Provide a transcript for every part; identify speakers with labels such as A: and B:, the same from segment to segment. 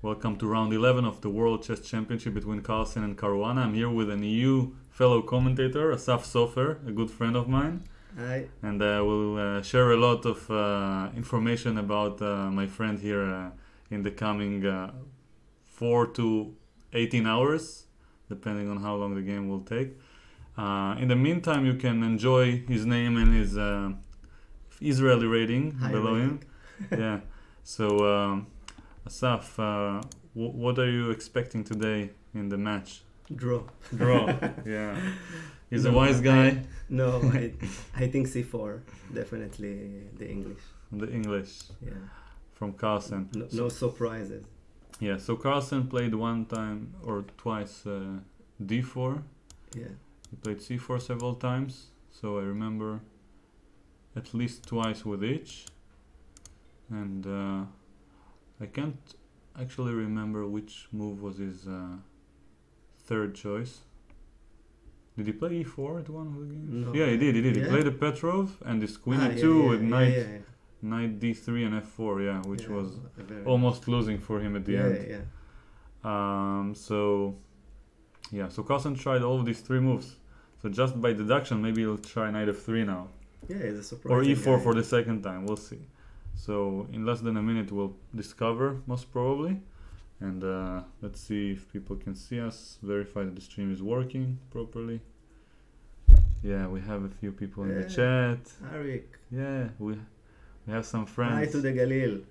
A: Welcome to round 11 of the World Chess Championship between Carlsen and Caruana. I'm here with an EU fellow commentator, Asaf Sofer, a good friend of mine.
B: Hi.
A: And we'll share a lot of information about my friend here in the coming 4 to 18 hours, depending on how long the game will take. In the meantime, you can enjoy his name and his Israeli rating below him. Yeah. So, Asaf, what are you expecting today in the match?
B: Draw.
A: Yeah. He's a wise guy.
B: I think C4. Definitely the English.
A: The English.
B: Yeah.
A: From Carlsen.
B: No surprises.
A: Yeah, so Carlsen played one time or twice D4.
B: Yeah.
A: He played C4 several times. So I remember at least twice with each. And I can't actually remember which move was his third choice. Did he play E4 at one of the games?
B: No.
A: Yeah, he did.
B: Yeah.
A: He played a Petrov and his Queen E2 with knight D3 and F4, which was almost losing for him at the end. So Carlsen tried all of these three moves. So just by deduction, maybe he'll try knight F3 now.
B: Yeah, it's a surprise.
A: Or E4 for the second time, we'll see. So in less than a minute we'll discover, most probably. And let's see if people can see us, verify that the stream is working properly. Yeah, we have a few people in the chat.
B: Arik.
A: Yeah, we have some friends.
B: Hi to the Galil.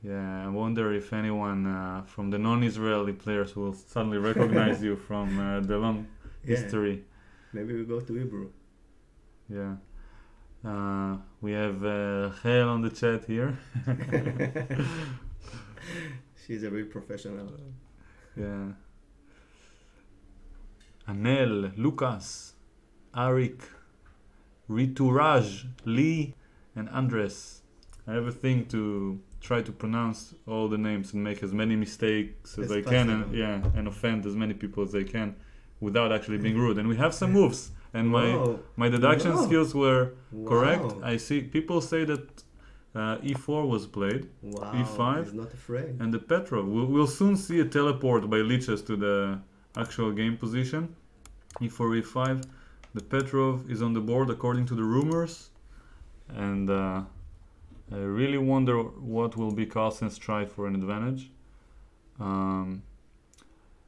A: Yeah, I wonder if anyone from the non-Israeli players will suddenly recognize you from the long history.
B: Maybe we go to Hebrew.
A: Yeah. We have Rachel on the chat here.
B: She's a real professional.
A: Yeah. Anel, Lucas, Arik, Rituraj, Lee, and Andres. I have a thing to try to pronounce all the names and make as many mistakes as I can, and offend as many people as I can without actually being rude. And we have some moves, and my deduction skills were correct. I see people say that E4 was played, E5,
B: he's not afraid.
A: and the Petrov. We'll soon see a teleport by liches to the actual game position. E4, E5. The Petrov is on the board according to the rumors, and I really wonder what will be Carlsen's try for an advantage.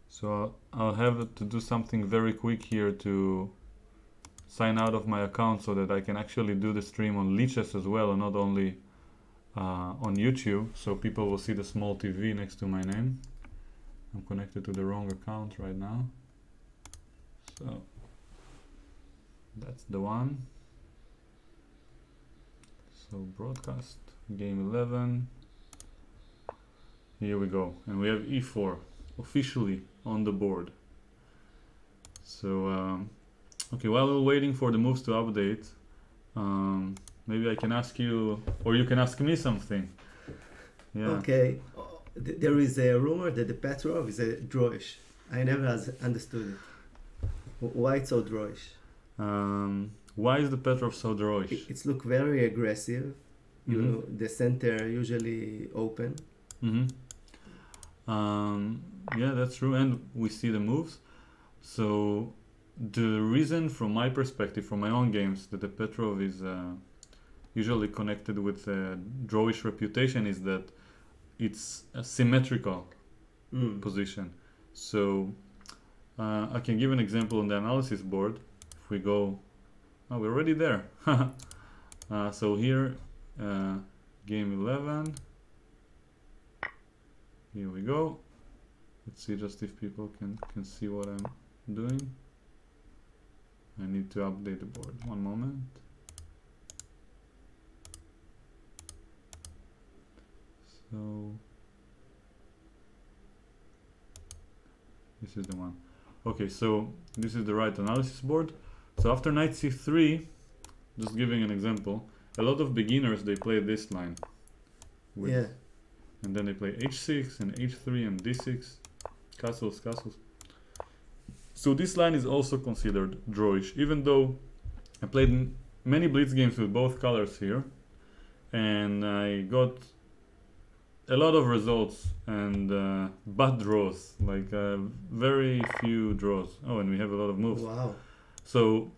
A: So I'll have to do something very quick here to sign out of my account so that I can actually do the stream on liches as well, and not only on YouTube, so people will see the small TV next to my name. I'm connected to the wrong account right now. So that's the one. So broadcast, game 11. Here we go. And we have E4 officially on the board. So, okay, while we're waiting for the moves to update, maybe I can ask you, or you can ask me something. Yeah.
B: Okay. There is a rumor that the Petrov is a drawish. I never understood it. Why it's so drawish?
A: Why is the Petrov so drawish?
B: It's look very aggressive. You know, the center usually open.
A: Yeah, that's true, and we see the moves. So the reason, from my perspective, from my own games, that the Petrov is usually connected with a drawish reputation is that it's a symmetrical position. So I can give an example on the analysis board. If we go, we're already there. So here, game 11. Here we go. Let's see just if people can see what I'm doing. I need to update the board. One moment. So this is the one. Okay, so this is the right analysis board. So after knight c3, just giving an example, a lot of beginners, they play this line. And then they play h6 and h3 and d6, castles. So this line is also considered drawish, even though I played many blitz games with both colors here, and I got a lot of results and bad draws, like very few draws. Oh, and we have a lot of moves.
B: Wow.
A: So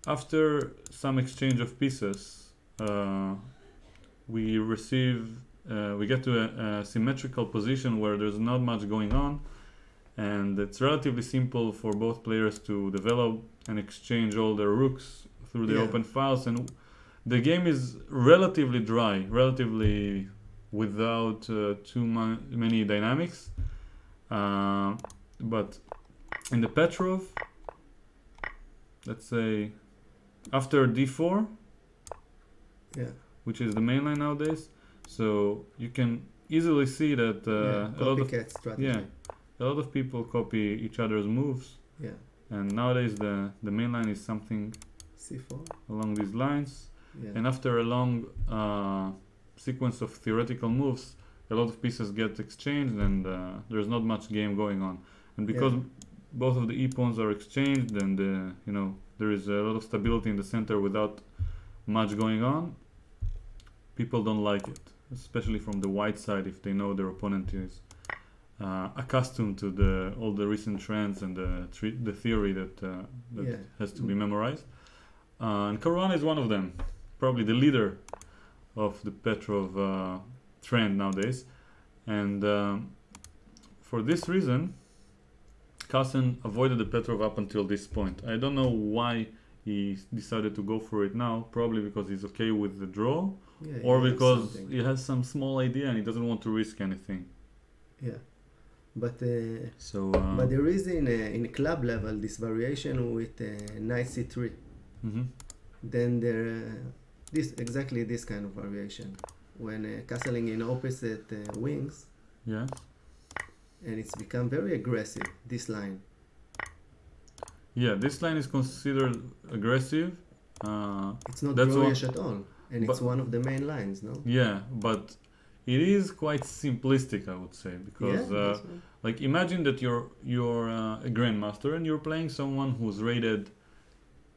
A: after some exchange of pieces, we get to a symmetrical position where there's not much going on, and it's relatively simple for both players to develop and exchange all their rooks through the open files, and the game is relatively dry, relatively without too many dynamics. But in the Petrov, let's say after d4, which is the main line nowadays, so you can easily see that a lot of people copy each other's moves. And nowadays the main line is something
B: c4
A: along these lines. And after a long sequence of theoretical moves, a lot of pieces get exchanged, and there's not much game going on. And because both of the e-pawns are exchanged, and there is a lot of stability in the center without much going on, people don't like it, especially from the white side, if they know their opponent is accustomed to all the recent trends and the theory that has to be memorized. And Caruana is one of them, probably the leader of the Petrov trend nowadays. And for this reason, Carlsen avoided the Petrov up until this point. I don't know why he decided to go for it now, probably because he's okay with the draw, or because he has some small idea and he doesn't want to risk anything.
B: But but there is in club level this variation with knight c3. Then there exactly this kind of variation when castling in opposite wings. And it's become very aggressive, this line. This line is considered aggressive. It's not drawish at all, and it's one of the main lines, no?
A: But it is quite simplistic, I would say, because like imagine that you're a grandmaster and you're playing someone who's rated,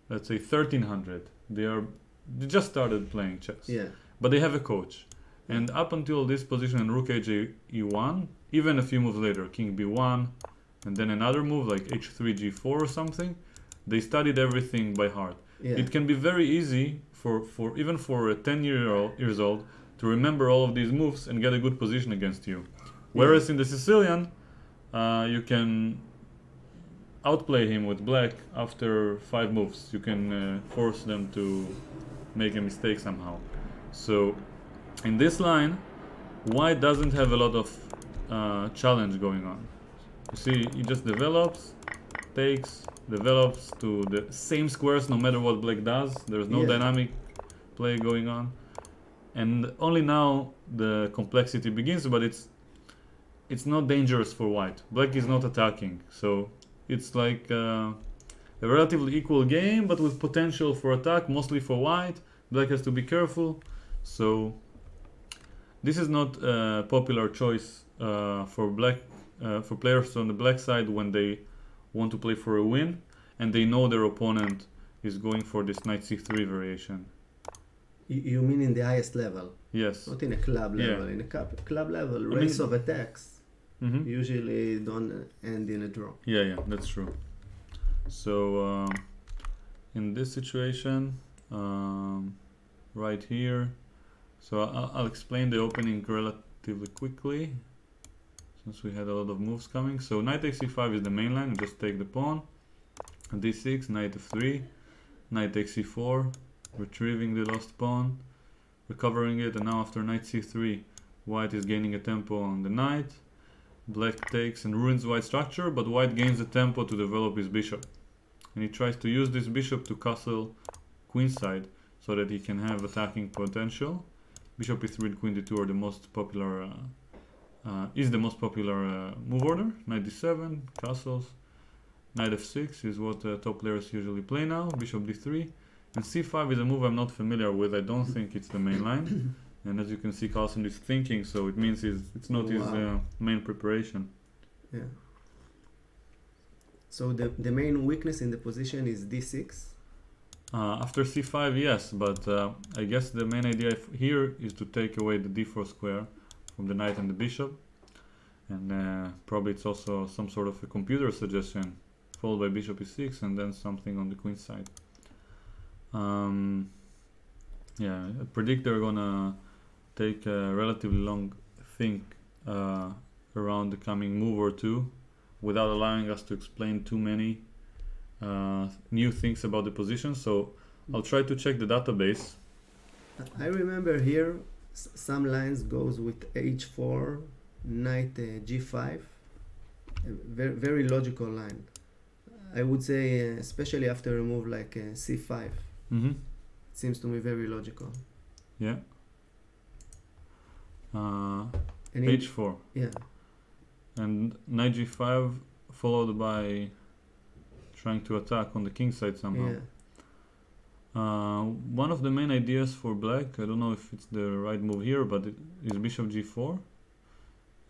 A: let's say 1300. They just started playing chess, but they have a coach, and up until this position in rook e1, even a few moves later, king b1, and then another move like h3 g4 or something, they studied everything by heart. It can be very easy for even for a 10-year-old to remember all of these moves and get a good position against you. Whereas in the Sicilian, you can outplay him with black after 5 moves. You can force them to make a mistake somehow. So in this line, white doesn't have a lot of challenge going on. You see, he just develops, takes, develops to the same squares no matter what black does. There's no dynamic play going on. And only now the complexity begins, but it's not dangerous for white. Black is not attacking, so it's like a relatively equal game, but with potential for attack, mostly for white. Black has to be careful. So this is not a popular choice for players on the black side when they want to play for a win, and they know their opponent is going for this knight c3 variation.
B: You mean in the highest level?
A: Yes.
B: Not in a club level. In a club level, race of attacks usually don't end in a draw.
A: That's true. So in this situation, right here, so I'll explain the opening relatively quickly, since we had a lot of moves coming. So knight takes c5 is the main line. We just take the pawn. d6, knight f3, knight takes c4, retrieving the lost pawn, recovering it, and now after knight c3, white is gaining a tempo on the knight. Black takes and ruins white's structure, but white gains the tempo to develop his bishop. And he tries to use this bishop to castle queenside so that he can have attacking potential. Bishop e3 and queen d2 are the most popular, move order. Knight d7, castles. Knight f6 is what top players usually play now. Bishop d3. And c5 is a move I'm not familiar with. I don't think it's the main line. And as you can see, Carlsen is thinking, so it means it's not his main preparation.
B: So the main weakness in the position is d6?
A: After c5, yes, but I guess the main idea here is to take away the d4 square from the knight and the bishop, and probably it's also some sort of a computer suggestion, followed by bishop e6, and then something on the queen side. Yeah, I predict they're gonna take a relatively long think around the coming move or two, without allowing us to explain too many new things about the position. So I'll try to check the database.
B: I remember here some lines goes with h4, knight g5, a very logical line. I would say, especially after a move like c5.
A: Mm-hmm.
B: It seems to me very logical.
A: Yeah. h4.
B: Yeah.
A: And knight g5 followed by trying to attack on the king side somehow.
B: Yeah.
A: One of the main ideas for black, I don't know if it's the right move here, but it is bishop g4.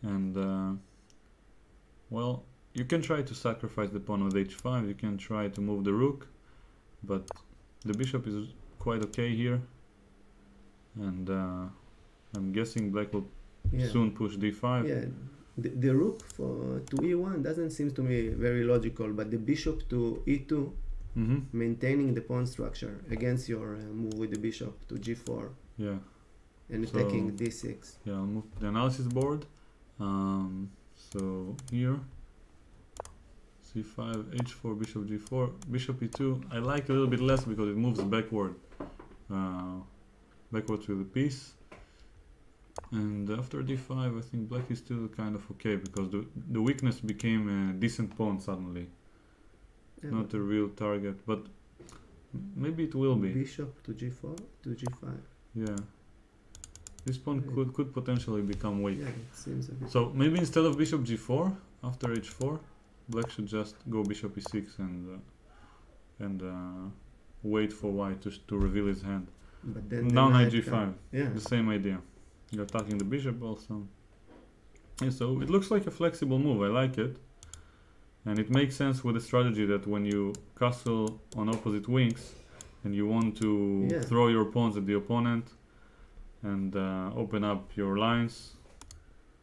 A: And well, you can try to sacrifice the pawn with h5, you can try to move the rook, but the bishop is quite okay here. And I'm guessing black will soon push d5.
B: Yeah, the rook to e1 doesn't seem to me very logical, but the bishop to e2, maintaining the pawn structure against your move with the bishop to g4.
A: Yeah.
B: And attacking d6.
A: Yeah, I'll move the analysis board. So here, c5, h4, bishop g4, bishop e2. I like a little bit less because it moves backward, backwards with the piece. And after d5, I think black is still kind of okay because the weakness became a decent pawn suddenly.
B: Yeah,
A: not a real target, but maybe it will be.
B: Bishop to g4 to g5.
A: Yeah. This pawn could potentially become weak.
B: Yeah, it seems a bit.
A: So maybe instead of bishop g4, after h4, black should just go bishop e6 and wait for white to reveal his hand.
B: But then
A: now knight g5.
B: Yeah.
A: The same idea. You're attacking the bishop also. And so it looks like a flexible move. I like it. And it makes sense with the strategy that when you castle on opposite wings and you want to throw your pawns at the opponent and open up your lines,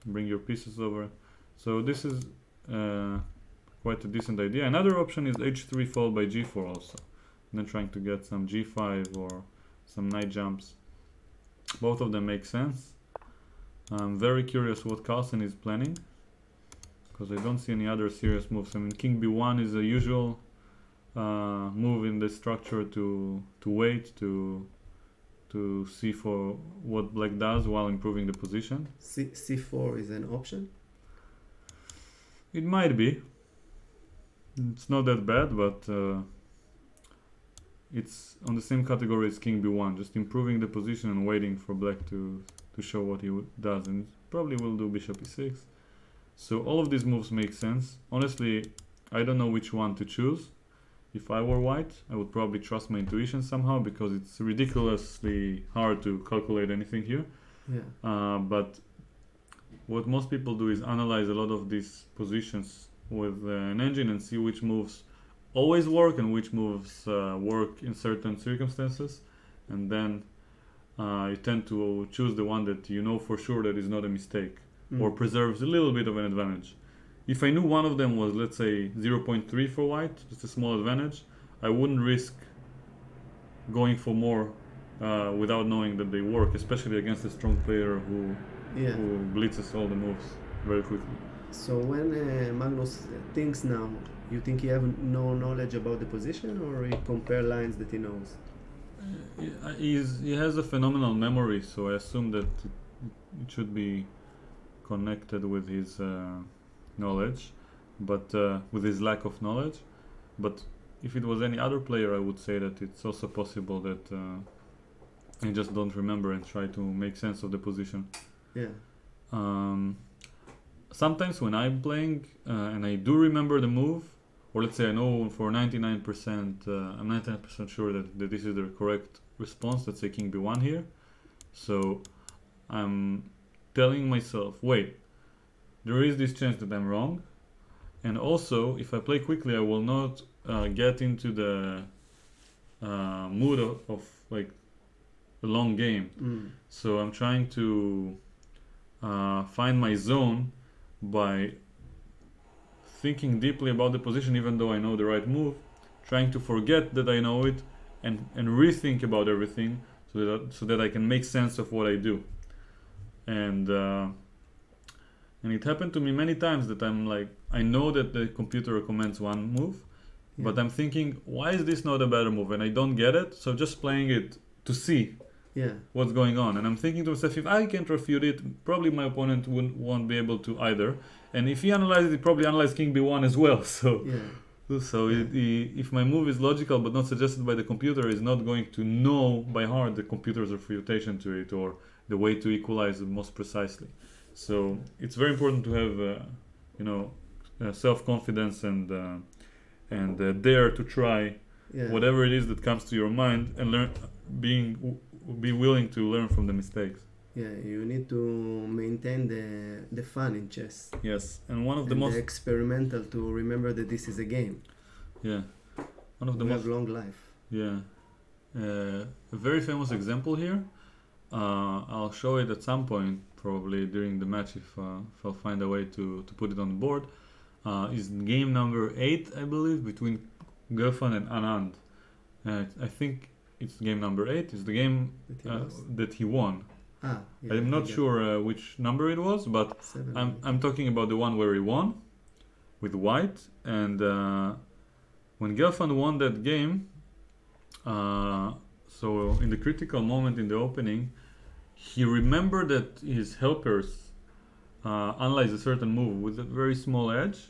A: bring your pieces over. So this is quite a decent idea. Another option is h3 followed by g4 also. And then trying to get some g5 or some knight jumps. Both of them make sense. I'm very curious what Carlsen is planning, because I don't see any other serious moves. I mean, king b1 is a usual move in the structure to wait to see for what black does while improving the position.
B: C4 is an option?
A: It might be. It's not that bad, but it's on the same category as king b1, just improving the position and waiting for black to show what he does, and probably will do bishop e6. So all of these moves make sense. Honestly, I don't know which one to choose. If I were white, I would probably trust my intuition somehow, because it's ridiculously hard to calculate anything here.
B: Yeah.
A: But what most people do is analyze a lot of these positions with an engine and see which moves always work and which moves work in certain circumstances, and then you tend to choose the one that you know for sure that is not a mistake or preserves a little bit of an advantage. If I knew one of them was, let's say, 0.3 for white, just a small advantage, I wouldn't risk going for more without knowing that they work, especially against a strong player who blitzes all the moves very quickly.
B: So when Magnus thinks now, you think he have no knowledge about the position, or he compare lines that he knows?
A: He has a phenomenal memory, so I assume that it should be connected with his knowledge, but with his lack of knowledge. But if it was any other player, I would say that it's also possible that I just don't remember and try to make sense of the position.
B: Yeah.
A: Sometimes when I'm playing and I do remember the move, or let's say I know for 99%, I'm 99% sure that this is the correct response, let's say king b1 here. So I'm telling myself, wait, there is this chance that I'm wrong. And also, if I play quickly, I will not get into the mood of like a long game. So I'm trying to find my zone by thinking deeply about the position, even though I know the right move, trying to forget that I know it, and rethink about everything, so that I can make sense of what I do. And it happened to me many times that I'm like, I know that the computer recommends one move, but I'm thinking, why is this not a better move? And I don't get it, so just playing it to see what's going on. And I'm thinking to myself, if I can't refute it, probably my opponent won't be able to either. And if he analyzes it, probably analyze king b1 as well. So if my move is logical but not suggested by the computer, is not going to know by heart the computer's refutation to it, or the way to equalize it most precisely. So it's very important to have self-confidence and dare to try whatever it is that comes to your mind, and learn, be willing to learn from the mistakes.
B: Yeah, you need to maintain the fun in chess.
A: Yes, and one of the most
B: experimental, to remember that this is a game.
A: Yeah, one of the most
B: long life.
A: Yeah, a very famous example here. I'll show it at some point, probably during the match, if I'll find a way to put it on the board. Is game number 8, I believe, between Gelfand and Arndt. I think it's game number 8. It's the game that he won. I'm not sure which number it was, but I'm talking about the one where he won with white. And when Gelfand won that game, so in the critical moment in the opening, he remembered that his helpers analyzed a certain move with a very small edge,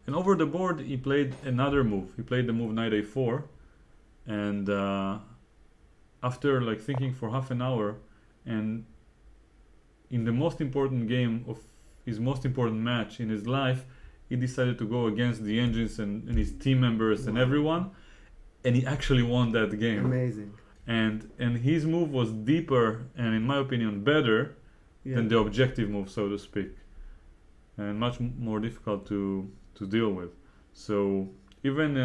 A: and over the board he played another move. He played the move knight a4, and after like thinking for half an hour, and in the most important game of his most important match in his life, he decided to go against the engines and his team members and everyone, and he actually won that game.
B: Amazing.
A: And his move was deeper and, in my opinion, better than the objective move, so to speak, and much more difficult to deal with. So even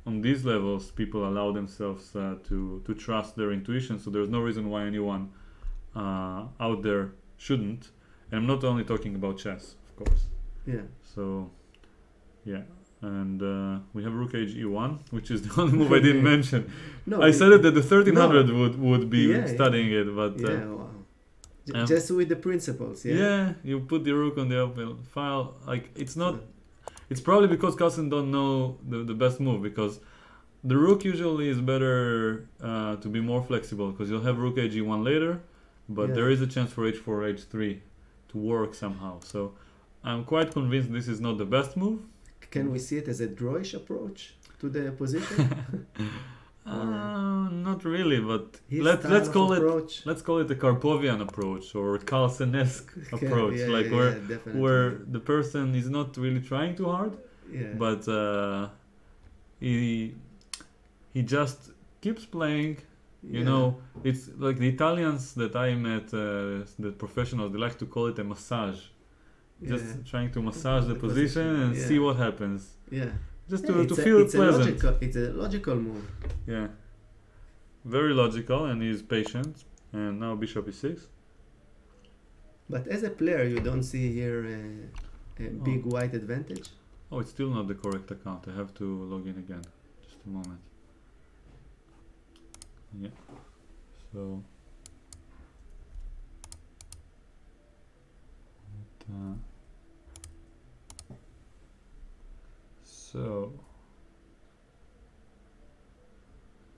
A: on these levels, people allow themselves to trust their intuition. So there's no reason why anyone out there shouldn't. And I'm not only talking about chess, of course. Yeah. So, yeah. And we have rook h e1, which is the only move I didn't mention. No, I said it that the 1300 would be studying it, but
B: just with the principles.
A: Yeah, you put the rook on the open file. Like, it's not. It's probably because Carlsen don't know the best move, because the rook usually is better to be more flexible, because you'll have rook h1 later, but there is a chance for h4 h3 to work somehow. So I'm quite convinced this is not the best move.
B: Can we see it as a drawish approach to the position?
A: Not really, but let's call it a Karpovian approach, or Carlsen-esque approach, where the person is not really trying too hard, but he just keeps playing. You know, it's like the Italians that I met, the professionals, they like to call it a massage. Just trying to massage the position and see what happens. Just to feel pleasant.
B: It's a logical move.
A: Yeah. Very logical, and he's patient. And now bishop e6.
B: But as a player, you don't see here a big white advantage?
A: Oh, it's still not the correct account. I have to log in again. Just a moment. Yeah. So... So,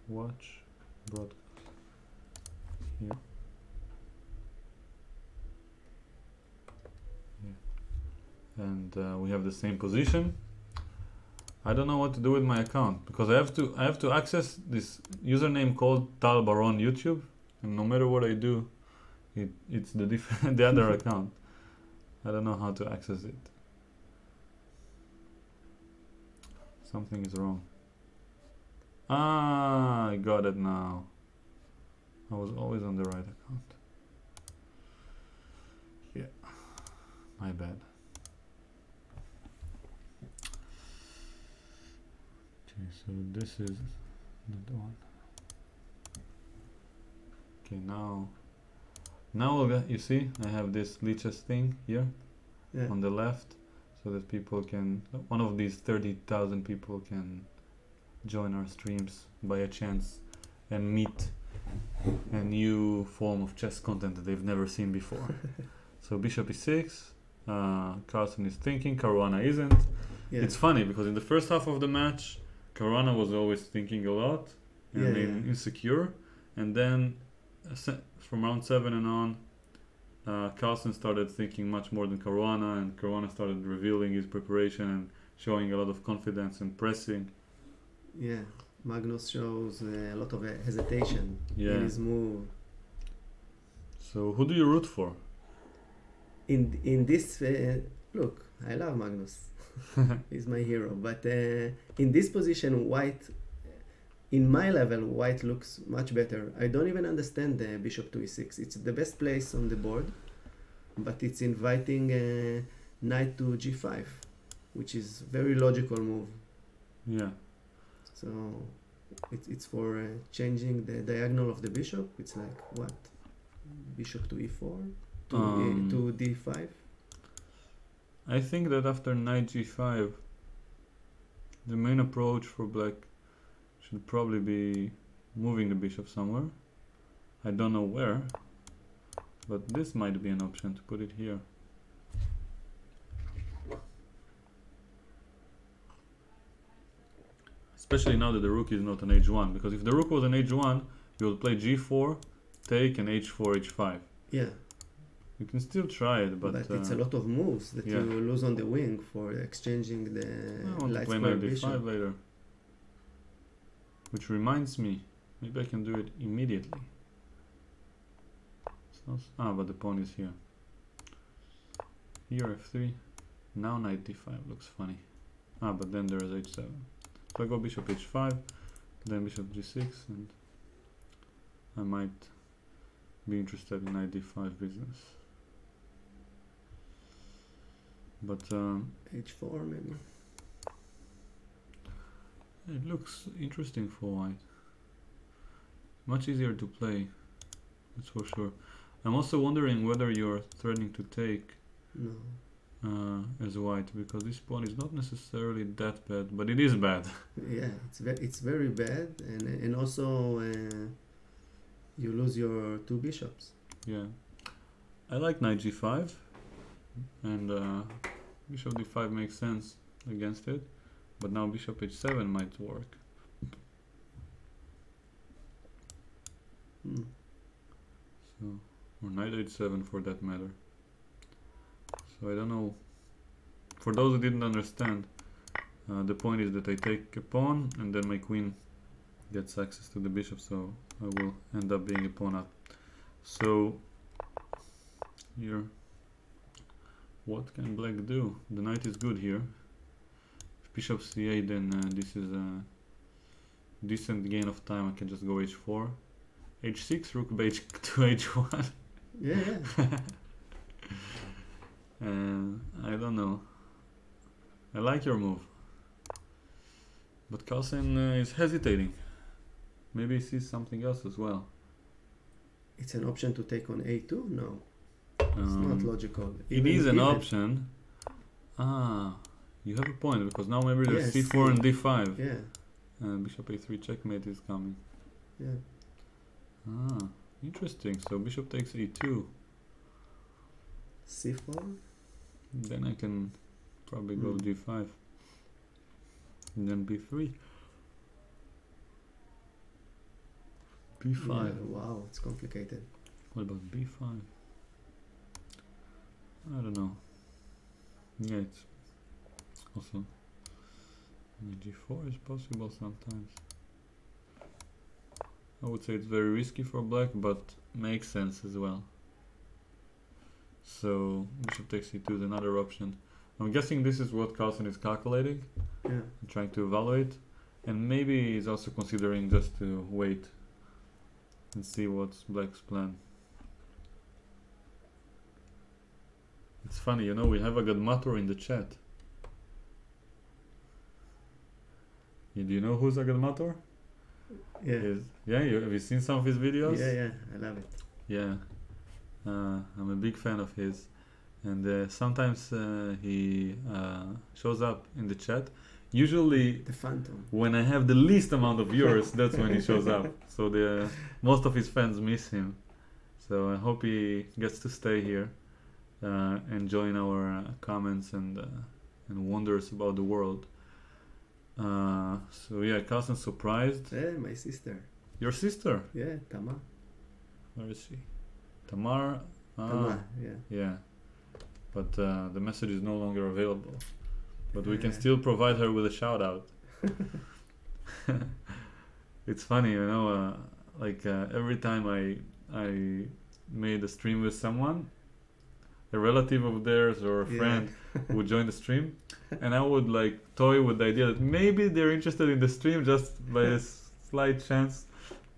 A: watch broadcast here. Yeah. And we have the same position. I don't know what to do with my account, because I have to access this username called Tal Baron YouTube, and no matter what I do, it's the other account. I don't know how to access it. Something is wrong. I got it now. I was always on the right account. Yeah, my bad. Okay, so this is not the one. Okay, now Now you see, I have this lichess thing here on the left, so that people can, one of these 30,000 people can join our streams by a chance and meet a new form of chess content that they've never seen before. So bishop e6, Carlsen is thinking, Caruana isn't. Yeah. It's funny because in the first half of the match, Caruana was always thinking a lot and insecure, and then from round 7 and on, Carlsen started thinking much more than Caruana, and Caruana started revealing his preparation and showing a lot of confidence and pressing.
B: Yeah, Magnus shows a lot of hesitation in his move.
A: So who do you root for?
B: In this, look, I love Magnus. He's my hero. But in this position, white, in my level, white looks much better. I don't even understand the bishop to e6. It's the best place on the board, but it's inviting knight to g5, which is very logical move. Yeah. So it's for changing the diagonal of the bishop. It's like what? Bishop to e4 to d5.
A: I think that after knight g5, the main approach for black should probably be moving the bishop somewhere. I don't know where, but this might be an option to put it here. Especially now that the rook is not an h1, because if the rook was an h1, you would play g4, take, and h4, h5. Yeah. You can still try it, but
B: it's a lot of moves that you lose on the wing for exchanging the light square bishop.
A: I want to play knight d5 later. Which reminds me, maybe I can do it immediately. But the pawn is here. Here f3. Now knight d5 looks funny. But then there is h7. So I go bishop h5, then bishop g6, and I might be interested in knight d5 business. But
B: h4 maybe.
A: It looks interesting for white. Much easier to play, that's for sure. I'm also wondering whether you're threatening to take as white, because this pawn is not necessarily that bad, but it is bad.
B: Yeah, it's very bad, and also you lose your two bishops.
A: Yeah, I like knight g5, and bishop d5 makes sense against it, but now bishop h7 might work. So, or knight h7 for that matter. So I don't know. For those who didn't understand, the point is that I take a pawn and then my queen gets access to the bishop, so I will end up being a pawn up. So here, what can black do? The knight is good here. If bishop c8, then this is a decent gain of time. I can just go h4, h6, rook to h1.
B: Yeah.
A: I don't know. I like your move, but Carlsen is hesitating. Maybe he sees something else as well.
B: It's an option to take on a2? No, it's not logical.
A: It is an option. You have a point, because now maybe there's c4 and d5.
B: Yeah.
A: Bishop a3 checkmate is coming.
B: Yeah.
A: Interesting. So bishop takes e2.
B: c4.
A: Then I can probably go g5. And then b3. b5.
B: Yeah, wow, it's complicated.
A: What about b5? I don't know. Yeah, it's also g4 is possible sometimes. I would say it's very risky for black, but makes sense as well. So bishop takes e2 is another option. I'm guessing this is what Carlsen is calculating, trying to evaluate, and maybe he's also considering just to wait and see what's black's plan. It's funny, you know, we have a Gadmator in the chat. Do you know who's a Gadmator?
B: Yeah.
A: Have you seen some of his videos?
B: Yeah, I love it.
A: Yeah. I'm a big fan of his, and sometimes he shows up in the chat. Usually,
B: the Phantom.
A: When I have the least amount of viewers, that's when he shows up. So most of his fans miss him. So I hope he gets to stay here and join our comments and wonders about the world. So yeah, Carlsen surprised.
B: Yeah, my sister.
A: Your sister?
B: Yeah, Tamar.
A: Where is she? Tamar?
B: Tamar, yeah.
A: Yeah. But the message is no longer available. But we can still provide her with a shout out. It's funny, you know, every time I made a stream with someone, a relative of theirs or a friend would join the stream, and I would like toy with the idea that maybe they're interested in the stream just by a slight chance,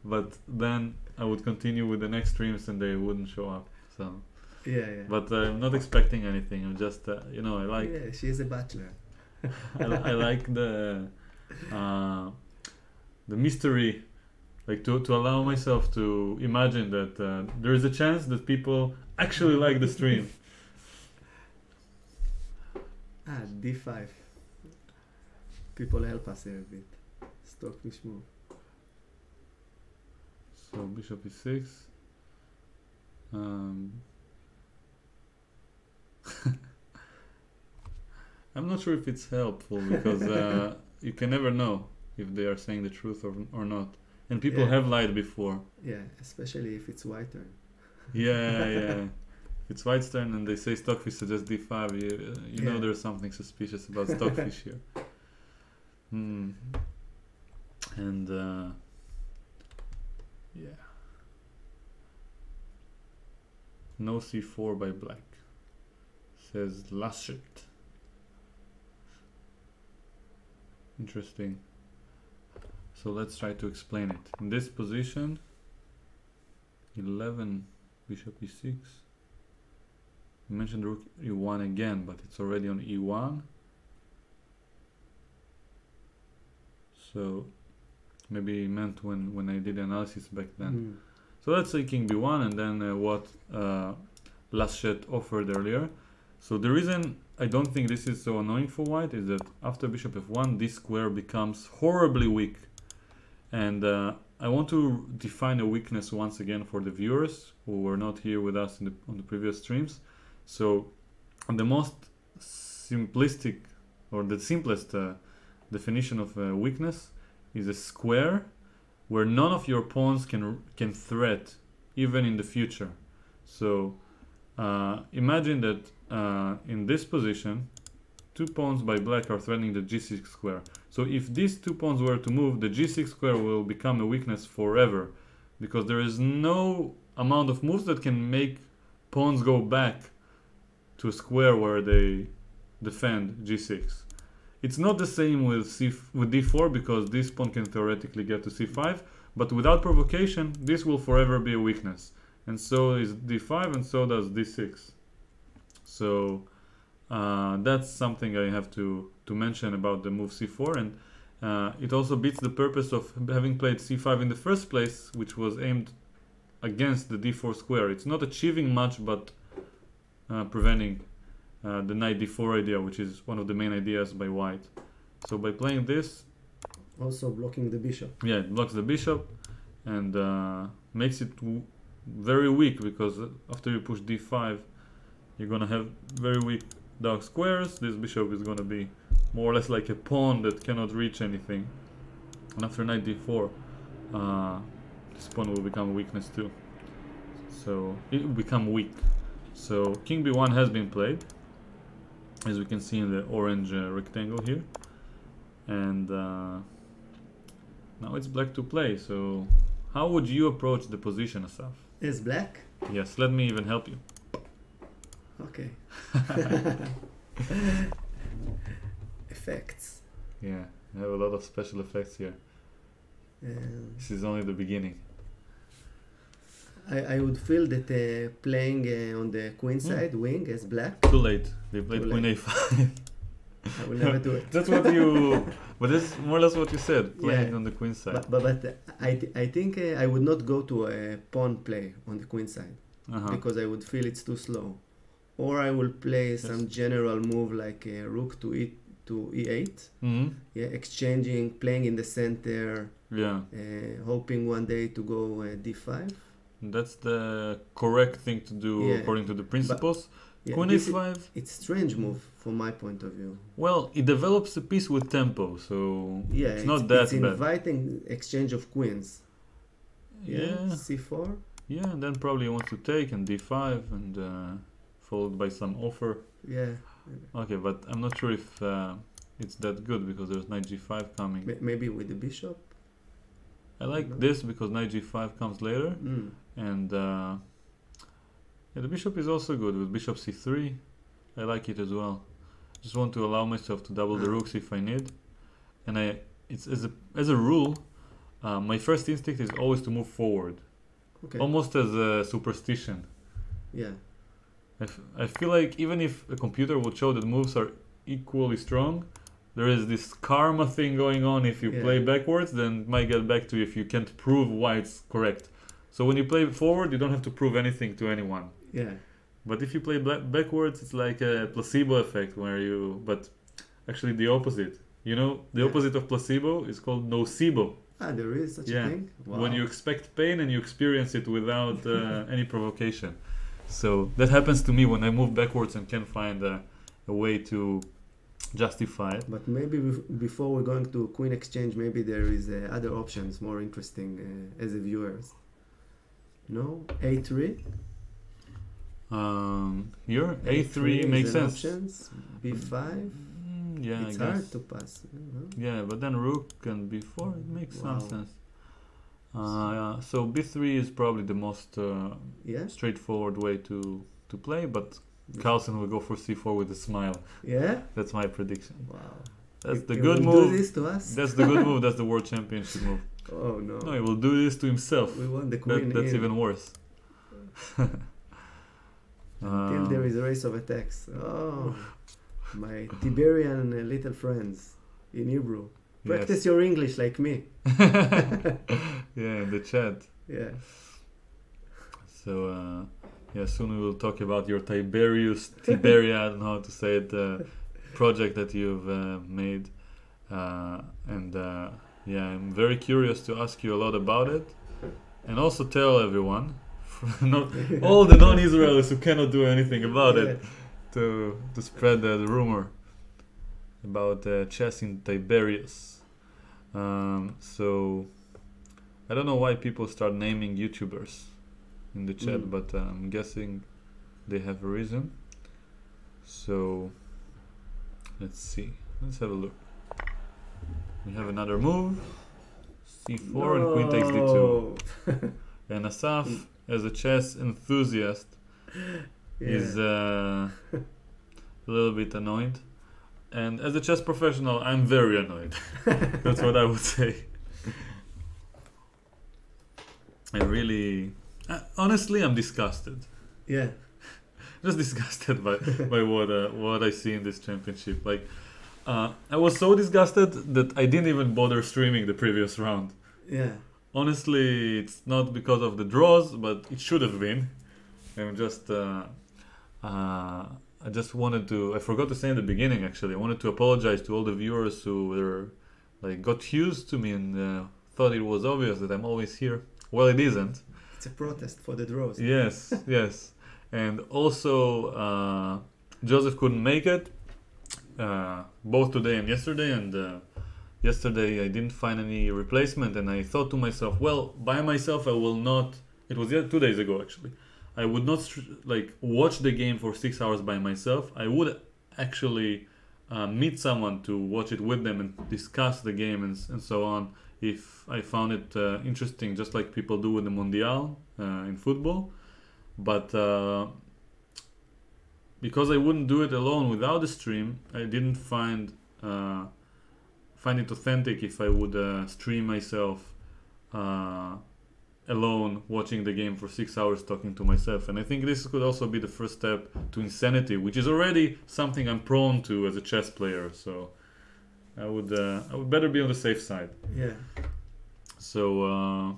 A: but then I would continue with the next streams and they wouldn't show up. So
B: yeah.
A: But I'm not expecting anything. I'm just you know, I like.
B: Yeah, she's a bachelor.
A: I like the mystery, like to allow myself to imagine that there is a chance that people actually like the stream.
B: D5. People help us here a bit. Stockfish move.
A: So bishop e6. I'm not sure if it's helpful because you can never know if they are saying the truth or not. And people have lied before.
B: Yeah, especially if it's white turn.
A: Yeah. If it's white's turn and they say Stockfish suggests d5, you know there's something suspicious about Stockfish here. And yeah. No c4 by black. Says Laschet. Interesting. So let's try to explain it. In this position, 11 bishop e6. You mentioned rook e1 again, but it's already on e1. So maybe he meant when I did the analysis back then. So let's say king b1 and then what Laschet offered earlier. So the reason I don't think this is so annoying for white is that after bishop f1 this square becomes horribly weak, and I want to define a weakness once again for the viewers who were not here with us on the previous streams. So the most simplistic or the simplest definition of a weakness is a square where none of your pawns can threat even in the future. So imagine that in this position, two pawns by black are threatening the g6 square. So if these two pawns were to move, the g6 square will become a weakness forever, because there is no amount of moves that can make pawns go back to a square where they defend g6. It's not the same with d4, because this pawn can theoretically get to c5, but without provocation, this will forever be a weakness. And so is d5, and so does d6. So that's something I have to mention about the move c4, and it also beats the purpose of having played c5 in the first place, which was aimed against the d4 square. It's not achieving much, but preventing the knight d4 idea, which is one of the main ideas by white. So by playing this,
B: also blocking the bishop.
A: Yeah, it blocks the bishop and makes it very weak, because after you push d5 you're gonna have very weak dark squares. This bishop is gonna be more or less like a pawn that cannot reach anything, and after knight d4 this pawn will become a weakness too, so it will become weak. So king b1 has been played, as we can see in the orange rectangle here, and now it's black to play. So how would you approach the position, Asaf?
B: Is black?
A: Yes, let me even help you.
B: Okay. Effects.
A: Yeah, I have a lot of special effects here. This is only the beginning.
B: I would feel that playing on the queen side wing as black.
A: Too late. They played queen a5.
B: I will never do it.
A: That's what you... But that's more or less what you said, playing on the queen side.
B: But I think I would not go to a pawn play on the queen side. because I would feel it's too slow. Or I will play some general move like rook to e8. Yeah, exchanging, playing in the center.
A: Yeah.
B: Hoping one day to go d5.
A: That's the correct thing to do according to the principles. Queen a5.
B: It's strange move from my point of view.
A: Well, it develops a piece with tempo, so it's not that bad. It's
B: inviting exchange of queens. Yeah. c4.
A: Yeah, and then probably you want to take and d5 and followed by some offer.
B: Yeah.
A: Okay, but I'm not sure if it's that good because there's knight g5 coming.
B: Maybe with the bishop.
A: I like this because knight g5 comes later, and the bishop is also good with bishop c3. I like it as well. Just want to allow myself to double the rooks if I need, and it's as a rule, my first instinct is always to move forward, almost as a superstition.
B: Yeah.
A: I feel like even if a computer would show that moves are equally strong, there is this karma thing going on. If you play backwards, then it might get back to you if you can't prove why it's correct. So when you play forward, you don't have to prove anything to anyone.
B: Yeah.
A: But if you play backwards, it's like a placebo effect where you... But actually the opposite. You know, the opposite of placebo is called nocebo.
B: Ah, there is such a thing?
A: Wow. When you expect pain and you experience it without any provocation. So that happens to me when I move backwards and can't find a way to justify it.
B: But maybe before we're going to queen exchange, maybe there is other options more interesting as a viewers. No? a3?
A: Here? a3 makes sense.
B: Options. b5?
A: Yeah,
B: it's
A: I guess.
B: hard to pass.
A: Yeah, but then rook and b4, it makes some sense. So b3 is probably the most straightforward way to play, but Carlsen will go for c4 with a smile.
B: Yeah?
A: That's my prediction.
B: Wow.
A: That's the good move.
B: Do this to us?
A: That's the good move. That's the World Championship move.
B: Oh no.
A: No, he will do this to himself.
B: We won the queen.
A: That's even worse.
B: Until there is a race of attacks. Oh, my Tiberian little friends in Hebrew. Practice your English like me.
A: Yeah, in the chat.
B: Yeah.
A: So, soon we will talk about your Tiberia, I don't know how to say it, project that you've made. I'm very curious to ask you a lot about it. And also tell everyone, not all the non-Israelis who cannot do anything about it, to spread the rumor about chess in Tiberias. So I don't know why people start naming YouTubers in the chat, but I'm guessing they have a reason. So let's see. Let's have a look. We have another move. c4 and queen takes d2. And Asaf, as a chess enthusiast, is a little bit annoyed. And as a chess professional, I'm very annoyed. That's what I would say. Honestly, I'm disgusted.
B: Yeah.
A: Just disgusted by what I see in this championship. Like, I was so disgusted that I didn't even bother streaming the previous round.
B: Yeah.
A: Honestly, it's not because of the draws, but it should have been. I'm just, I just wanted to, I forgot to say in the beginning actually, I wanted to apologize to all the viewers who were, got used to me and thought it was obvious that I'm always here. Well, it isn't.
B: It's a protest for the draws.
A: Yes, yes. And also, Joseph couldn't make it, both today and yesterday, and yesterday I didn't find any replacement, and I thought to myself, well, by myself I will not, it was 2 days ago actually, I would not watch the game for 6 hours by myself. I would actually meet someone to watch it with them and discuss the game and so on, if I found it interesting, just like people do with the Mondial in football. But because I wouldn't do it alone without the stream, I didn't find it authentic if I would stream myself alone, watching the game for 6 hours, talking to myself. And I think this could also be the first step to insanity, which is already something I'm prone to as a chess player. So I would better be on the safe side.
B: Yeah.
A: So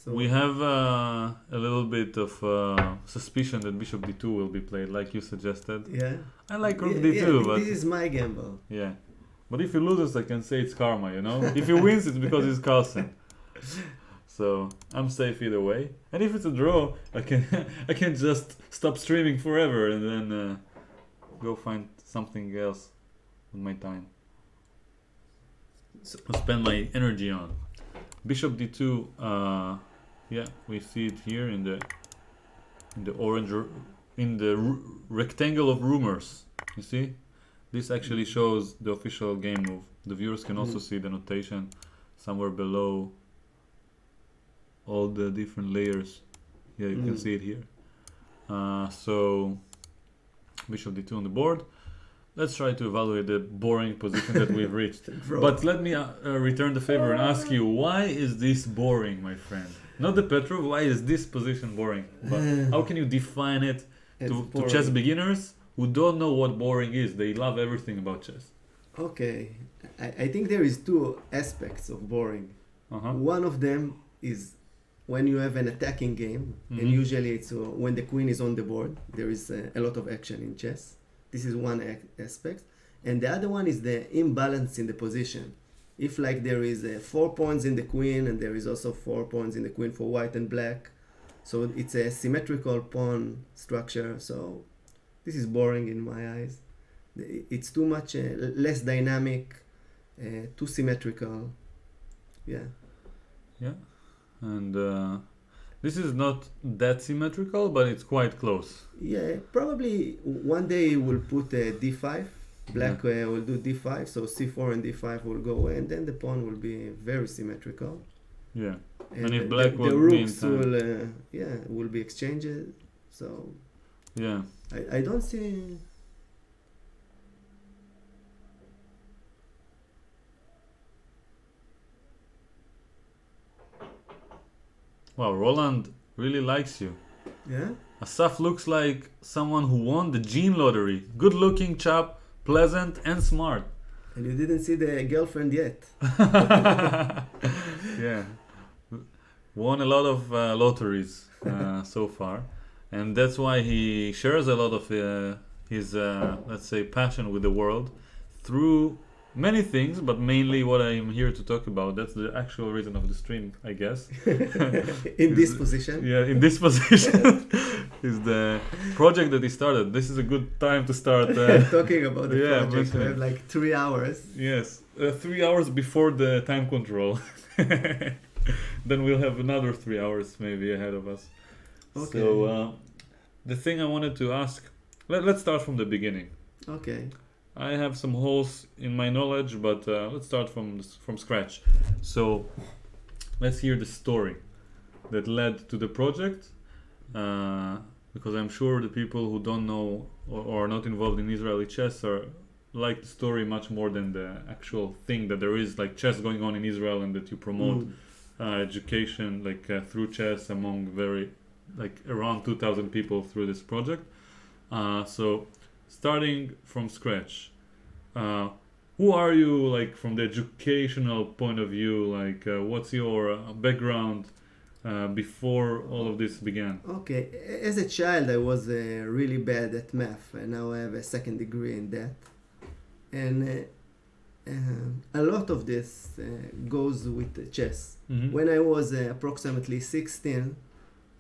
B: So
A: we have a little bit of suspicion that bishop d2 will be played, like you suggested.
B: yeah,
A: I like rook d2, but
B: this is my gamble.
A: yeah. But if he loses, I can say it's karma, you know. If he wins, it's because he's Carlsen. So I'm safe either way. And if it's a draw, I can just stop streaming forever and then go find something else with my time. So I'll spend my energy on bishop d2. Yeah, we see it here in the orange rectangle of rumors. You see, this actually shows the official game move. The viewers can also see the notation somewhere below all the different layers. Yeah, you can see it here. So bishop d2 on the board. Let's try to evaluate the boring position that we've reached. But let me return the favor and ask you, why is this boring, my friend? Not the Petrov, why is this position boring? But how can you define it to chess beginners who don't know what boring is? They love everything about chess.
B: Okay, I think there is two aspects of boring. One of them is when you have an attacking game, and usually it's when the queen is on the board, there is a lot of action in chess. This is one aspect. And the other one is the imbalance in the position. If like there is 4 points in the queen and there is also 4 points in the queen for white and black, so it's a symmetrical pawn structure. So this is boring in my eyes. It's too much less dynamic, too symmetrical. Yeah.
A: Yeah. And this is not that symmetrical, but it's quite close.
B: Yeah, probably one day we'll put d5. Black will do d5, so c4 and d5 will go away, and then the pawn will be very symmetrical.
A: Yeah, and if black
B: the rooks will be exchanged. So
A: yeah,
B: I don't see.
A: Wow, Roland really likes you.
B: Yeah.
A: Asaf looks like someone who won the gene lottery. Good-looking chap, pleasant and smart.
B: And you didn't see the girlfriend yet.
A: Yeah, won a lot of lotteries so far, and that's why he shares a lot of his, let's say, passion with the world through many things, but mainly what I'm here to talk about. That's the actual reason of the stream, I guess.
B: In this position.
A: Yeah, in this position is the project that he started. This is a good time to start
B: talking about the project. We have like 3 hours.
A: Yes, 3 hours before the time control. Then we'll have another 3 hours maybe ahead of us. Okay. So the thing I wanted to ask, let's start from the beginning.
B: Okay.
A: I have some holes in my knowledge, but let's start from scratch. So let's hear the story that led to the project, because I'm sure the people who don't know or are not involved in Israeli chess like the story much more than the actual thing that there is like chess going on in Israel, and that you promote education like through chess among around 2,000 people through this project. So starting from scratch, who are you, like, from the educational point of view? Like, what's your background before all of this began?
B: Okay, as a child I was really bad at math, and now I have a second degree in that. And a lot of this goes with chess. When I was approximately 16,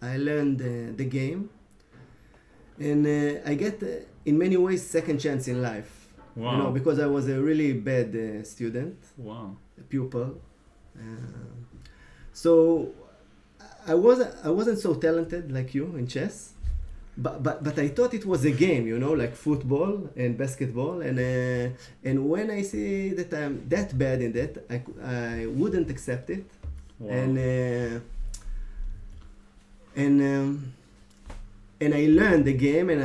B: I learned the game. And I get, in many ways, second chance in life.
A: Wow.
B: You know, because I was a really bad student.
A: Wow.
B: A pupil. So I wasn't so talented like you in chess, but I thought it was a game, you know, like football and basketball. And when I see that I'm that bad in that, I wouldn't accept it.
A: Wow.
B: And I learned the game, and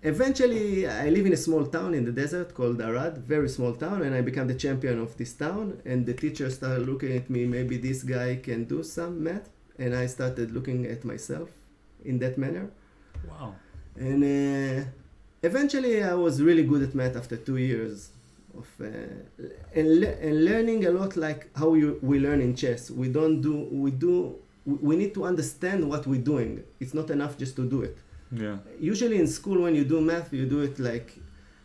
B: eventually I live in a small town in the desert called Arad, very small town, and I became the champion of this town. And the teacher started looking at me, maybe this guy can do some math, and I started looking at myself in that manner.
A: Wow.
B: And eventually I was really good at math after 2 years of and learning a lot, like how we learn in chess. We do we need to understand what we're doing. It's not enough just to do it.
A: Yeah.
B: Usually in school, when you do math, you do it like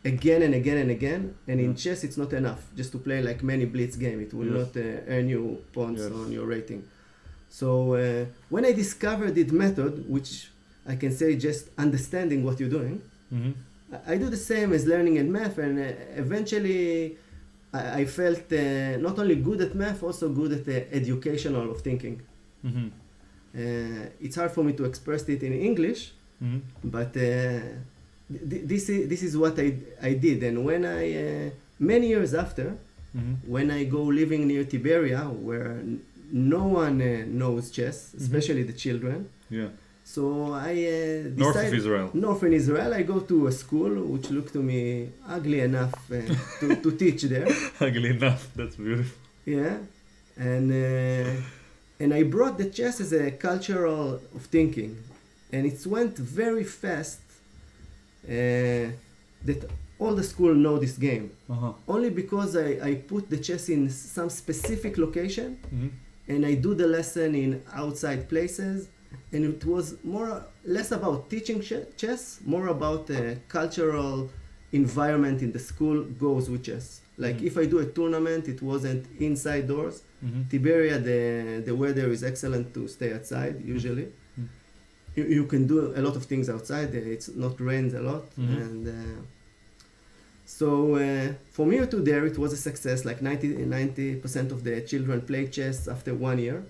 B: again and again and again. And in chess, it's not enough just to play like many blitz game. It will not earn you points on your rating. So when I discovered this method, which I can say just understanding what you're doing, I do the same as learning in math, and eventually I felt not only good at math, also good at educational of thinking. It's hard for me to express it in English, but this is what I did. And when I many years after, when I go living near Tiberia, where no one knows chess, especially the children. Yeah. So I decided north in Israel. I go to a school which looked to me ugly enough to teach there.
A: Ugly enough. That's beautiful.
B: Yeah, and I brought the chess as a cultural of thinking, and it went very fast. That all the school know this game only because I put the chess in some specific location, and I do the lesson in outside places. And it was less about teaching chess, more about the cultural environment in the school goes with chess. Like if I do a tournament, it wasn't inside doors. Tiberia, the weather is excellent to stay outside usually. You can do a lot of things outside. It's not rains a lot. And so from here to there, it was a success. Like 90% of the children play chess after 1 year.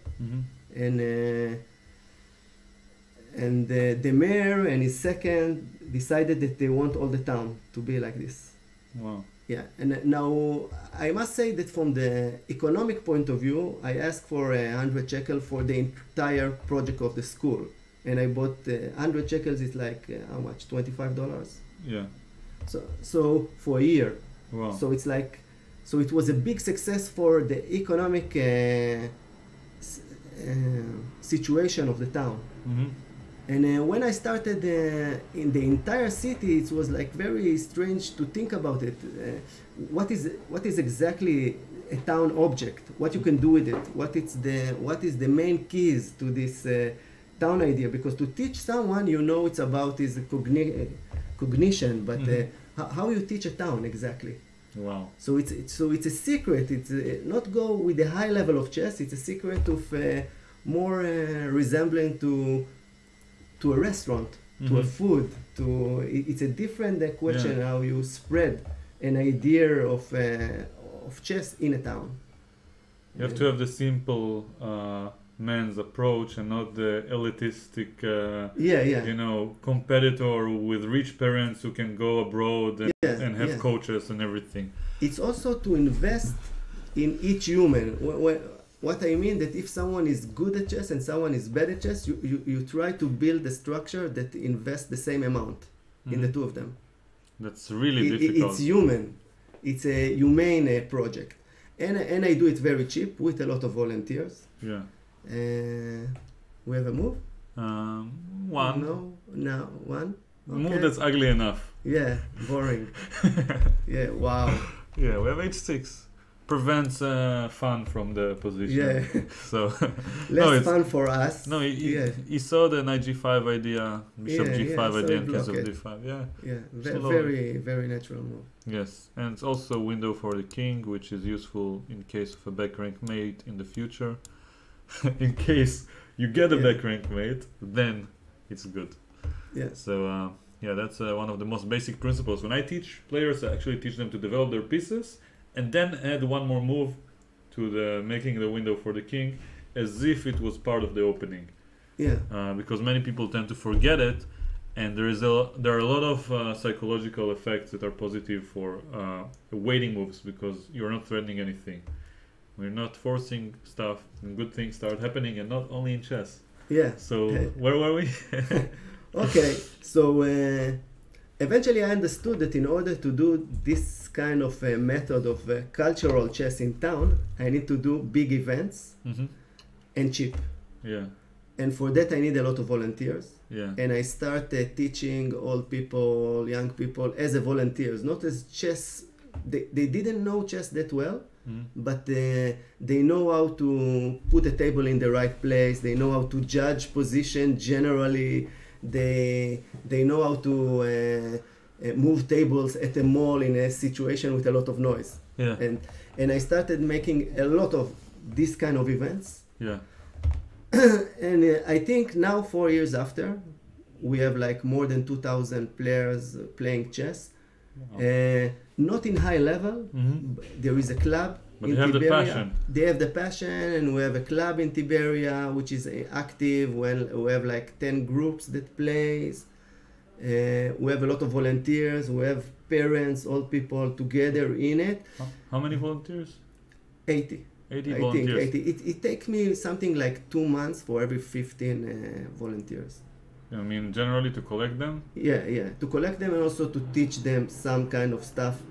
B: And the mayor and his second decided that they want all the town to be like this.
A: Wow.
B: Yeah, and now I must say that from the economic point of view, I asked for 100 shekel for the entire project of the school. And I bought 100 shekels, it's like, how much, $25?
A: Yeah.
B: So for a year.
A: Wow.
B: So it's like, so it was a big success for the economic situation of the town. And when I started in the entire city, it was like very strange to think about it. What is exactly a town object? What you can do with it? What is the main keys to this town idea? Because to teach someone, you know, it's about his cognition, but how you teach a town exactly?
A: Wow.
B: So it's a secret. It's not go with the high level of chess. It's a secret of more resembling to a restaurant, to a food, it's a different question how you spread an idea of chess in a town.
A: You have to have the simple man's approach and not the elitistic, you know, competitor with rich parents who can go abroad and have coaches and everything.
B: It's also to invest in each human. What I mean that if someone is good at chess and someone is bad at chess, you try to build a structure that invests the same amount in the two of them.
A: That's really difficult.
B: It's human. It's a humane project. And I do it very cheap with a lot of volunteers.
A: Yeah.
B: We have a move?
A: One.
B: No, one? Okay.
A: Move that's ugly enough.
B: Yeah, boring. Yeah, wow.
A: Yeah, we have h6. Prevents fun from the position.
B: Yeah.
A: So
B: less fun for us.
A: No, he saw the knight g5 idea, bishop g5 idea, and king of d5. Yeah.
B: Yeah. Very, very natural move.
A: Yes, and it's also a window for the king, which is useful in case of a back rank mate in the future. In case you get a back rank mate, then it's good.
B: Yeah.
A: So yeah, that's one of the most basic principles. When I teach players, I actually teach them to develop their pieces. And then add one more move to the making the window for the king, as if it was part of the opening.
B: Yeah.
A: Because many people tend to forget it, and there are a lot of psychological effects that are positive for waiting moves, because you're not threatening anything. We're not forcing stuff, and good things start happening, and not only in chess.
B: Yeah.
A: So where were we?
B: Okay. So eventually I understood that in order to do this kind of method of cultural chess in town, I need to do big events and cheap.
A: Yeah.
B: And for that I need a lot of volunteers.
A: Yeah.
B: And I started teaching old people, young people as a volunteers, not as chess they didn't know chess that well, but they know how to put a table in the right place. They know how to judge position generally. They know how to move tables at a mall in a situation with a lot of noise.
A: Yeah.
B: And I started making a lot of this kind of events.
A: Yeah.
B: And I think now 4 years after, we have like more than 2,000 players playing chess.
A: Wow.
B: Not in high level. There is a club.
A: But they have the passion.
B: They have the passion, and we have a club in Tiberia which is active. Well, we have like 10 groups that plays. We have a lot of volunteers. We have parents, old people together in it.
A: How many volunteers?
B: 80.
A: 80
B: I
A: volunteers.
B: think 80. It takes me something like 2 months for every 15 volunteers.
A: I mean, generally to collect them?
B: Yeah. To collect them and also to teach them some kind of stuff.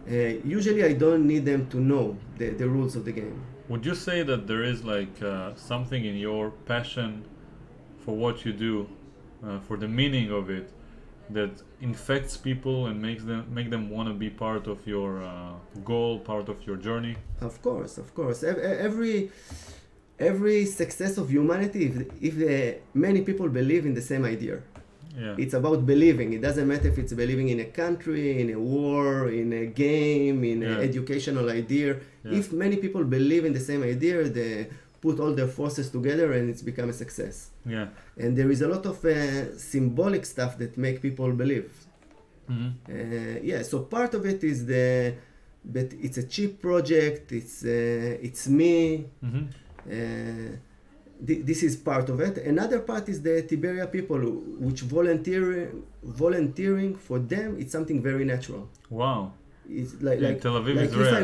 B: Usually I don't need them to know the rules of the game.
A: Would you say that there is like something in your passion for what you do, for the meaning of it, that infects people and make them want to be part of your goal, part of your journey?
B: Of course. Every success of humanity, if many people believe in the same idea.
A: Yeah.
B: It's about believing. It doesn't matter if it's believing in a country, in a war, in a game, in an educational idea.
A: Yeah.
B: If many people believe in the same idea, they put all their forces together and it's become a success.
A: Yeah.
B: And there is a lot of symbolic stuff that make people believe. So part of it is but it's a cheap project. It's me. This is part of it. Another part is the Tiberia people, which volunteering for them, it's something very natural.
A: Wow.
B: It's like
A: Tel Aviv
B: like
A: is rare.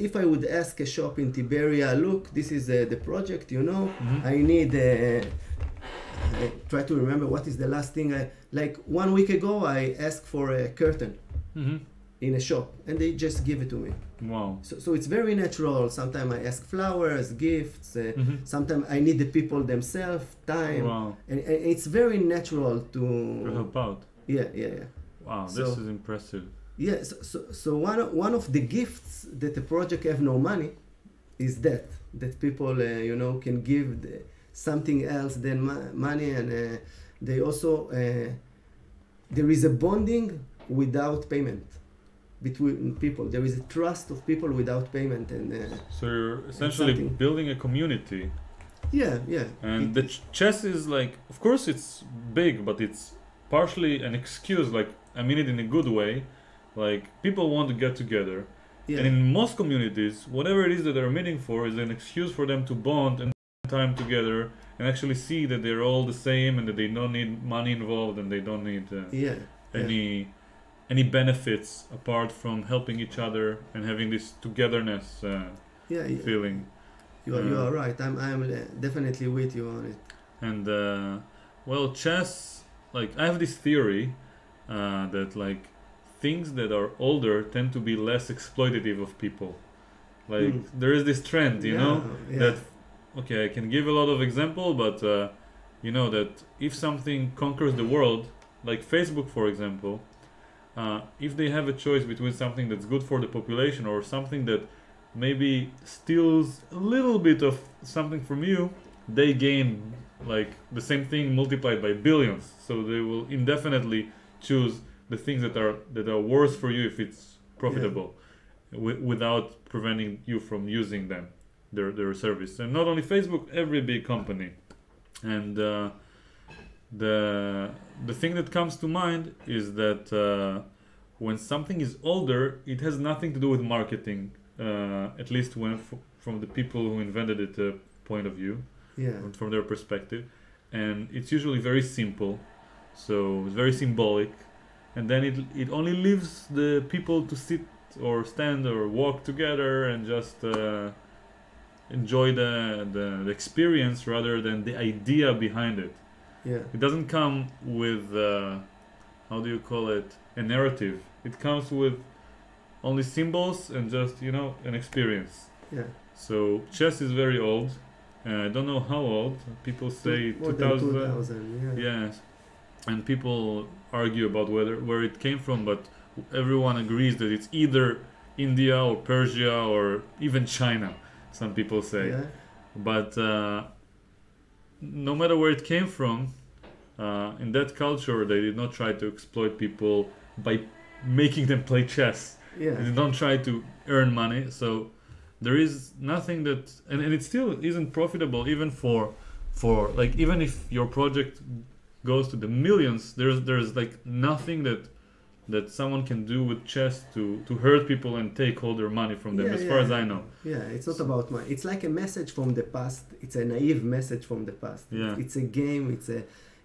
B: if I would ask a shop in Tiberia, look, this is the project, I need try to remember what is the last thing like 1 week ago I asked for a curtain in a shop and they just give it to me.
A: Wow.
B: So it's very natural. Sometimes I ask flowers, gifts. Sometimes I need the people themselves, time.
A: Wow.
B: And it's very natural to
A: help out.
B: Yeah.
A: Wow, this is impressive.
B: Yeah. So one of the gifts that the project have no money is that people can give something else than money, and they also there is a bonding without payment between people. There is a trust of people without payment, and
A: so you're essentially building a community.
B: Yeah.
A: And the chess is like, of course it's big, but it's partially an excuse. Like, I mean it in a good way. Like, people want to get together. Yeah. And in most communities, whatever it is that they're meeting for is an excuse for them to bond and time together and actually see that they're all the same and that they don't need money involved and they don't need any benefits apart from helping each other and having this togetherness feeling.
B: You are right. I'm definitely with you on it.
A: And well, chess, like, I have this theory that like things that are older tend to be less exploitative of people. Like there is this trend, that okay, I can give a lot of example, but that if something conquers the world, like Facebook, for example, if they have a choice between something that's good for the population or something that maybe steals a little bit of something from you, they gain like the same thing multiplied by billions. So they will indefinitely choose the things that are worse for you if it's profitable, without preventing you from using them, their service. And not only Facebook, every big company. And the thing that comes to mind is that when something is older, it has nothing to do with marketing, at least when from the people who invented it point of view, from their perspective. And it's usually very simple, so it's very symbolic. And then it only leaves the people to sit or stand or walk together and just enjoy the experience rather than the idea behind it.
B: Yeah.
A: It doesn't come with how do you call it, a narrative. It comes with only symbols and just an experience.
B: Yeah.
A: So chess is very old. I don't know how old. People say 2000. Yes. And people argue about where it came from, but everyone agrees that it's either India or Persia or even China, some people say.
B: Yeah.
A: But no matter where it came from, in that culture, they did not try to exploit people by making them play chess.
B: Yeah.
A: They did not try to earn money. So there is nothing that, and it still isn't profitable even for like, even if your project goes to the millions, there's like nothing that someone can do with chess to hurt people and take all their money from them, as far as I know.
B: Yeah, it's not about money. It's like a message from the past. It's a naive message from the past.
A: Yeah.
B: It's a game.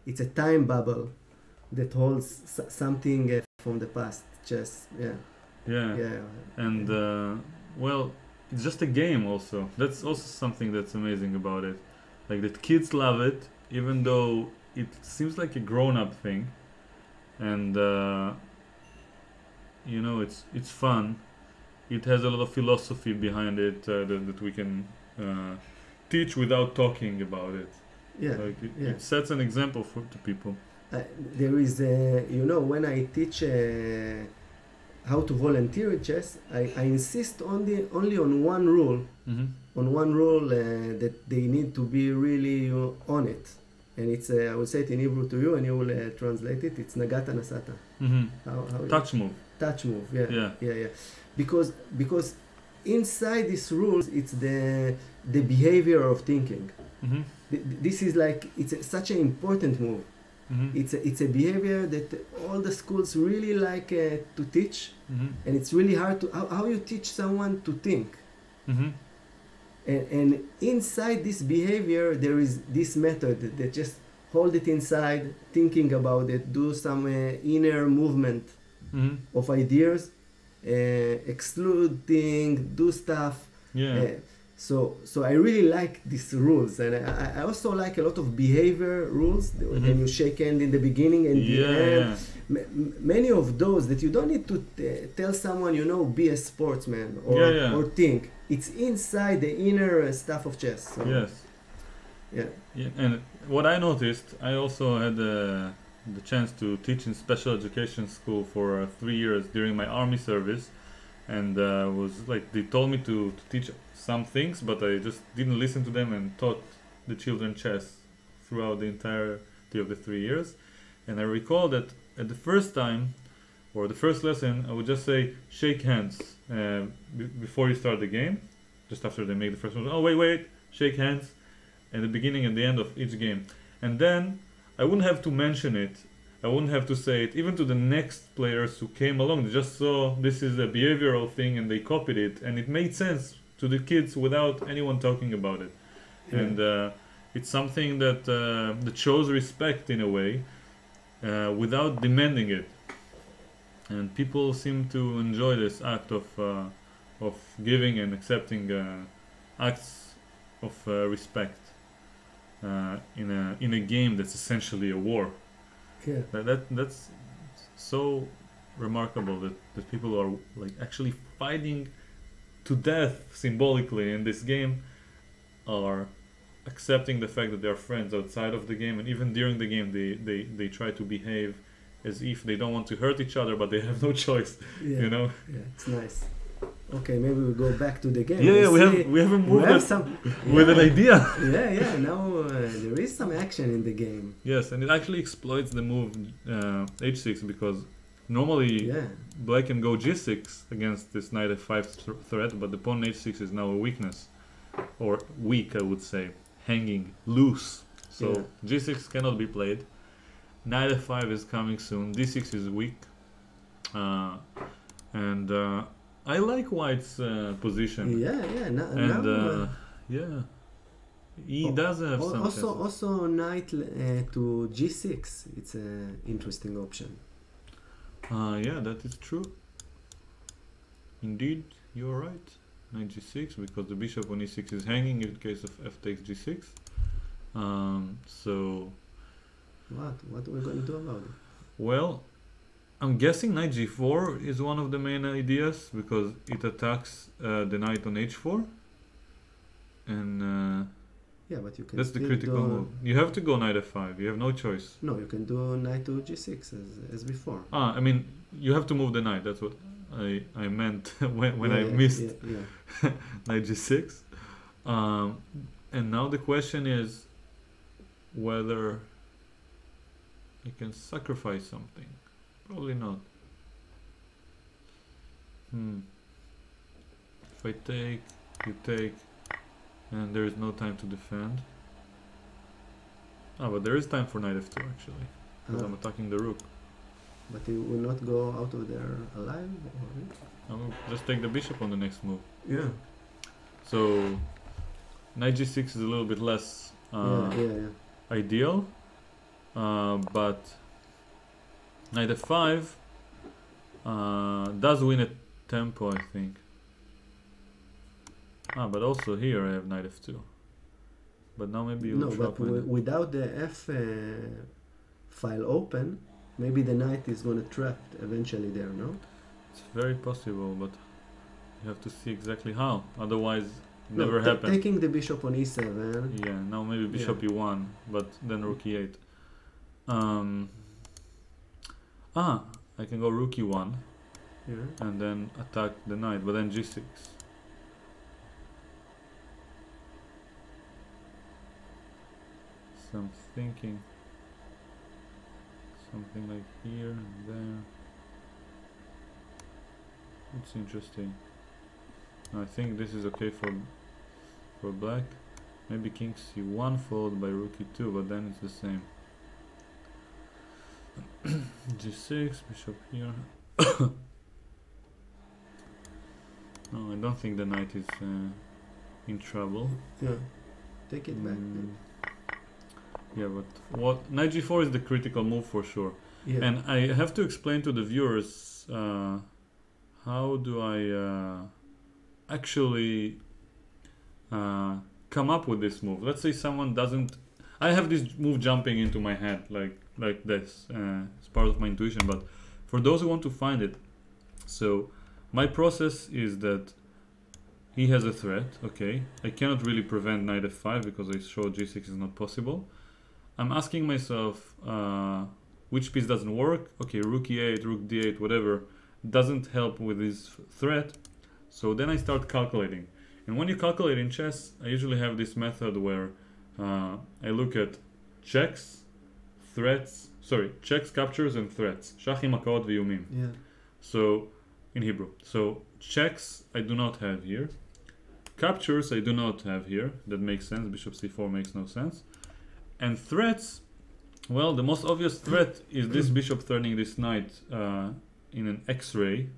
B: It's a time bubble that holds something from the past. Chess. Yeah.
A: Yeah.
B: Yeah.
A: And well, it's just a game also. That's also something that's amazing about it. Like that kids love it, even though it seems like a grown-up thing. And you know, it's fun. It has a lot of philosophy behind it that we can teach without talking about it.
B: Yeah.
A: Like it sets an example to people.
B: There is, you know, when I teach how to volunteer in chess, I insist only on one rule.
A: Mm-hmm.
B: On one rule that they need to be really on it. And it's, I will say it in Hebrew to you, and you will translate it. It's Nagata Nasata.
A: Mm-hmm.
B: How
A: Touch move.
B: Touch move, yeah. Because inside these rules, it's the behavior of thinking.
A: Mm-hmm.
B: This is like, such an important move.
A: Mm-hmm.
B: It's a behavior that all the schools really like to teach,
A: mm-hmm.
B: and it's really hard to how you teach someone to think.
A: Mm-hmm.
B: And inside this behavior, there is this method that just hold it inside, thinking about it, do some inner movement
A: mm-hmm.
B: of ideas, exclude things, do stuff.
A: Yeah.
B: So I really like these rules, and I also like a lot of behavior rules.
A: Mm-hmm.
B: When you shake hand in the beginning and the end.
A: Yeah.
B: Many of those that you don't need to tell someone, you know, be a sportsman or think. It's inside the inner stuff of chess. So.
A: Yes. Yeah. And what I noticed, I also had the chance to teach in special education school for 3 years during my army service, and was like, they told me to teach some things, but I just didn't listen to them and taught the children chess throughout the entirety of the 3 years. And I recall that at the first time, or the first lesson, I would just say, shake hands before you start the game, just after they make the first one. Oh, wait, shake hands at the beginning and the end of each game. And then I wouldn't have to mention it. I wouldn't have to say it even to the next players who came along. They just saw this is a behavioral thing and they copied it, and it made sense to the kids without anyone talking about it. Yeah. And it's something that shows respect in a way without demanding it. And people seem to enjoy this act of giving and accepting acts of respect in a game that's essentially a war.
B: Yeah.
A: That's so remarkable that people are like actually fighting to death symbolically in this game, are accepting the fact that they are friends outside of the game, and even during the game they try to behave as if they don't want to hurt each other, but they have no choice.
B: Yeah.
A: You know?
B: Yeah, it's nice. Okay, maybe we'll go back to the game.
A: Yeah, we have a movement with an idea.
B: Yeah. Now there is some action in the game.
A: Yes, and it actually exploits the move h6, because normally black can go g6 against this knight f5 threat, but the pawn h6 is now a weakness, or weak, I would say, hanging loose. So g6 cannot be played. Knight f5 is coming soon. d6 is weak, and I like white's position. He does have some.
B: Also, knight to g6. It's an interesting option.
A: Yeah, that is true. Indeed, you're right. Knight g6, because the bishop on e6 is hanging in case of f takes g6. So.
B: What are we going to do about it?
A: Well, I'm guessing knight g4 is one of the main ideas, because it attacks the knight on h4, and
B: but you can.
A: That's the critical move. You have to go knight f5. You have no choice.
B: No, you can do knight to g6 as before.
A: I mean, you have to move the knight. That's what. I meant when I missed knight g6. And now the question is whether I can sacrifice something. Probably not. If I take, you take, and there is no time to defend. But there is time for knight f2 actually, because I'm attacking the rook.
B: But you will not go out of there alive?
A: I will just take the bishop on the next move.
B: Yeah.
A: So knight g6 is a little bit less ideal, but knight f5 does win a tempo, I think. But also here I have knight f2. But now maybe you will trap
B: without the f file open, maybe the knight is going to trap eventually there, no?
A: It's very possible, but you have to see exactly how. Otherwise, never happen.
B: Taking the bishop on e7.
A: Yeah, now maybe bishop e1, but then rook e8. I can go rook e1 and then attack the knight, but then g6. So I'm thinking something like here and there. It's interesting. I think this is okay for black. Maybe king c1 followed by rook e2, but then it's the same. g6, bishop here. No, I don't think the knight is in trouble.
B: Yeah, take it back.
A: Yeah, but knight g4 is the critical move for sure. Yeah. And I have to explain to the viewers how do I actually come up with this move. Let's say someone doesn't. I have this move jumping into my head like this. It's part of my intuition. But for those who want to find it, so my process is that he has a threat. Okay, I cannot really prevent knight f5 because I showed g6 is not possible. I'm asking myself which piece doesn't work. Okay, rook e8, rook d8, whatever doesn't help with this threat. So then I start calculating. And when you calculate in chess, I usually have this method where I look at checks, captures, and threats. Shachim, akaot, v'yumim.
B: Yeah.
A: So in Hebrew. So checks I do not have here. Captures I do not have here. That makes sense. Bishop c4 makes no sense. And threats, well, the most obvious threat is this bishop threatening this knight in an X-ray,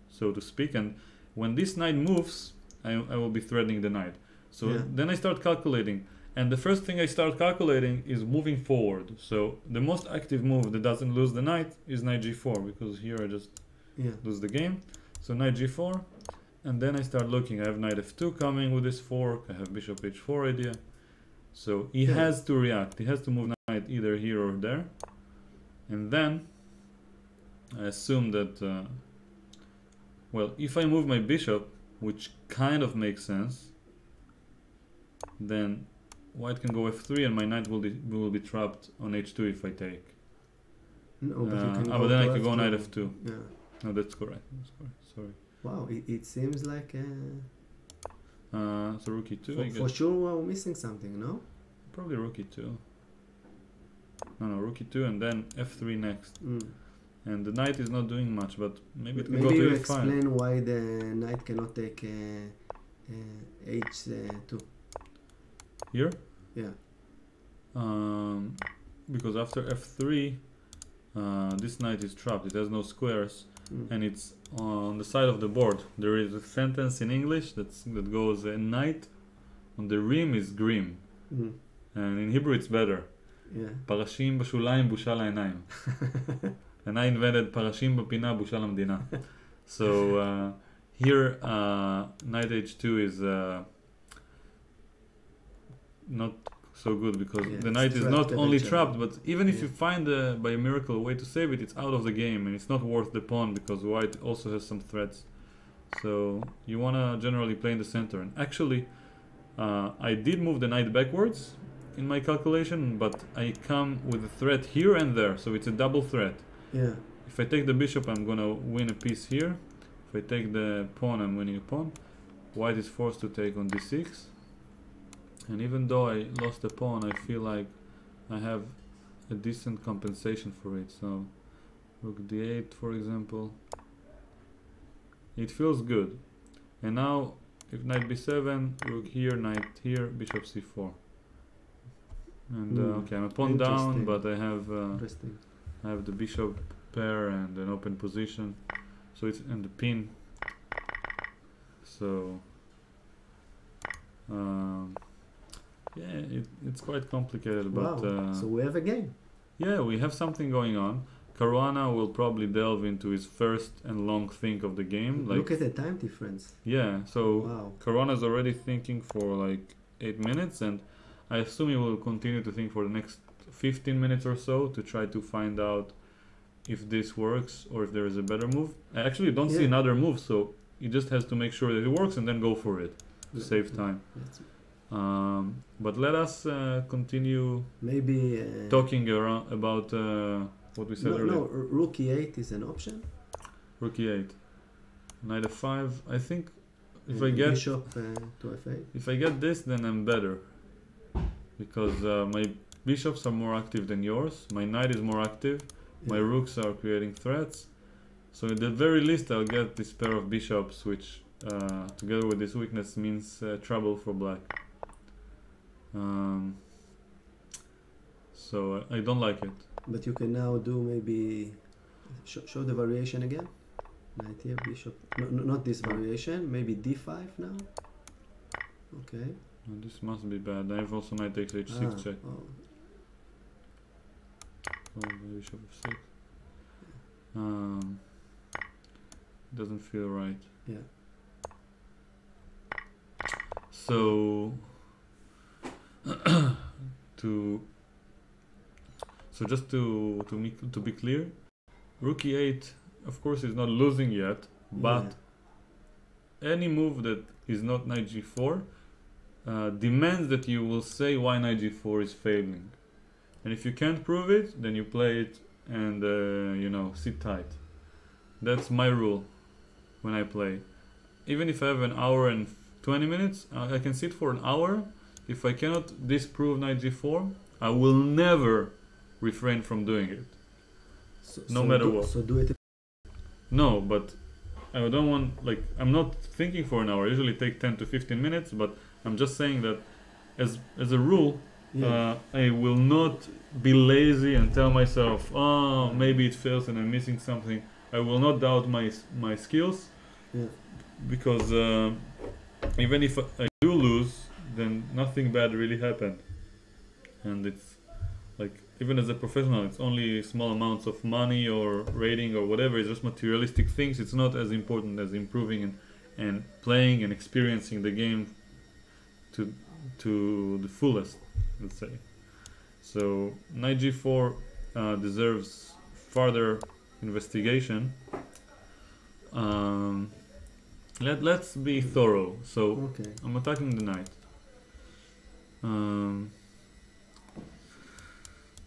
A: so to speak. And when this knight moves, I will be threatening the knight. So then I start calculating. And the first thing I start calculating is moving forward. So the most active move that doesn't lose the knight is knight g4, because here I just lose the game. So knight g4, and then I start looking. I have knight f2 coming with this fork. I have bishop h4 idea. So he has to react. He has to move knight either here or there. And then I assume that, well, if I move my bishop, which kind of makes sense, then white can go f3 and my knight will be trapped on h2 if I take.
B: No, but you can
A: but then I can go knight f2.
B: Yeah.
A: No, that's correct. That's correct. Sorry.
B: Wow, it seems like...
A: so rook e2.
B: For sure we're missing something, no?
A: Probably rook e2. No, rook e2 and then f3 next. And the knight is not doing much, but maybe it can go to
B: you
A: e5.
B: Explain why the knight cannot take h2.
A: Here?
B: Yeah.
A: Because after f3, this knight is trapped. It has no squares, and it's on the side of the board. There is a sentence in English that goes, "A knight on the rim is grim," and in Hebrew it's better. Parashim b'shulayim busha la'inayim. And I invented parashim b'pina busha lamdina. So here knight h2 is not so good because the knight is not only trapped, but even if you find by a miracle a way to save it, it's out of the game and it's not worth the pawn because white also has some threats. So you want to generally play in the center. And actually I did move the knight backwards in my calculation, but I come with a threat here and there, so it's a double threat. If I take the bishop, I'm gonna win a piece here, If I take the pawn, I'm winning a pawn. White is forced to take on d6. And even though I lost the pawn, I feel like I have a decent compensation for it. So rook d8, for example. It feels good. And now, if knight b7, rook here, knight here, bishop c4. And okay, I'm a pawn down, but I have the bishop pair and an open position. So it's and the pin. So yeah, it's quite complicated. But
B: so we have a game.
A: Yeah, we have something going on. Caruana will probably delve into his first and long think of the game.
B: Look at the time difference.
A: Yeah, so Caruana's already thinking for like 8 minutes, and I assume he will continue to think for the next 15 minutes or so to try to find out if this works or if there is a better move. I actually don't see another move, so he just has to make sure that it works and then go for it to save time. But let us continue
B: maybe
A: talking around about what we said earlier.
B: No, rook e8 is an option.
A: Rook e8, knight f5. I think if I get
B: bishop to f8.
A: If I get this, then I'm better because my bishops are more active than yours. My knight is more active. My rooks are creating threats. So at the very least, I'll get this pair of bishops, which together with this weakness means trouble for black. So I don't like it.
B: But you can now do maybe show the variation again. Knight here, bishop. No, not this variation. Maybe d5 now. Okay.
A: No, this must be bad. I have also knight takes h6 check. Bishop f6. Doesn't feel right.
B: Yeah.
A: So just to be clear, rook e8 of course is not losing yet, but any move that is not knight g4 demands that you will say why knight g4 is failing. And if you can't prove it, then you play it and you know, sit tight. That's my rule when I play. Even if I have an hour and 20 minutes, I can sit for an hour. If I cannot disprove knight g4, I will never refrain from doing it. No matter what.
B: So do it.
A: No, but I don't want, like, I'm not thinking for an hour. I usually take 10 to 15 minutes, but I'm just saying that as a rule, I will not be lazy and tell myself, oh, maybe it fails and I'm missing something. I will not doubt my skills, because even if I do lose, then nothing bad really happened. And it's like, even as a professional, it's only small amounts of money or rating or whatever. It's just materialistic things. It's not as important as improving and playing and experiencing the game to the fullest, let's say. So knight g4 deserves further investigation. Let's be thorough. So I'm attacking the knight.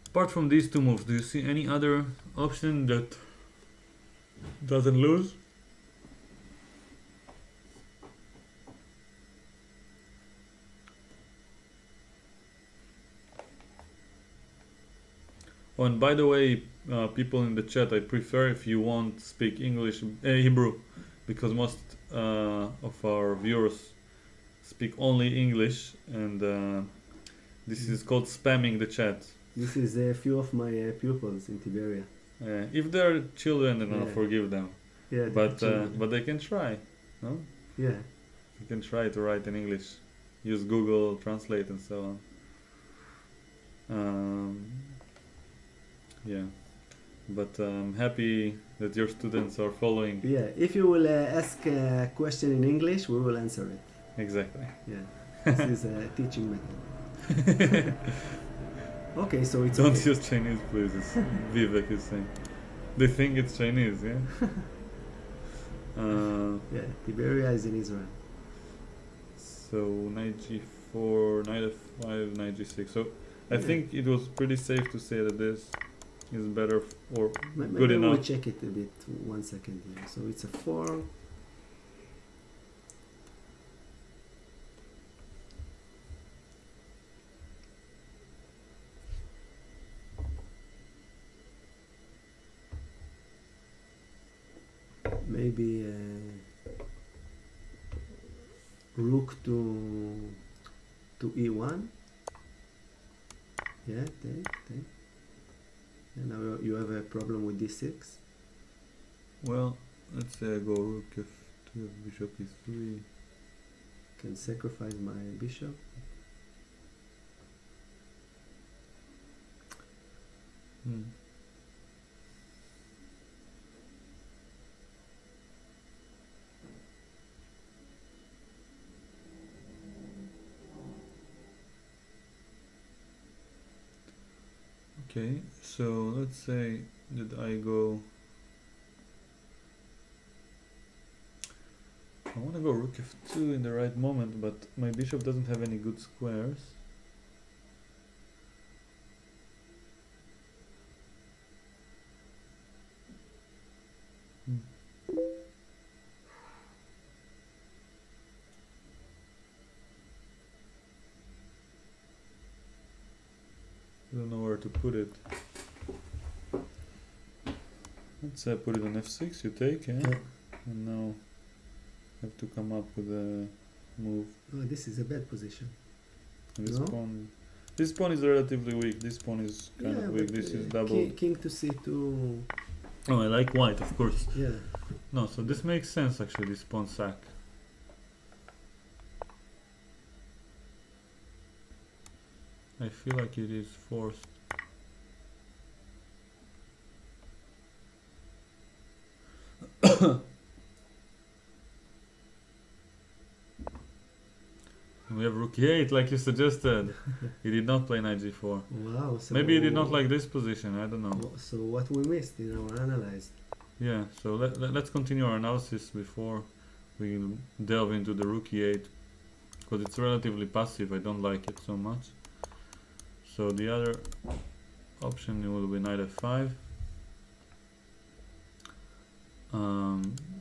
A: Apart from these two moves, do you see any other option that doesn't lose? Oh, and by the way, people in the chat, I prefer if you won't speak English, Hebrew, because most of our viewers speak only English, and this is called spamming the chat.
B: This is a few of my pupils in Tiberia.
A: If they're children, then I'll forgive them.
B: Yeah,
A: but they can try, no?
B: Yeah.
A: You can try to write in English. Use Google Translate and so on. Yeah. But I'm happy that your students are following.
B: Yeah, if you will ask a question in English, we will answer it.
A: Exactly.
B: Yeah, this is a teaching method. Okay, so it's
A: Don't use Chinese, please. It's Vivek is saying. They think it's Chinese, yeah?
B: Yeah, Tiberia is in Israel.
A: So knight g4, knight f5, knight g6. So I think it was pretty safe to say that this is better or good enough.
B: We'll check it a bit, 1 second here. So it's a 4, maybe rook to e1. Yeah, take. And now you have a problem with d6.
A: Well, let's say I go rook f2, bishop e3.
B: Can sacrifice my bishop.
A: Okay, so let's say that I go. I want to go rook f2 in the right moment, but my bishop doesn't have any good squares. I don't know where to put it. Let's put it on f6, you take, yeah? And now have to come up with a move.
B: Oh, this is a bad position.
A: And this pawn is relatively weak. This pawn is kind of weak. This is double.
B: King to c2.
A: Oh, I like white, of course.
B: Yeah.
A: No, so this makes sense actually, this pawn sack. I feel like it is forced. We have rook e8 like you suggested. He did not play knight g4.
B: Wow. So
A: maybe he did not like this position, I don't know.
B: So what we missed in our analyze?
A: Yeah, so let's continue our analysis before we delve into the rook e8, because it's relatively passive. I don't like it so much. So the other option will be knight f5.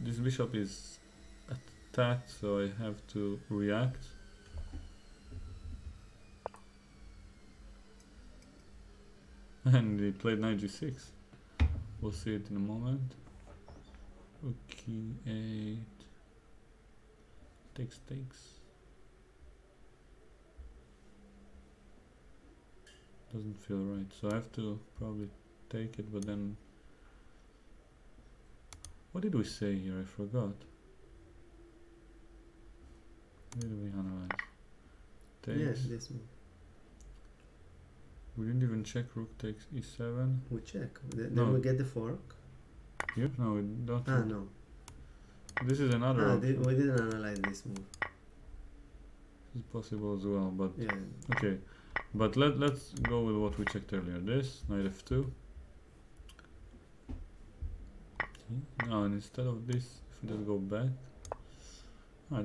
A: This bishop is attacked, so I have to react. And he played knight g6. We'll see it in a moment. Rook e8. Takes. Doesn't feel right, so I have to probably take it, but then what did we say here? I forgot. What did we analyze? Takes.
B: Yes, this one.
A: We didn't even check rook takes e7.
B: We check. Then we get the fork.
A: Here? No, we don't.
B: Ah, no.
A: This is another option.
B: We didn't analyze this move.
A: This is possible as well, but
B: yeah.
A: Okay. But let's go with what we checked earlier. This, knight f2. Now, and instead of this, if we just go back.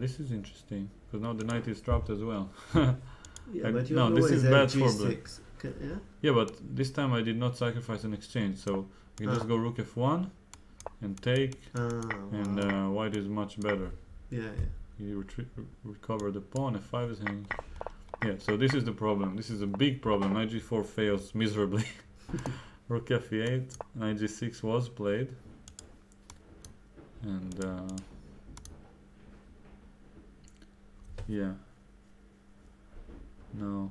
A: This is interesting, because now the knight is trapped as well.
B: Yeah, but you
A: no, this is bad for black.
B: Yeah?
A: Yeah, but this time I did not sacrifice an exchange, so we can just go rook f1 and take, and white is much better.
B: Yeah.
A: You recover the pawn, f5 is hanging. Yeah, so this is the problem. This is a big problem. Knight g4 fails miserably. Rook f8, knight g6 was played. And yeah. No,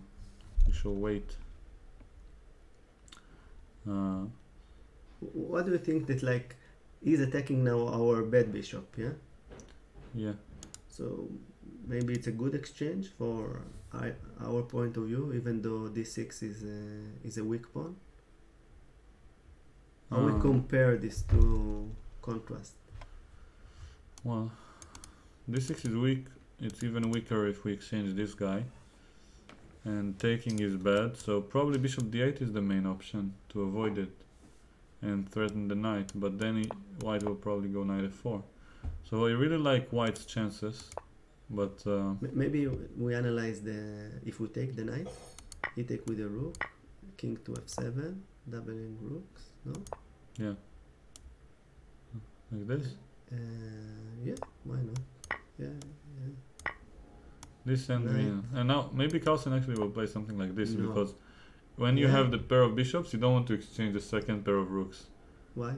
A: we shall wait.
B: What do you think that, like, he's attacking now our bad bishop, yeah?
A: Yeah.
B: So maybe it's a good exchange for our point of view, even though d6 is a weak pawn. How we compare these two contrasts?
A: Well, d6 is weak. It's even weaker if we exchange this guy. And taking is bad, so probably bishop d8 is the main option to avoid it and threaten the knight, but then white will probably go knight f4. So I really like white's chances, but
B: maybe we analyze if we take the knight, he take with the rook, king to f7, doubling rooks, no?
A: Yeah. Like this?
B: Yeah, why not? Yeah.
A: This sends me in. And now maybe Carlsen actually will play something like this,
B: No.
A: because when you have the pair of bishops, you don't want to exchange the second pair of rooks.
B: Why?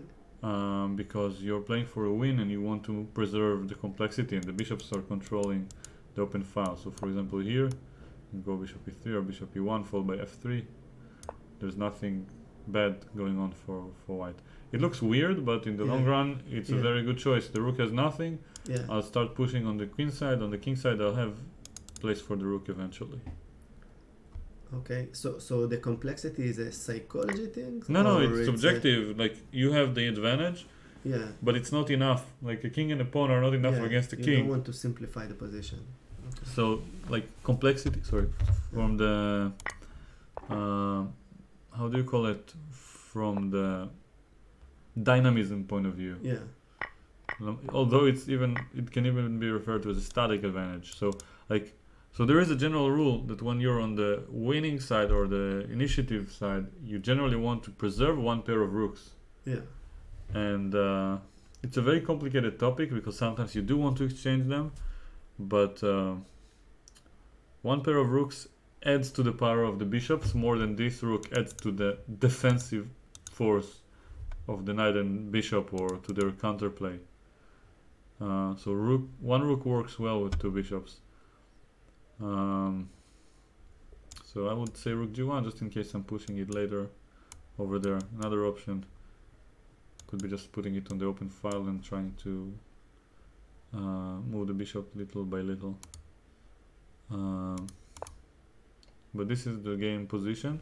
A: because you're playing for a win and you want to preserve the complexity, and the bishops are controlling the open file. So for example here, you go bishop e3 or bishop e1 followed by f3. There's nothing bad going on for white. It looks weird, but in the long run, it's a very good choice. The rook has nothing. I'll start pushing on the queen side. On the king side, I'll have place for the rook eventually.
B: Okay, so the complexity is a psychology thing?
A: No, it's subjective. Like, you have the advantage, but it's not enough. Like, a king and a pawn are not enough against the king.
B: You don't want to simplify the position. Okay.
A: So, like, complexity, from the, how do you call it? From the dynamism point of view. Although it can even be referred to as a static advantage. So, like, so there is a general rule that when you're on the winning side or the initiative side, you generally want to preserve one pair of rooks. And it's a very complicated topic because sometimes you do want to exchange them, but one pair of rooks adds to the power of the bishops more than this rook adds to the defensive force of the knight and bishop or to their counterplay. So one rook works well with two bishops. So I would say rook g1 just in case I'm pushing it later over there. Another option could be just putting it on the open file and trying to move the bishop little by little. But this is the game position.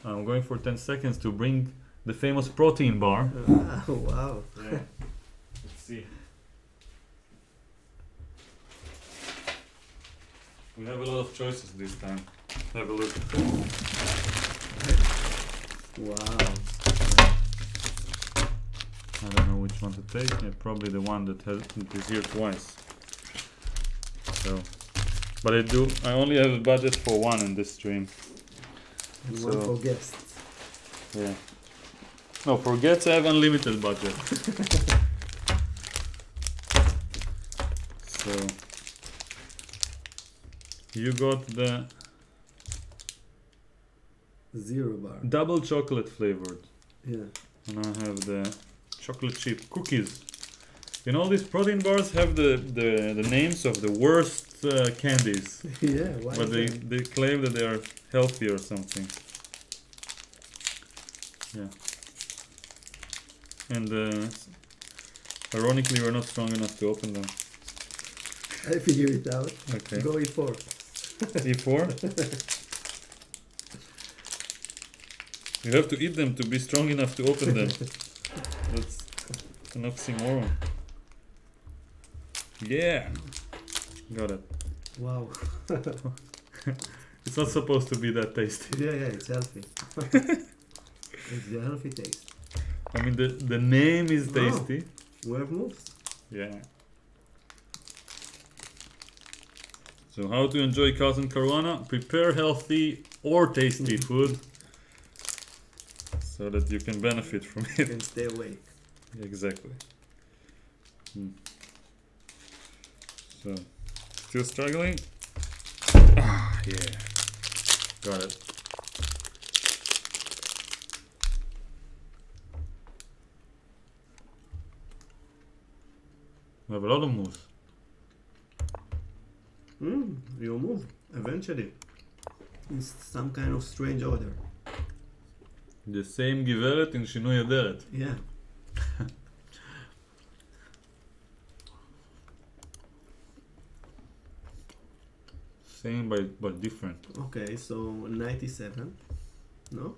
A: I'm going for 10 seconds to bring the famous protein bar.
B: Wow.
A: Yeah. Let's see. We have a lot of choices this time. Have a look.
B: Wow.
A: I don't know which one to take. Yeah, probably the one that is here twice. So, but I only have a budget for one in this stream.
B: And one for guests.
A: Yeah. No, for guests I have unlimited budget. So you got the
B: 0 bar.
A: Double chocolate flavored.
B: Yeah.
A: And I have the chocolate chip cookies. You know, these protein bars have the names of the worst candies.
B: Yeah, why?
A: But they claim that they are healthy or something. Yeah. And ironically, we're not strong enough to open them.
B: I figure it out.
A: Okay.
B: Go e4.
A: E4? You have to eat them to be strong enough to open them. That's an oxymoron. Yeah! Got it.
B: Wow.
A: It's not supposed to be that tasty.
B: Yeah, it's healthy. It's a healthy taste.
A: I mean, the name is tasty.
B: Word moves.
A: Yeah. So how to enjoy Carlsen Caruana? Prepare healthy or tasty food so that you can benefit from it.
B: You can stay awake.
A: Exactly. So, still struggling? Ah, yeah. Got it. We have a lot of moves.
B: You move, eventually. In some kind of strange order.
A: The same גברת in שינוי אדרת.
B: Yeah.
A: Same but different.
B: Okay, so 97. No?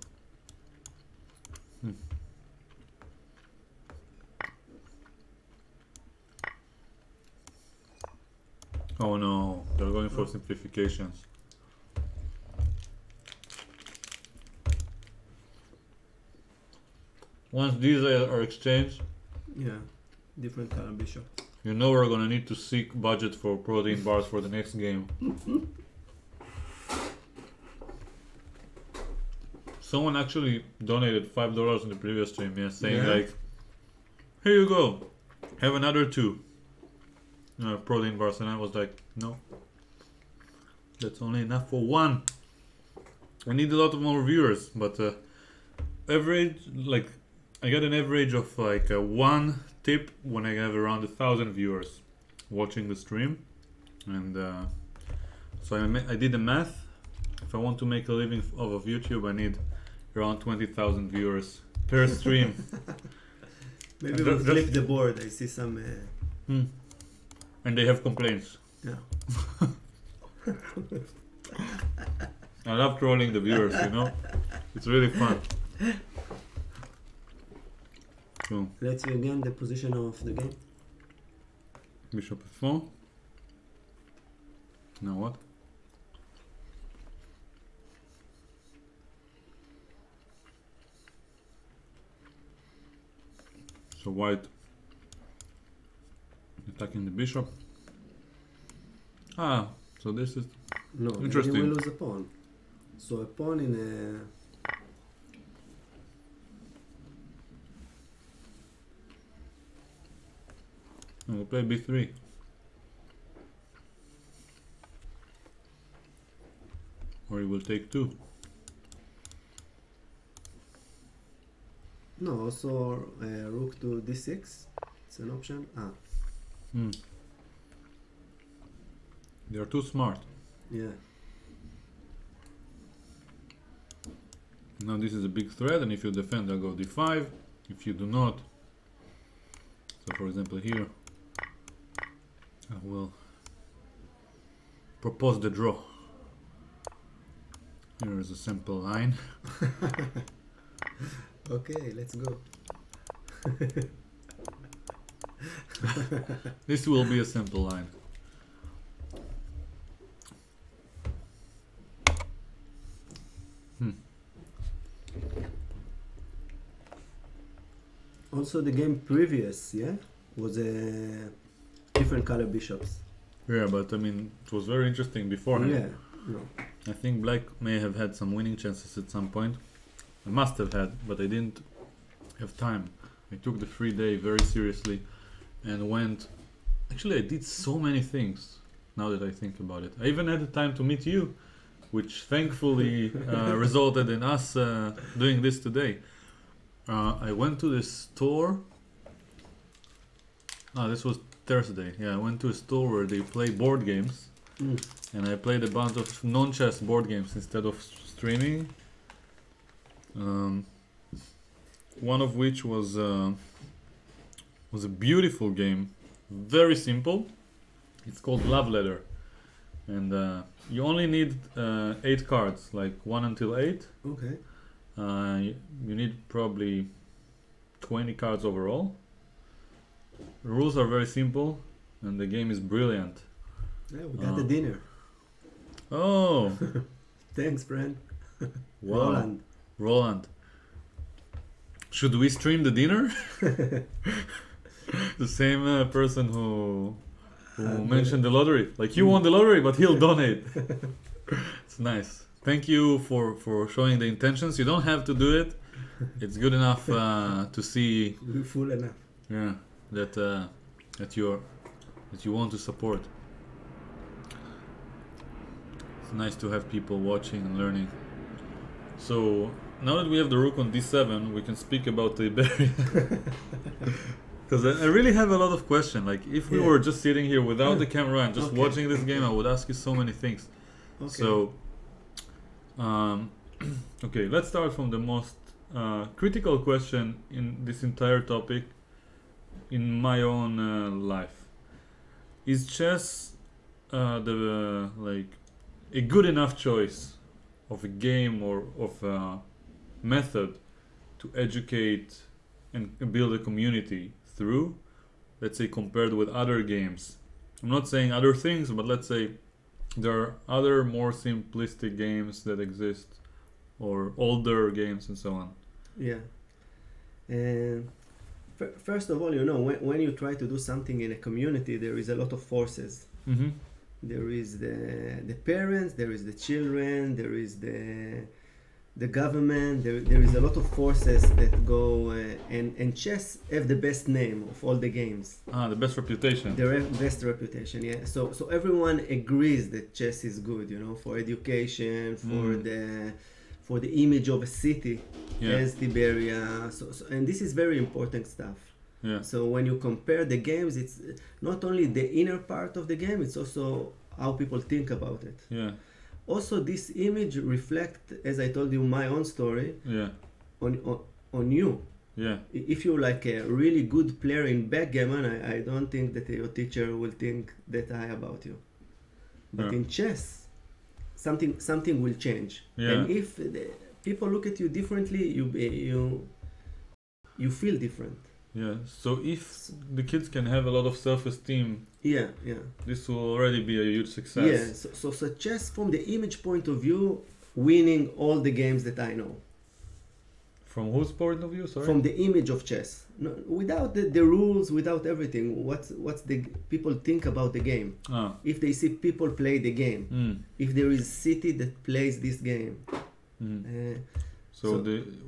A: Oh no, they're going for simplifications. Once these are exchanged,
B: yeah, different color bishop.
A: You know we're gonna need to seek budget for protein bars for the next game. Someone actually donated $5 in the previous stream, saying like, here you go, have another 2 protein bars, and I was like, no, that's only enough for 1. I need a lot of more viewers, but average, like I get an average of like one tip when I have around 1,000 viewers watching the stream, and so I did the math. If I want to make a living off of YouTube, I need around 20,000 viewers per stream.
B: Maybe we'll flip the board. I see some.
A: And they have complaints.
B: Yeah.
A: I love trolling the viewers, you know? It's really fun. So,
B: let's see again the position of the game.
A: Bishop f4. Now what? So white attacking the bishop. Ah, so this is interesting.
B: You will lose a pawn. So a pawn in a...
A: And we'll play b3. Or he will take 2.
B: No, also rook to d6. It's an option.
A: They are too smart.
B: Yeah.
A: Now this is a big threat, and if you defend, I'll go d5. If you do not, so for example here, I will propose the draw. Here is a simple line.
B: Okay, let's go.
A: This will be a simple line.
B: Also, the game previous, was a different color bishops.
A: Yeah, but I mean, it was very interesting beforehand.
B: Yeah, no.
A: I think black may have had some winning chances at some point. I must have had, but I didn't have time. I took the free day very seriously and went... Actually, I did so many things, now that I think about it. I even had the time to meet you, which thankfully resulted in us doing this today. I went to the store. This was Thursday. Yeah, I went to a store where they play board games. And I played a bunch of non-chess board games instead of streaming. One of which was a beautiful game, very simple. It's called Love Letter, and you only need 8 cards, like 1 until 8.
B: Okay.
A: You need probably 20 cards overall. The rules are very simple, and the game is brilliant.
B: Yeah, we got the dinner.
A: Oh!
B: Thanks, friend.
A: Wow. Roland. Should we stream the dinner? The same person who mentioned the lottery. Like, you won the lottery, but he'll donate. It's nice. Thank you for showing the intentions. You don't have to do it. It's good enough to see.
B: We're full enough.
A: Yeah, that you want to support. It's nice to have people watching and learning. So now that we have the rook on d7, we can speak about the Iberian. Because I really have a lot of questions. Like, if we were just sitting here without the camera and just watching this game, I would ask you so many things. Okay. So, okay, let's start from the most critical question in this entire topic in my own life. Is chess a good enough choice of a game or of a method to educate and build a community through, let's say, compared with other games? I'm not saying other things, but let's say there are other more simplistic games that exist, or older games and so on.
B: Yeah. First of all, when you try to do something in a community, there is a lot of forces.
A: Mm-hmm.
B: There is the parents, there is the children, there is the government, there is a lot of forces that go, and chess have the best name of all the games.
A: The best reputation.
B: The best reputation, yeah. So everyone agrees that chess is good, for education, for the image of a city
A: Yeah.
B: as Tiberia. And this is very important stuff.
A: Yeah.
B: So when you compare the games, it's not only the inner part of the game, it's also how people think about it.
A: Yeah.
B: Also, this image reflects, as I told you, my own story
A: Yeah.
B: on you.
A: Yeah.
B: If you're like a really good player in backgammon, I don't think that your teacher will think that high about you. But
A: Yeah.
B: in chess, something will change.
A: Yeah.
B: And if people look at you differently, you feel different.
A: Yeah. So if the kids can have a lot of self-esteem,
B: Yeah.
A: this will already be a huge success.
B: Yeah. So chess, from the image point of view, winning all the games that I know.
A: From whose point of view? Sorry.
B: From the image of chess, no, without the rules, without everything. What's the people think about the game? If they see people play the game, if there is city that plays this game.
A: So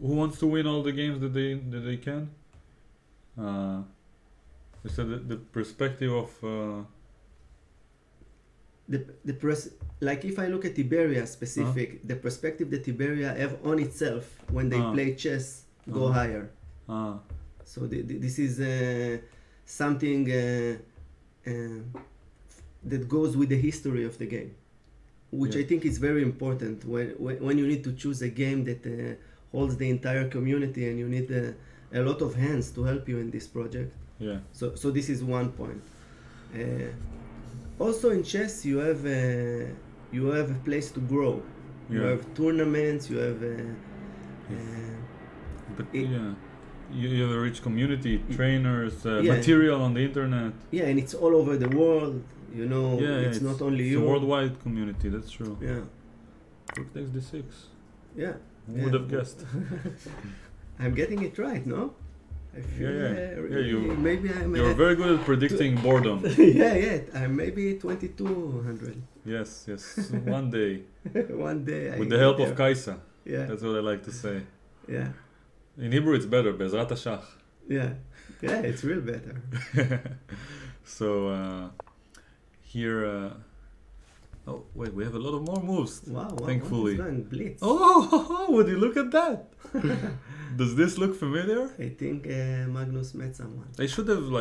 A: who wants to win all the games that they can? You said the perspective of
B: like if I look at Tiberia specific, the perspective that Tiberia have on itself when they play chess go higher. So this is something that goes with the history of the game, which I think is very important when you need to choose a game that holds the entire community and you need a lot of hands to help you in this project.
A: Yeah.
B: So this is one point. Also in chess you have a place to grow. You have tournaments. You have.
A: You have a rich community, trainers, material on the internet.
B: Yeah, and it's all over the world. You know, it's not only you.
A: It's a worldwide community. That's true.
B: Yeah.
A: Rook takes d6.
B: Yeah.
A: Who would have guessed?
B: I'm getting it right, no? I feel maybe
A: you're very good at predicting boredom.
B: yeah. I'm maybe 2200.
A: Yes. One day.
B: One day.
A: With the help of Kaisa.
B: Yeah.
A: That's what I like to say.
B: Yeah.
A: In Hebrew, it's better. Bezrat Hashach.
B: Yeah, it's real better.
A: So here. Oh wait, we have a lot of more moves.
B: Wow!
A: Thankfully.
B: What is going blitz?
A: Oh! Would you look at that? Does this look familiar?
B: I think Magnus met someone.
A: I should have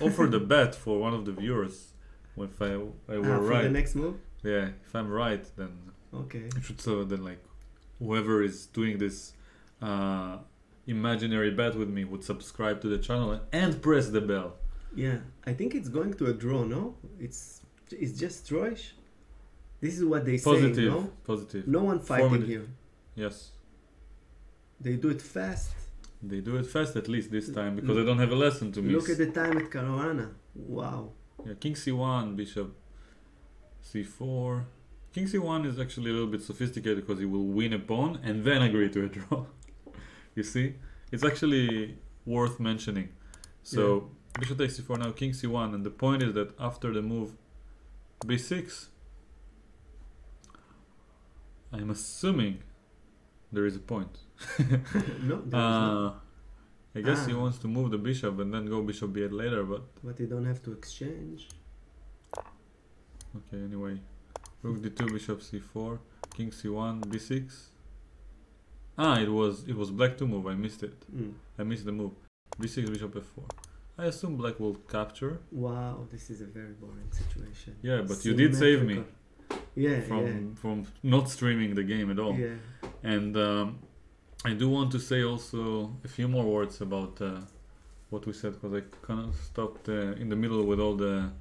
A: offered a bet for one of the viewers if I were right.
B: For the next move?
A: Yeah, if I'm right, then
B: okay.
A: I should whoever is doing this imaginary bet with me would subscribe to the channel and press the bell.
B: Yeah, I think it's going to a draw. No, it's just drawish. This is what they say.
A: Positive.
B: No one fighting here.
A: Yes.
B: They do it fast.
A: They do it fast at least this time because I don't have a lesson to miss.
B: Look at the time at Caruana. Wow.
A: Yeah, King C1, Bishop C4. King C1 is actually a little bit sophisticated because he will win a pawn and then agree to a draw. You see? It's actually worth mentioning. So Bishop takes C4, now King C1, and the point is that after the move B6, I'm assuming there is a point.
B: No, there is not.
A: I guess he wants to move the bishop and then go bishop b8 later, but
B: you don't have to exchange.
A: Okay, anyway. Rook d2, bishop c4, king c1, b6. It was black to move. I missed it. I missed the move. b6, bishop f4. I assume black will capture.
B: Wow, this is a very boring situation.
A: Yeah, but you did save me. From not streaming the game at all.
B: Yeah.
A: And I do want to say also a few more words about what we said because I kind of stopped in the middle with all the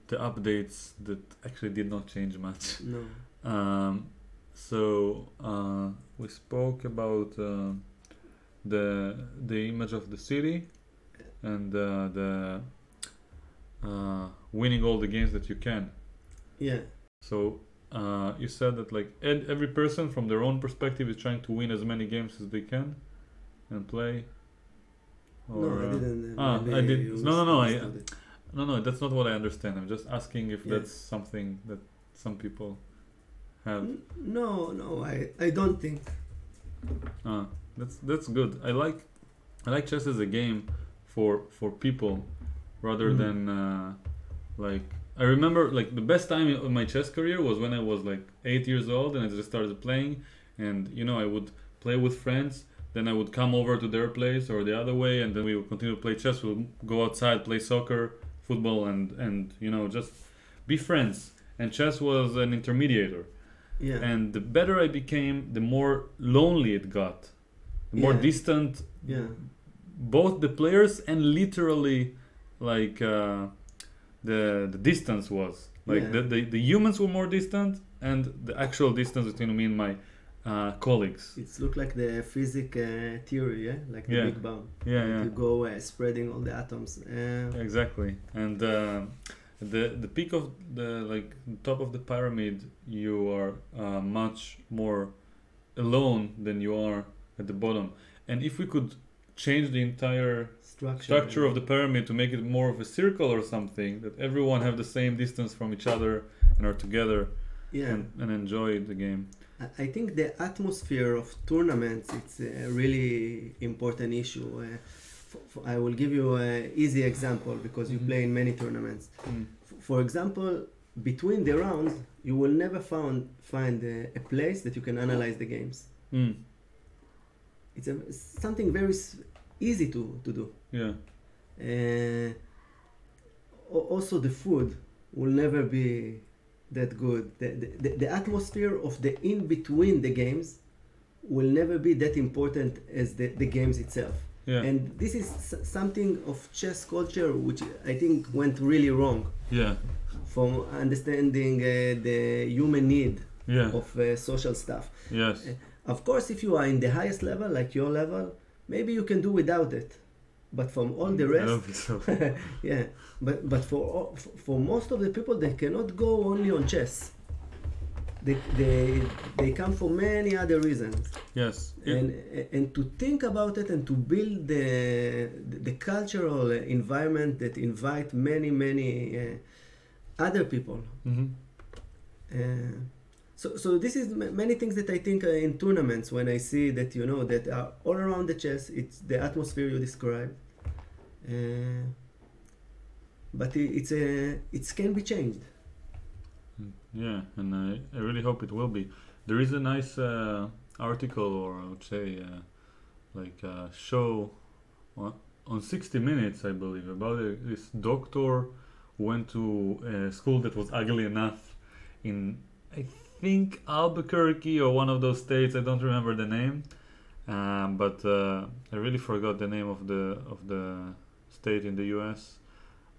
A: updates that actually did not change much.
B: No.
A: So we spoke about the image of the city and the winning all the games that you can.
B: Yeah.
A: So you said that every person from their own perspective is trying to win as many games as they can and play.
B: Or, no, I didn't.
A: I did. No, that's not what I understand. I'm just asking if that's something that some people have.
B: No, I don't think.
A: That's good. I like chess as a game for people rather than I remember the best time in my chess career was when I was 8 years old and I just started playing, and I would play with friends. Then I would come over to their place or the other way, and then we would continue to play chess. We'll go outside, play soccer, football, and just be friends. And chess was an intermediator.
B: Yeah.
A: And the better I became, the more lonely it got, the more distant.
B: Yeah.
A: Both the players and literally, like the distance was. Like the humans were more distant, and the actual distance between me and my colleagues.
B: It's looked like the physics theory, like the Big Bang.
A: Yeah.
B: You go spreading all the atoms.
A: Exactly, and the peak of the top of the pyramid, you are much more alone than you are at the bottom. And if we could change the entire structure of the pyramid to make it more of a circle or something, that everyone have the same distance from each other and are together and enjoy the game.
B: I think the atmosphere of tournaments, it's a really important issue. I will give you an easy example because you play in many tournaments. For example, between the rounds, you will never find a place that you can analyze the games. It's something very easy to do.
A: Yeah.
B: Also, the food will never be that good. The atmosphere of the in between the games will never be that important as the games itself.
A: Yeah.
B: And this is something of chess culture which I think went really wrong.
A: Yeah.
B: From understanding the human need of social stuff.
A: Yes.
B: Of course, if you are in the highest level, like your level, maybe you can do without it. But from all the rest,
A: I don't think so.
B: yeah. But for most of the people, they cannot go only on chess. They come for many other reasons.
A: Yes.
B: And to think about it and to build the cultural environment that invite many other people. So this is many things that I think in tournaments when I see that that are all around the chess. It's the atmosphere you described, but it can be changed.
A: Yeah, and I really hope it will be. There is a nice article, or I would say show on 60 Minutes, I believe, about this doctor who went to a school that was ugly enough in, I think, Albuquerque or one of those states. I don't remember the name, but I really forgot the name of the state in the U.S.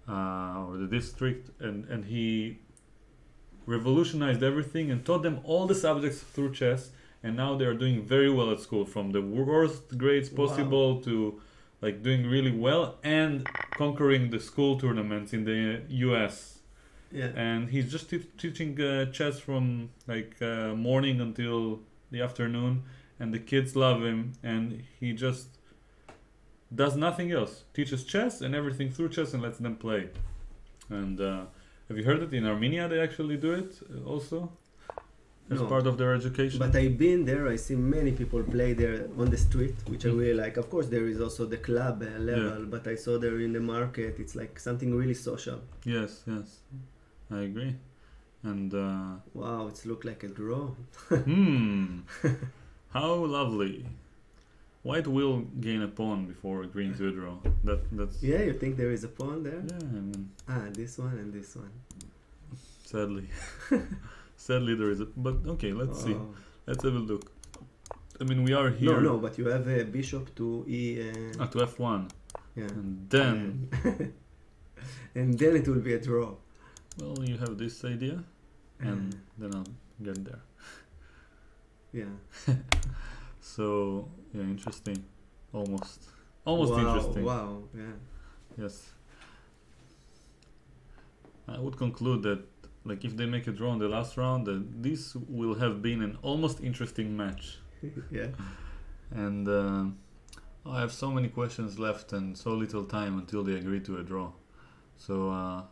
A: Or the district, and he revolutionized everything and taught them all the subjects through chess, and now they are doing very well at school, from the worst grades possible to doing really well and conquering the school tournaments in the US.
B: Yeah.
A: And he's just teaching chess from morning until the afternoon, and the kids love him, and he just does nothing else. Teaches chess and everything through chess and lets them play. And have you heard that in Armenia they actually do it also as part of their education?
B: But I've been there. I see many people play there on the street, which I really like. Of course, there is also the club level, but I saw there in the market. It's like something really social.
A: Yes, I agree. And
B: wow, it looks like a draw.
A: How lovely. White will gain a pawn before agreeing to a draw. That's.
B: Yeah, you think there is a pawn there?
A: Yeah, I mean.
B: This one and this one.
A: Sadly there is a. But okay, let's see. Let's have a look. I mean, we are here.
B: No, but you have a bishop to e.
A: To f1.
B: Yeah.
A: And then.
B: And then it will be a draw.
A: Well, you have this idea, and then I'll get there.
B: Yeah.
A: So yeah, interesting. Almost interesting.
B: Wow. Yeah.
A: Yes. I would conclude that, if they make a draw in the last round, that this will have been an almost interesting match.
B: Yeah.
A: And I have so many questions left and so little time until they agree to a draw. So,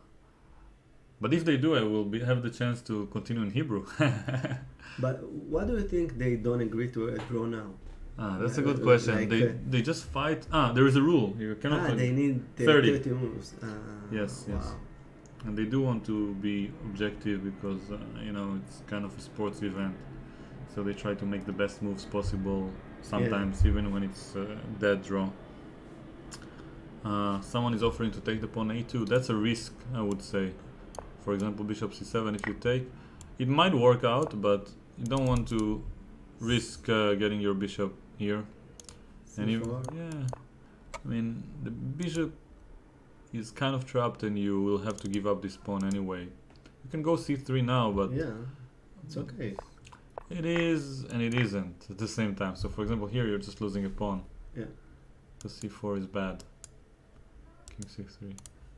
A: but if they do, I will have the chance to continue in Hebrew.
B: But what do you think they don't agree to a draw now?
A: That's a good question. They just fight. There is a rule. You cannot.
B: They need 30 moves.
A: Yes.
B: Wow.
A: And they do want to be objective because it's kind of a sports event. So they try to make the best moves possible, sometimes even when it's dead draw. Someone is offering to take the pawn a2. That's a risk, I would say. For example, bishop c7, if you take, it might work out, but you don't want to risk getting your bishop here. And I mean, the bishop is kind of trapped and you will have to give up this pawn anyway. You can go c3 now, but
B: yeah, it's okay.
A: It is and it isn't at the same time. So for example, here you're just losing a pawn.
B: Yeah.
A: The c4 is bad. King c3.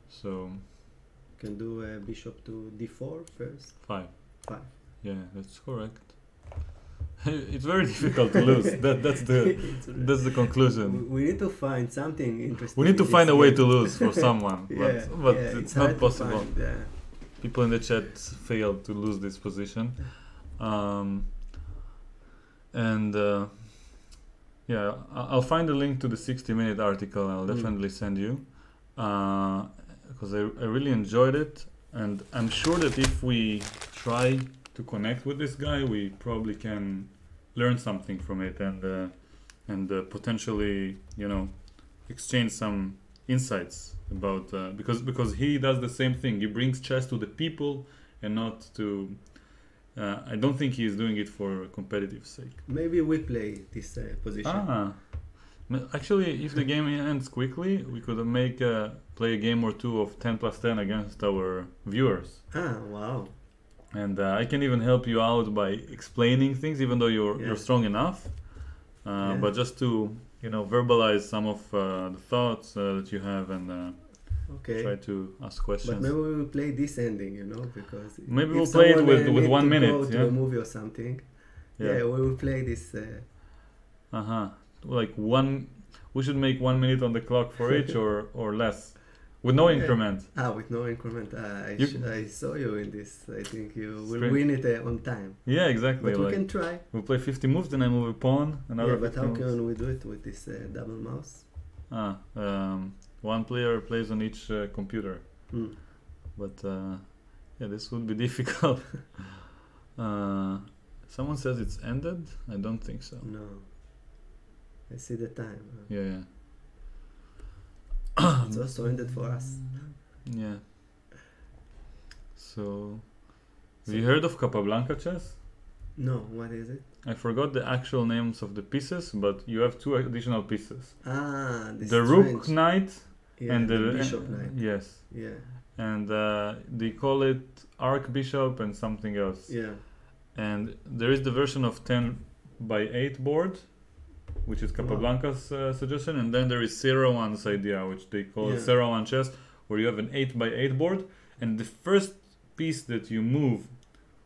A: So
B: you can do a bishop to d4 first.
A: 5. Yeah, that's correct. It's very difficult to lose. That's the conclusion.
B: We need to find something interesting.
A: We need to find a way to lose for someone, but it's not possible.
B: Find,
A: People in the chat failed to lose this position. Yeah, I'll find a link to the 60-minute article. I'll definitely send you, because I really enjoyed it, and I'm sure that if we try to connect with this guy, we probably can learn something from it, and potentially, you know, exchange some insights about because he does the same thing. He brings chess to the people and not to. I don't think he is doing it for competitive sake.
B: Maybe we play this position.
A: Actually, if the game ends quickly, we could play a game or two of 10+10 against our viewers.
B: Wow.
A: And I can even help you out by explaining things, even though you're strong enough. But just to, you know, verbalize some of the thoughts that you have, and try to ask questions.
B: But maybe we will play this ending, you know, because
A: maybe we'll play it with 1 minute.
B: Go to a movie or something. Yeah, we will play this.
A: Like we should make 1 minute on the clock for each, or less. With no increment.
B: With no increment. I saw you in this. I think you will win it on time.
A: Yeah, exactly.
B: But we can try.
A: We'll play 50 moves, then I move a pawn. Another
B: but how can we do it with this double mouse?
A: One player plays on each computer. But this would be difficult. Someone says it's ended. I don't think so.
B: No. I see the time.
A: Yeah.
B: It's also ended for us.
A: Yeah. So, have you heard of Capablanca chess?
B: No, what is it?
A: I forgot the actual names of the pieces, but you have 2 additional pieces.
B: The
A: rook knight and the
B: bishop knight.
A: Yes.
B: Yeah.
A: And they call it archbishop and something else.
B: Yeah.
A: And there is the version of 10x8 board, which is Capablanca's suggestion, and then there is Serawan's idea, which they call Serawan chess, where you have an 8x8 board, and the first piece that you move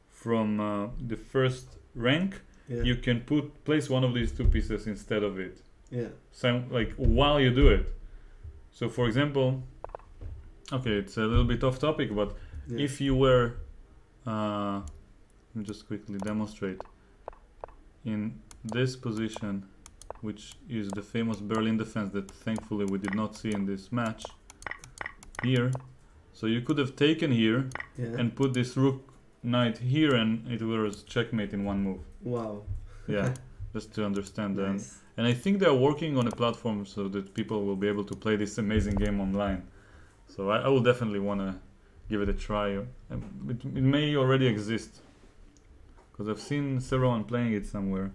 A: from the first rank, you can place one of these 2 pieces instead of it.
B: Yeah.
A: So like while you do it. So for example, okay, it's a little bit off topic, but if you were, let me just quickly demonstrate, in this position, which is the famous Berlin defense that thankfully we did not see in this match here. So you could have taken here and put this rook knight here, and it was checkmate in 1 move.
B: Wow.
A: Yeah, just to understand.
B: Nice.
A: And I think they're working on a platform so that people will be able to play this amazing game online. So I will definitely want to give it a try. It may already exist, because I've seen Serawan playing it somewhere.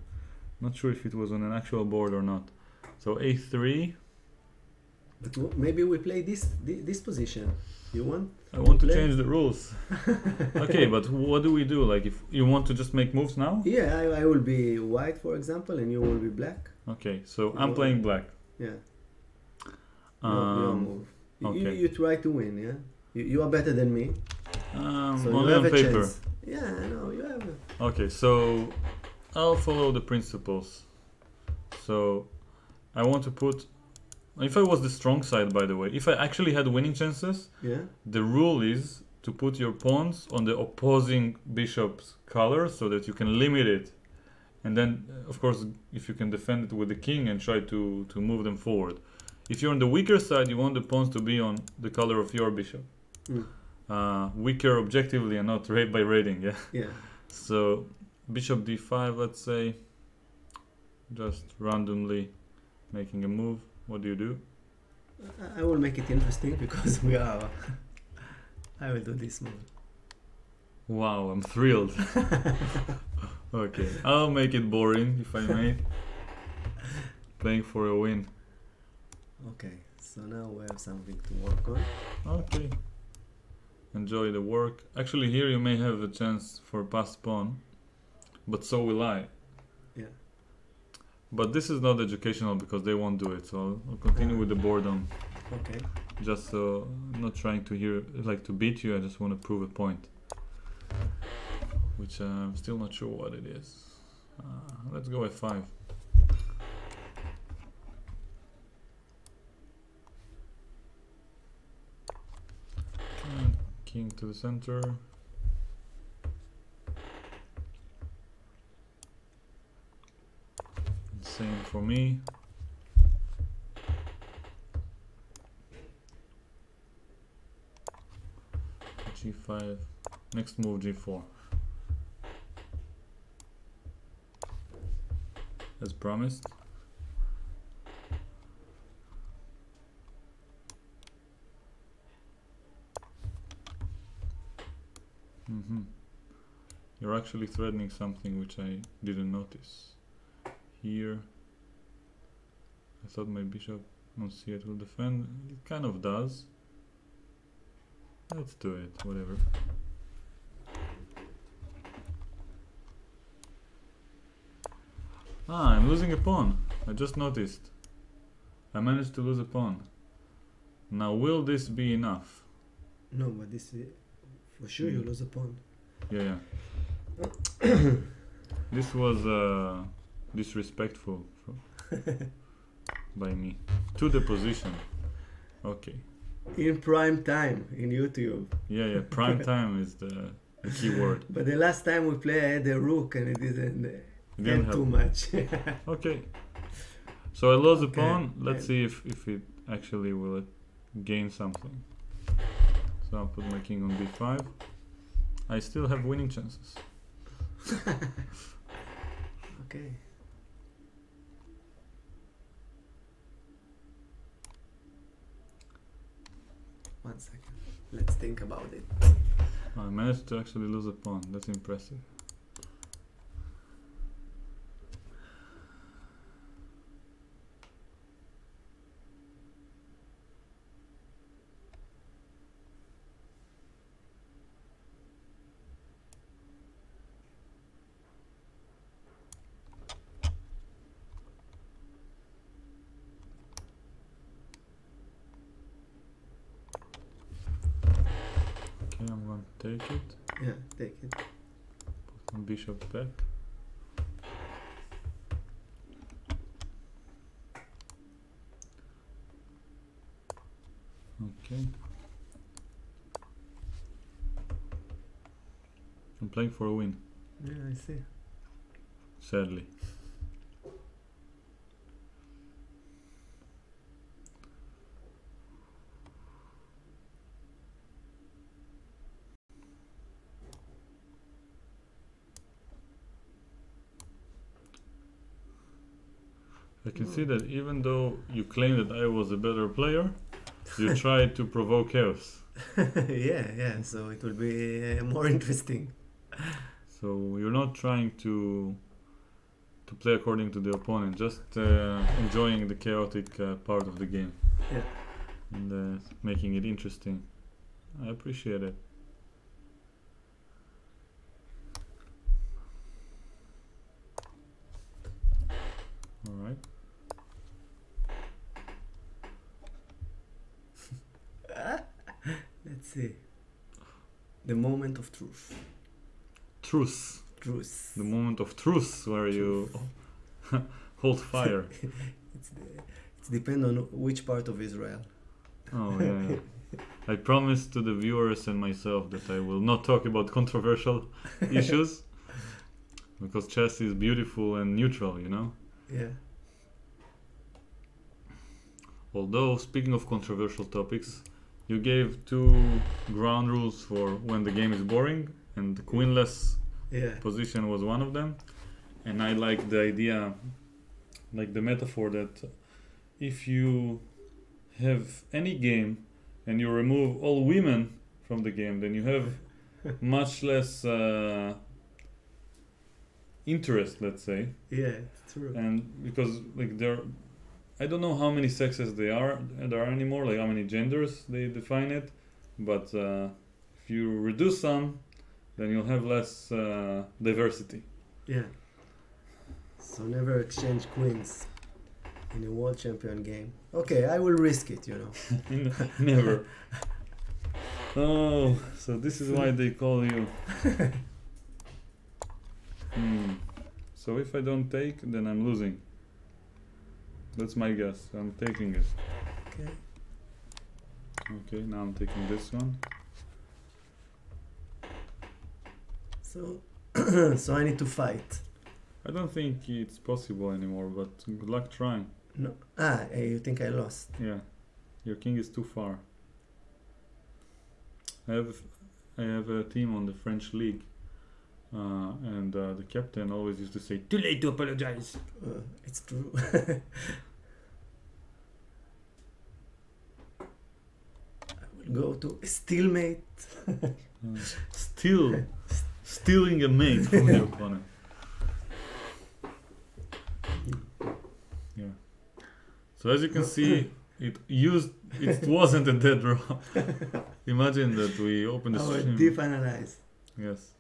A: Not sure if it was on an actual board or not. So a3.
B: But maybe we play this position. You want?
A: I want to change the rules. Okay, but what do we do? Like, if you want to just make moves now?
B: Yeah, I will be white, for example, and you will be black.
A: Okay, so I'm playing black.
B: Yeah. Your move.
A: Okay.
B: You try to win, yeah? You are better than me.
A: So only on paper.
B: Chance. Yeah, I know, you have a...
A: Okay, so I'll follow the principles. So I want to put... If I was the strong side, by the way, if I actually had winning chances, the rule is to put your pawns on the opposing bishop's color so that you can limit it. And then, of course, if you can defend it with the king and try to move them forward. If you're on the weaker side, you want the pawns to be on the color of your bishop. Weaker objectively and not by rating,
B: Yeah.
A: So Bishop d5, let's say. Just randomly making a move. What do you do?
B: I will make it interesting because we are. I will do this move.
A: Wow, I'm thrilled. Okay, I'll make it boring if I may. Playing for a win.
B: Okay, so now we have something to work on.
A: Okay. Enjoy the work. Actually, here you may have a chance for passed pawn, but so will I.
B: Yeah.
A: But this is not educational because they won't do it, so I'll continue with the boredom.
B: Okay.
A: Just so I'm not trying to to beat you, I just want to prove a point. Which I'm still not sure what it is. Let's go f5. And king to the center. Same for me. G5. Next move G4. As promised. You're actually threatening something which I didn't notice. Here, I thought my bishop on c8 will defend. It kind of does. Let's do it, whatever. I'm losing a pawn. I just noticed. I managed to lose a pawn. Now, will this be enough?
B: No, but this is for sure you lose a pawn.
A: Yeah. This was disrespectful by me. To the position. Okay.
B: In prime time in YouTube.
A: Yeah. Prime time is the key word.
B: But the last time we played, I had a rook and it didn't too much.
A: Okay. So I lost the pawn. Let's see if it actually will gain something. So I'll put my king on b5. I still have winning chances.
B: Okay. One second. Let's think about it.
A: I managed to actually lose a pawn. That's impressive. I'm going to take it.
B: Yeah, take it.
A: Put my bishop back. Okay. I'm playing for a win.
B: Yeah, I see.
A: Sadly. I can see that even though you claim that I was a better player, you tried to provoke chaos.
B: yeah, so it will be more interesting.
A: So you're not trying to play according to the opponent, just enjoying the chaotic part of the game.
B: Yeah.
A: And making it interesting. I appreciate it. Alright.
B: Let's see. The moment of truth.
A: Truth.
B: Truth.
A: The moment of truth where you hold fire.
B: It's depend on which part of Israel.
A: Oh yeah. I promise to the viewers and myself that I will not talk about controversial issues because chess is beautiful and neutral, you know?
B: Yeah.
A: Although, speaking of controversial topics, you gave 2 ground rules for when the game is boring and queenless position was one of them. And I like the idea, like the metaphor that if you have any game and you remove all women from the game, then you have much less interest, let's say.
B: Yeah, it's true.
A: And because like I don't know how many sexes there are anymore, like how many genders they define it, but if you reduce some, then you'll have less diversity.
B: Yeah. So never exchange queens in a World Champion game. Okay, I will risk it, you know.
A: Never. Oh, so this is why they call you. So if I don't take, then I'm losing. That's my guess. I'm taking it.
B: Okay.
A: Okay, now I'm taking this one.
B: So, so I need to fight.
A: I don't think it's possible anymore, but good luck trying.
B: No. You think I lost?
A: Yeah, your king is too far. I have a team on the French league, and the captain always used to say, "Too late to apologize."
B: It's true. I will go to a stalemate.
A: Stealing a mate from the opponent. Yeah. So as you can see, it wasn't a dead draw. Imagine that we opened the stream.
B: Deep analyze.
A: Yes.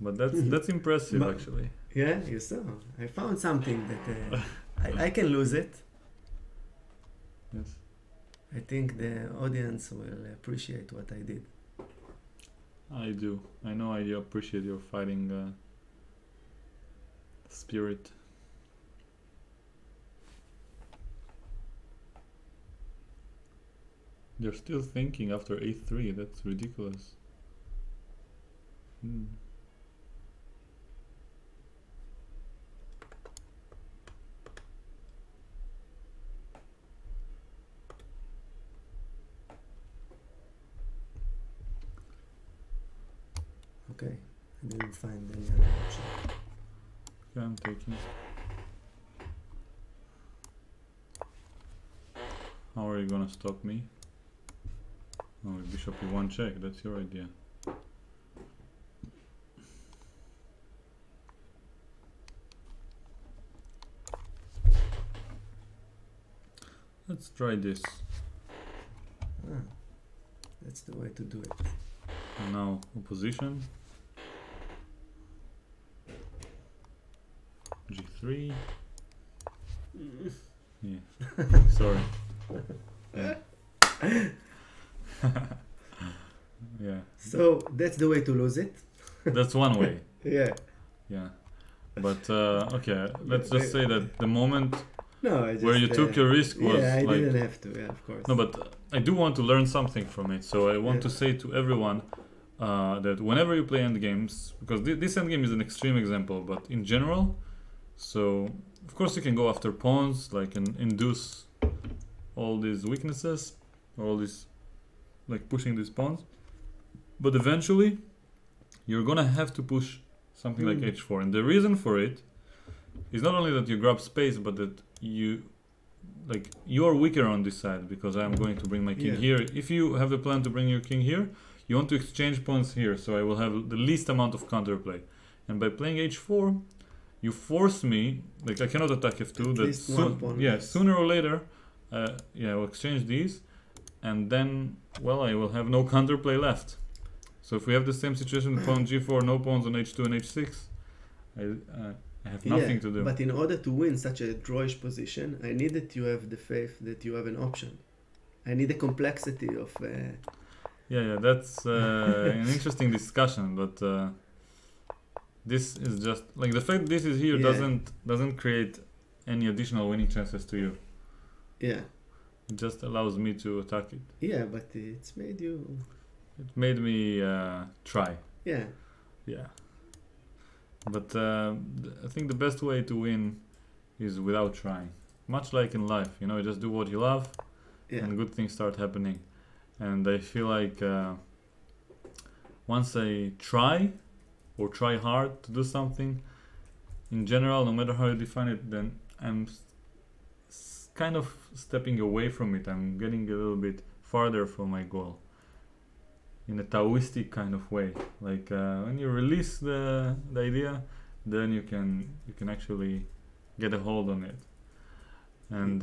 A: But that's impressive, actually.
B: Yeah, you saw. I found something that I can lose it.
A: Yes.
B: I think the audience will appreciate what I did.
A: I do. I know I appreciate your fighting spirit. They're still thinking after a3. That's ridiculous.
B: Okay, I didn't find any other option.
A: Yeah, I'm taking. How are you gonna stop me? Oh, bishop e1 check, that's your idea. Let's try this.
B: That's the way to do it.
A: And now opposition. G3. Yeah. Sorry. Yeah.
B: So that's the way to lose it.
A: That's one way.
B: Yeah.
A: Yeah. But okay, let's just say that the moment where you took your risk was
B: I
A: like,
B: didn't have to. Yeah, of course.
A: No, but I do want to learn something from it. So I want to say to everyone that whenever you play endgames, because this endgame is an extreme example, but in general, so of course you can go after pawns, like and induce all these weaknesses, all this like pushing these pawns, but eventually you're gonna have to push something like h4, and the reason for it is not only that you grab space, but that you are weaker on this side, because I'm going to bring my king here. If you have a plan to bring your king here, you want to exchange pawns here, so I will have the least amount of counterplay. And by playing h4, you force me, like I cannot attack f2. That sooner or later, I'll exchange these, and then, well, I will have no counterplay left. So if we have the same situation with pawn g4, no pawns on h2 and h6, I have nothing to do.
B: But in order to win such a drawish position, I need that you have the faith that you have an option. I need the complexity of...
A: Yeah, that's an interesting discussion, but this is just like the fact this is here doesn't create any additional winning chances to you.
B: Yeah.
A: It just allows me to attack it.
B: Yeah, but it's made you...
A: It made me try.
B: Yeah.
A: Yeah. But I think the best way to win is without trying. Much like in life, you know, you just do what you love, and good things start happening. And I feel like once I try, or try hard to do something, in general, no matter how you define it, then I'm kind of stepping away from it. I'm getting a little bit farther from my goal in a Taoistic kind of way. Like when you release the idea, then you can actually get a hold on it. And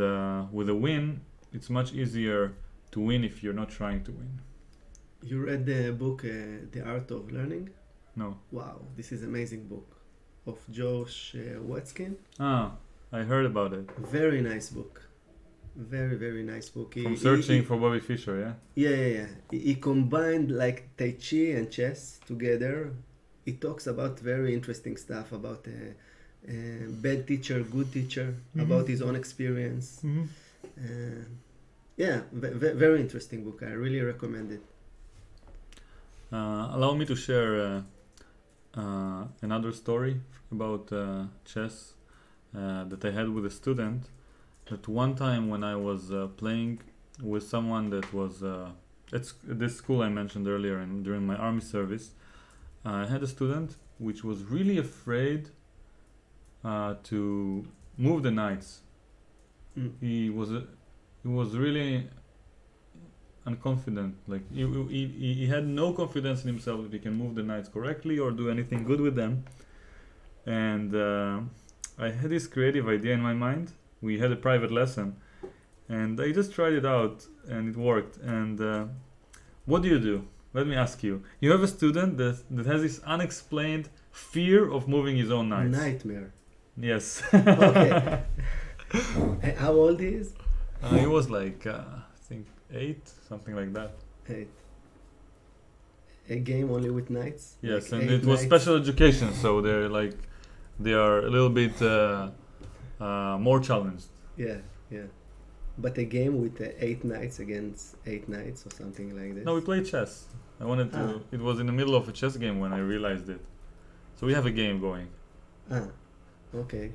A: with a win, it's much easier to win if you're not trying to win.
B: You read the book The Art of Learning?
A: No.
B: Wow, this is amazing book of Josh Waitzkin.
A: Ah, I heard about it.
B: Very nice book. Very, very nice book.
A: From Searching for Bobby Fischer, yeah?
B: Yeah. He combined like Tai Chi and chess together. He talks about very interesting stuff about bad teacher, good teacher, about his own experience. Yeah, very interesting book. I really recommend it.
A: Allow me to share another story about chess that I had with a student. That one time when I was playing with someone that was at this school I mentioned earlier, and during my army service, I had a student which was really afraid to move the knights. He was really unconfident. Like he had no confidence in himself that he can move the knights correctly or do anything good with them. And I had this creative idea in my mind. We had a private lesson, and I just tried it out, and it worked. And what do? Let me ask you. You have a student that has this unexplained fear of moving his own knights.
B: Nightmare.
A: Yes.
B: Okay. How old he is?
A: He was like, I think 8, something like that.
B: 8. A game only with knights?
A: Yes,
B: like
A: and it was special education, so they are a little bit more challenged.
B: Yeah. But a game with 8 knights against 8 knights or something like this?
A: No, we played chess. I wanted to. It was in the middle of a chess game when I realized it. So we have a game going.
B: Okay.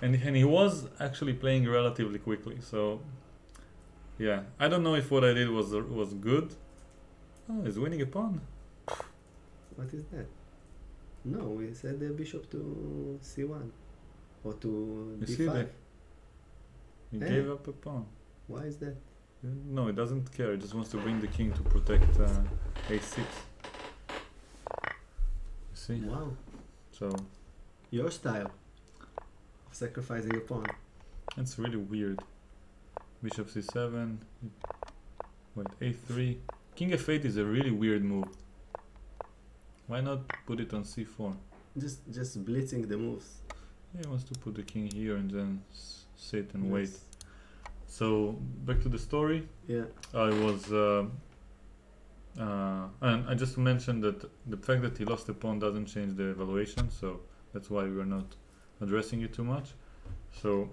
A: And he was actually playing relatively quickly. So, yeah, I don't know if what I did was good. Oh, he's winning a pawn.
B: What is that? No, we said the bishop to c1 or to d5.
A: He gave up a pawn.
B: Why is that?
A: No, he doesn't care. He just wants to bring the king to protect a6. You see?
B: Wow.
A: So
B: your style of sacrificing a pawn.
A: That's really weird. Bishop c7. Wait, a3. King f8 is a really weird move. Why not put it on c4?
B: Just blitzing the moves.
A: Yeah, he wants to put the king here and then sit and wait. So back to the story.
B: Yeah.
A: I was and I just mentioned that the fact that he lost the pawn doesn't change the evaluation, so that's why we're not addressing it too much. So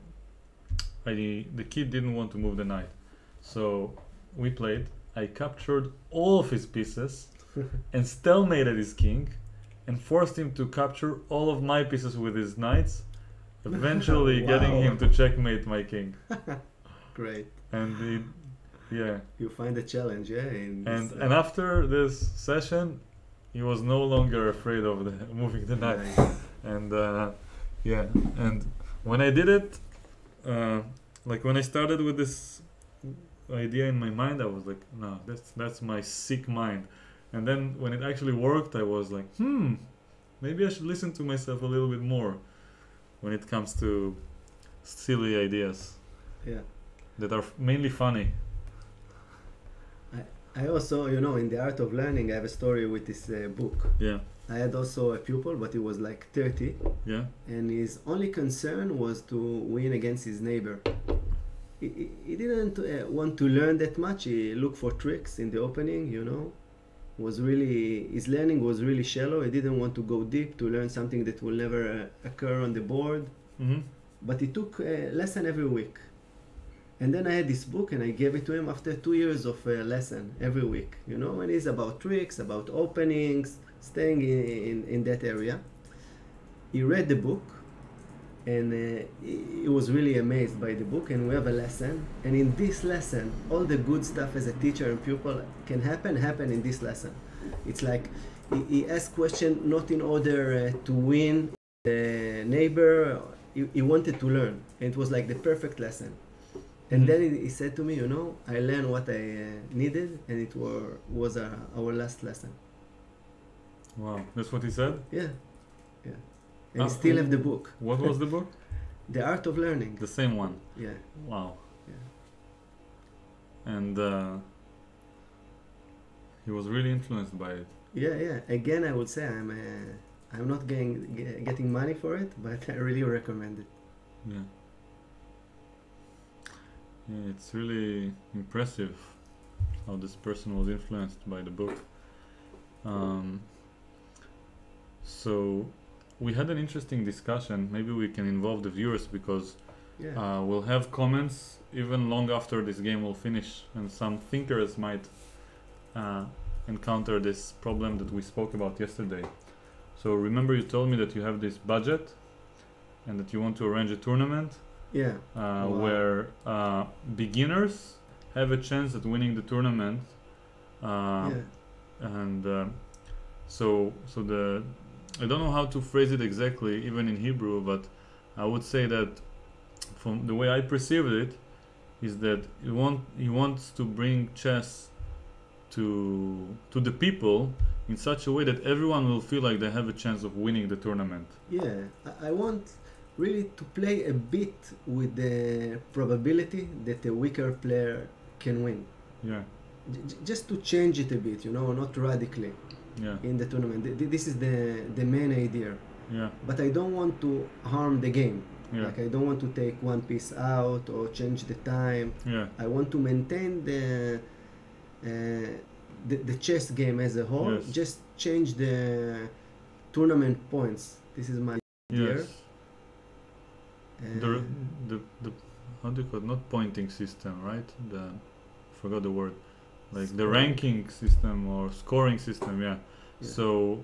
A: the kid didn't want to move the knight, so we played. I captured all of his pieces and stalemated his king and forced him to capture all of my pieces with his knights, eventually getting him to checkmate my king.
B: Great.
A: And yeah.
B: You find a challenge, yeah.
A: And after this session, he was no longer afraid of moving the knight.
B: Nice.
A: And yeah. And when I did it, like when I started with this idea in my mind, I was like, no, that's my sick mind. And then when it actually worked, I was like, maybe I should listen to myself a little bit more when it comes to silly ideas.
B: Yeah.
A: That are mainly funny.
B: I also, in The Art of Learning, I have a story with this book.
A: Yeah.
B: I had also a pupil, but he was like 30.
A: Yeah.
B: And his only concern was to win against his neighbor. He didn't want to learn that much. He looked for tricks in the opening, his learning was really shallow. He didn't want to go deep to learn something that will never occur on the board.
A: Mm-hmm.
B: But he took a lesson every week. And then I had this book and I gave it to him after 2 years of lesson every week. And it's about tricks, about openings, staying in that area. He read the book and he was really amazed by the book, and we have a lesson. And in this lesson, all the good stuff as a teacher and pupil can happen in this lesson. It's like he asked question not in order to win the neighbor. He wanted to learn. And it was like the perfect lesson. And then he said to me, you know, I learned what I needed, and it was our last lesson.
A: Wow, that's what he said?
B: Yeah. And he still have the book.
A: What was the book?
B: The Art of Learning.
A: The same one?
B: Yeah.
A: Wow.
B: Yeah.
A: And he was really influenced by it.
B: Yeah. Again, I would say I'm not getting money for it, but I really recommend it.
A: Yeah. Yeah, it's really impressive how this person was influenced by the book. So we had an interesting discussion. Maybe we can involve the viewers, because we'll have comments even long after this game will finish, and some thinkers might encounter this problem that we spoke about yesterday. So remember, you told me that you have this budget and that you want to arrange a tournament where beginners have a chance at winning the tournament. And so the I don't know how to phrase it exactly, even in Hebrew, but I would say that from the way I perceived it, is that he wants to bring chess to the people in such a way that everyone will feel like they have a chance of winning the tournament.
B: Yeah, I want really to play a bit with the probability that a weaker player can win.
A: Yeah.
B: Just to change it a bit, you know, not radically.
A: Yeah.
B: In the tournament. This is the main idea.
A: Yeah.
B: But I don't want to harm the game.
A: Yeah.
B: Like I don't want to take one piece out or change the time.
A: Yeah.
B: I want to maintain the chess game as a whole.
A: Yes.
B: Just change the tournament points. This is my idea.
A: Yes. The how do you call it? Not pointing system, right? Forgot the word. Like the ranking system or scoring system, yeah. So,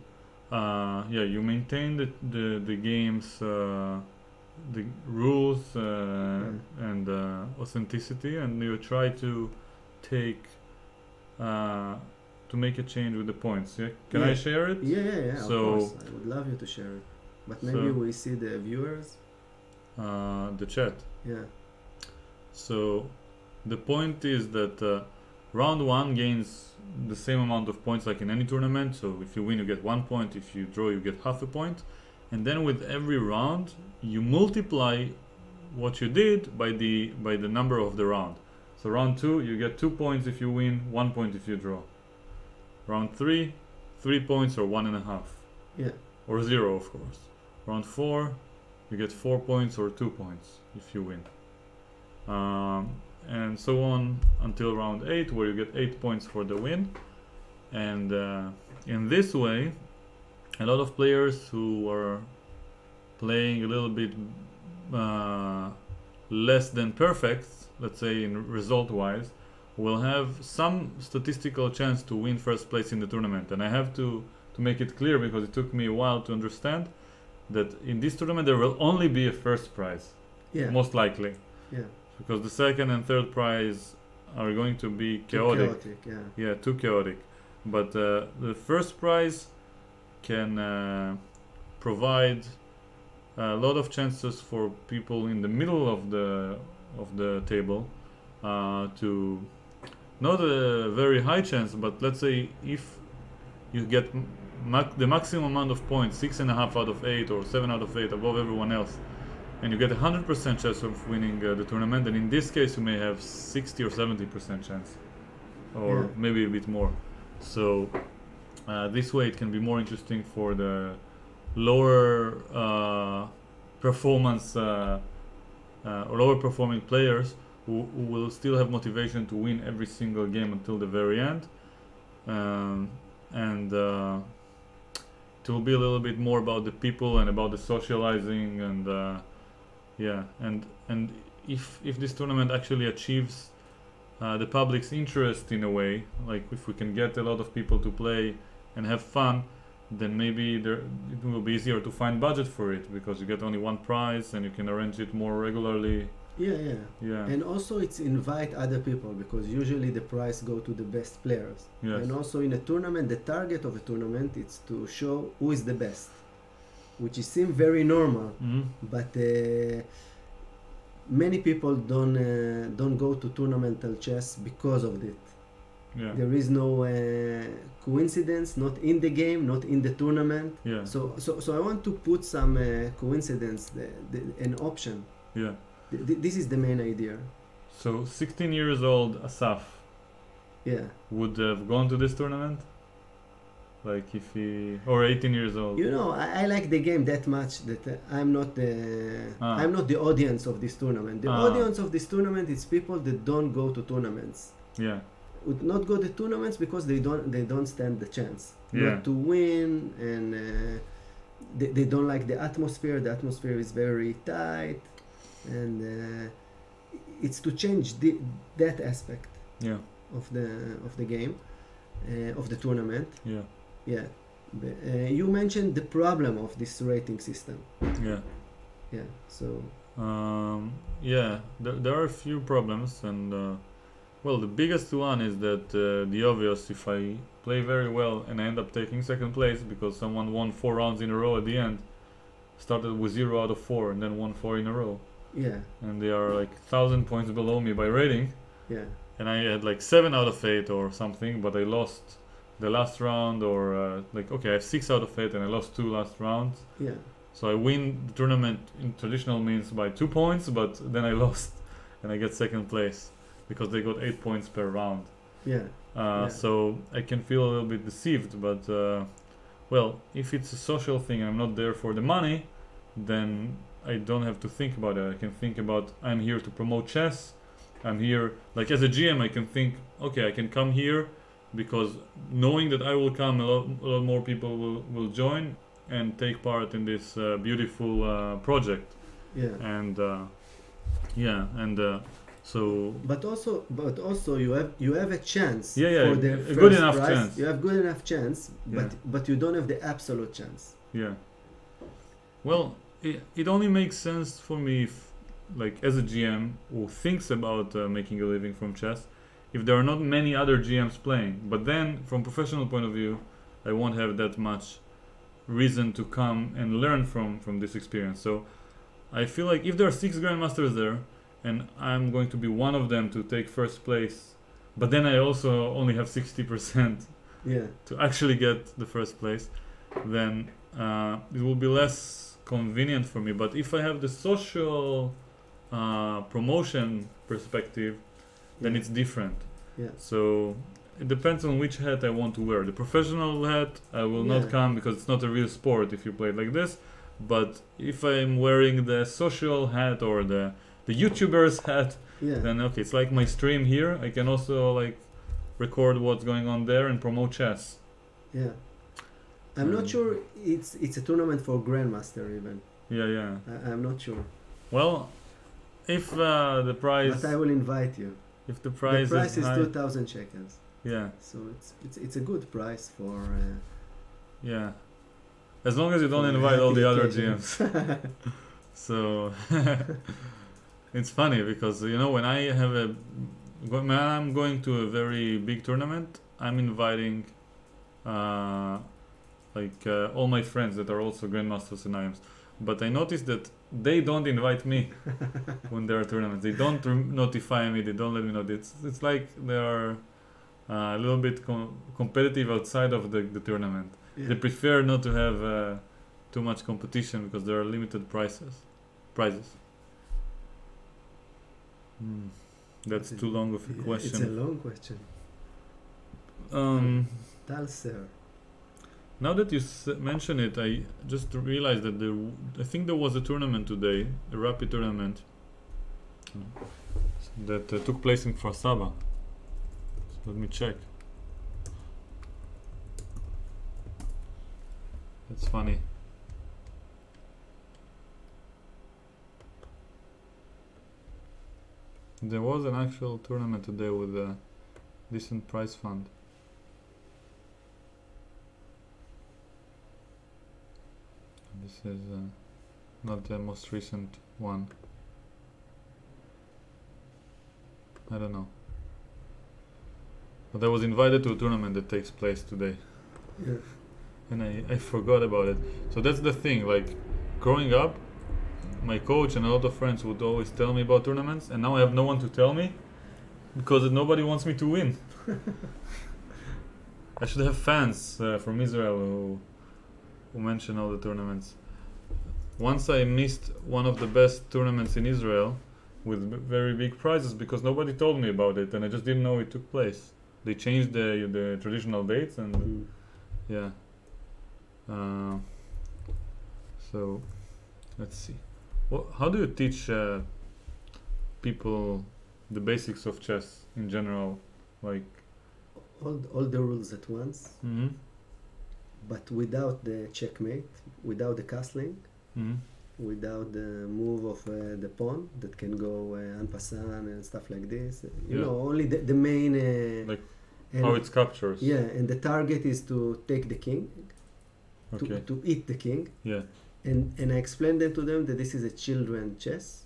A: you maintain the game's the rules and authenticity, and you try to take to make a change with the points. Yeah, can I share it?
B: Yeah.
A: So,
B: of course, I would love you to share it. But maybe we see the viewers.
A: The chat.
B: Yeah.
A: So, the point is that. Round 1 gains the same amount of points like in any tournament. So if you win, you get 1 point. If you draw, you get half a point. And then with every round, you multiply what you did by the number of the round. So round 2, you get 2 points if you win, 1 point if you draw. Round 3, 3 points or 1.5.
B: Yeah.
A: Or 0, of course. Round 4, you get 4 points or 2 points if you win. And so on until round 8, where you get 8 points for the win. And in this way, a lot of players who are playing a little bit less than perfect, let's say in result-wise, will have some statistical chance to win first place in the tournament. And I have to make it clear, because it took me a while to understand that in this tournament there will only be a first prize, most likely.
B: Yeah.
A: Because the second and third prize are going to be chaotic. Too chaotic. But the first prize can provide a lot of chances for people in the middle of the table to, not a very high chance, but let's say if you get the maximum amount of points, 6.5 out of 8 or 7 out of 8 above everyone else, and you get 100% chance of winning the tournament, and in this case you may have 60 or 70% chance, or maybe a bit more. So this way it can be more interesting for the lower performance or lower performing players who will still have motivation to win every single game until the very end, and it will be a little bit more about the people and about the socializing, and and if this tournament actually achieves the public's interest in a way, like if we can get a lot of people to play and have fun, then maybe it will be easier to find budget for it, because you get only one prize and you can arrange it more regularly.
B: Yeah. And also it's invite other people, because usually the prize go to the best players.
A: Yes.
B: And also in a tournament, the target of a tournament is to show who is the best, which is seem very normal, but many people don't go to tournamental chess because of it.
A: Yeah.
B: There is no coincidence, not in the game, not in the tournament.
A: Yeah.
B: So I want to put some coincidence, an option.
A: Yeah.
B: This is the main idea.
A: So 16 years old Asaf would have gone to this tournament? Like if he... Or 18 years old?
B: You know, I like the game that much that I'm not the audience of this tournament. The audience of this tournament is people that don't go to tournaments.
A: Yeah.
B: Would not go to tournaments because they don't stand the chance not to win, and they don't like the atmosphere. The atmosphere is very tight, and it's to change that aspect of the game, of the tournament. You mentioned the problem of this rating system. So
A: there are a few problems, and well, the biggest one is that the obvious, if I play very well and I end up taking second place because someone won 4 rounds in a row at the end, started with 0 out of 4 and then won 4 in a row. And they are like 1,000 points below me by rating. And I had like 7 out of 8 or something, but I lost the last round, or okay, I have 6 out of 8 and I lost 2 last rounds. So I win the tournament in traditional means by 2 points, but then I lost and I get second place, because they got 8 points per round. So I can feel a little bit deceived, but well, if it's a social thing and I'm not there for the money, then I don't have to think about it. I can think about, I'm here to promote chess. I'm here, like as a GM, I can think, okay, I can come here because knowing that I will come, a lot more people will join and take part in this beautiful project. So, but
B: also you have a chance
A: for
B: the
A: a
B: first
A: good enough
B: prize.
A: chance.
B: You have good enough chance, but you don't have the absolute chance.
A: Well, it only makes sense for me if, like as a GM who thinks about making a living from chess, if there are not many other GMs playing. But then from professional point of view, I won't have that much reason to come and learn from this experience. So I feel like if there are 6 grandmasters there and I'm going to be one of them to take first place, but then I also only have 60% to actually get the first place, then it will be less convenient for me. But if I have the social promotion perspective, then it's different. So it depends on which hat I want to wear. The professional hat, I will not come because it's not a real sport if you play it like this. But if I'm wearing the social hat or the YouTuber's hat, then okay, it's like my stream here. I can also like record what's going on there and promote chess. I'm
B: not sure it's a tournament for grandmaster even. I'm not sure.
A: Well, if the prize,
B: but I will invite you.
A: If the price
B: is 2,000 shekels.
A: So
B: it's a good price for.
A: As long as you don't invite all the other GMs. So it's funny because when when I'm going to a very big tournament, I'm inviting all my friends that are also grandmasters and IMs. But I noticed that they don't invite me when there are tournaments. They don't notify me. They don't let me know. It's like they are a little bit competitive outside of the tournament. They prefer not to have too much competition because there are limited prizes. That's too long of a question.
B: It's a long question. Tal sir.
A: Now that you mention it, I just realized that I think there was a tournament today, a rapid tournament that took place in Kfar Saba. So let me check. That's funny. There was an actual tournament today with a decent prize fund. This is not the most recent one. I don't know. But I was invited to a tournament that takes place today.
B: Yeah.
A: And I forgot about it. So that's the thing, like growing up, my coach and a lot of friends would always tell me about tournaments, and now I have no one to tell me because nobody wants me to win. I should have fans from Israel who mention all the tournaments. Once I missed one of the best tournaments in Israel with very big prizes because nobody told me about it, and I just didn't know it took place. They changed the traditional dates, and yeah. So let's see. How do you teach people the basics of chess in general, like
B: all the rules at once, but without the checkmate, without the castling, without the move of the pawn that can go en passant and stuff like this. You know, only the main.
A: Like how it's captures.
B: Yeah, and the target is to take the king, to eat the king.
A: Yeah.
B: And I explained them to them that this is a children chess.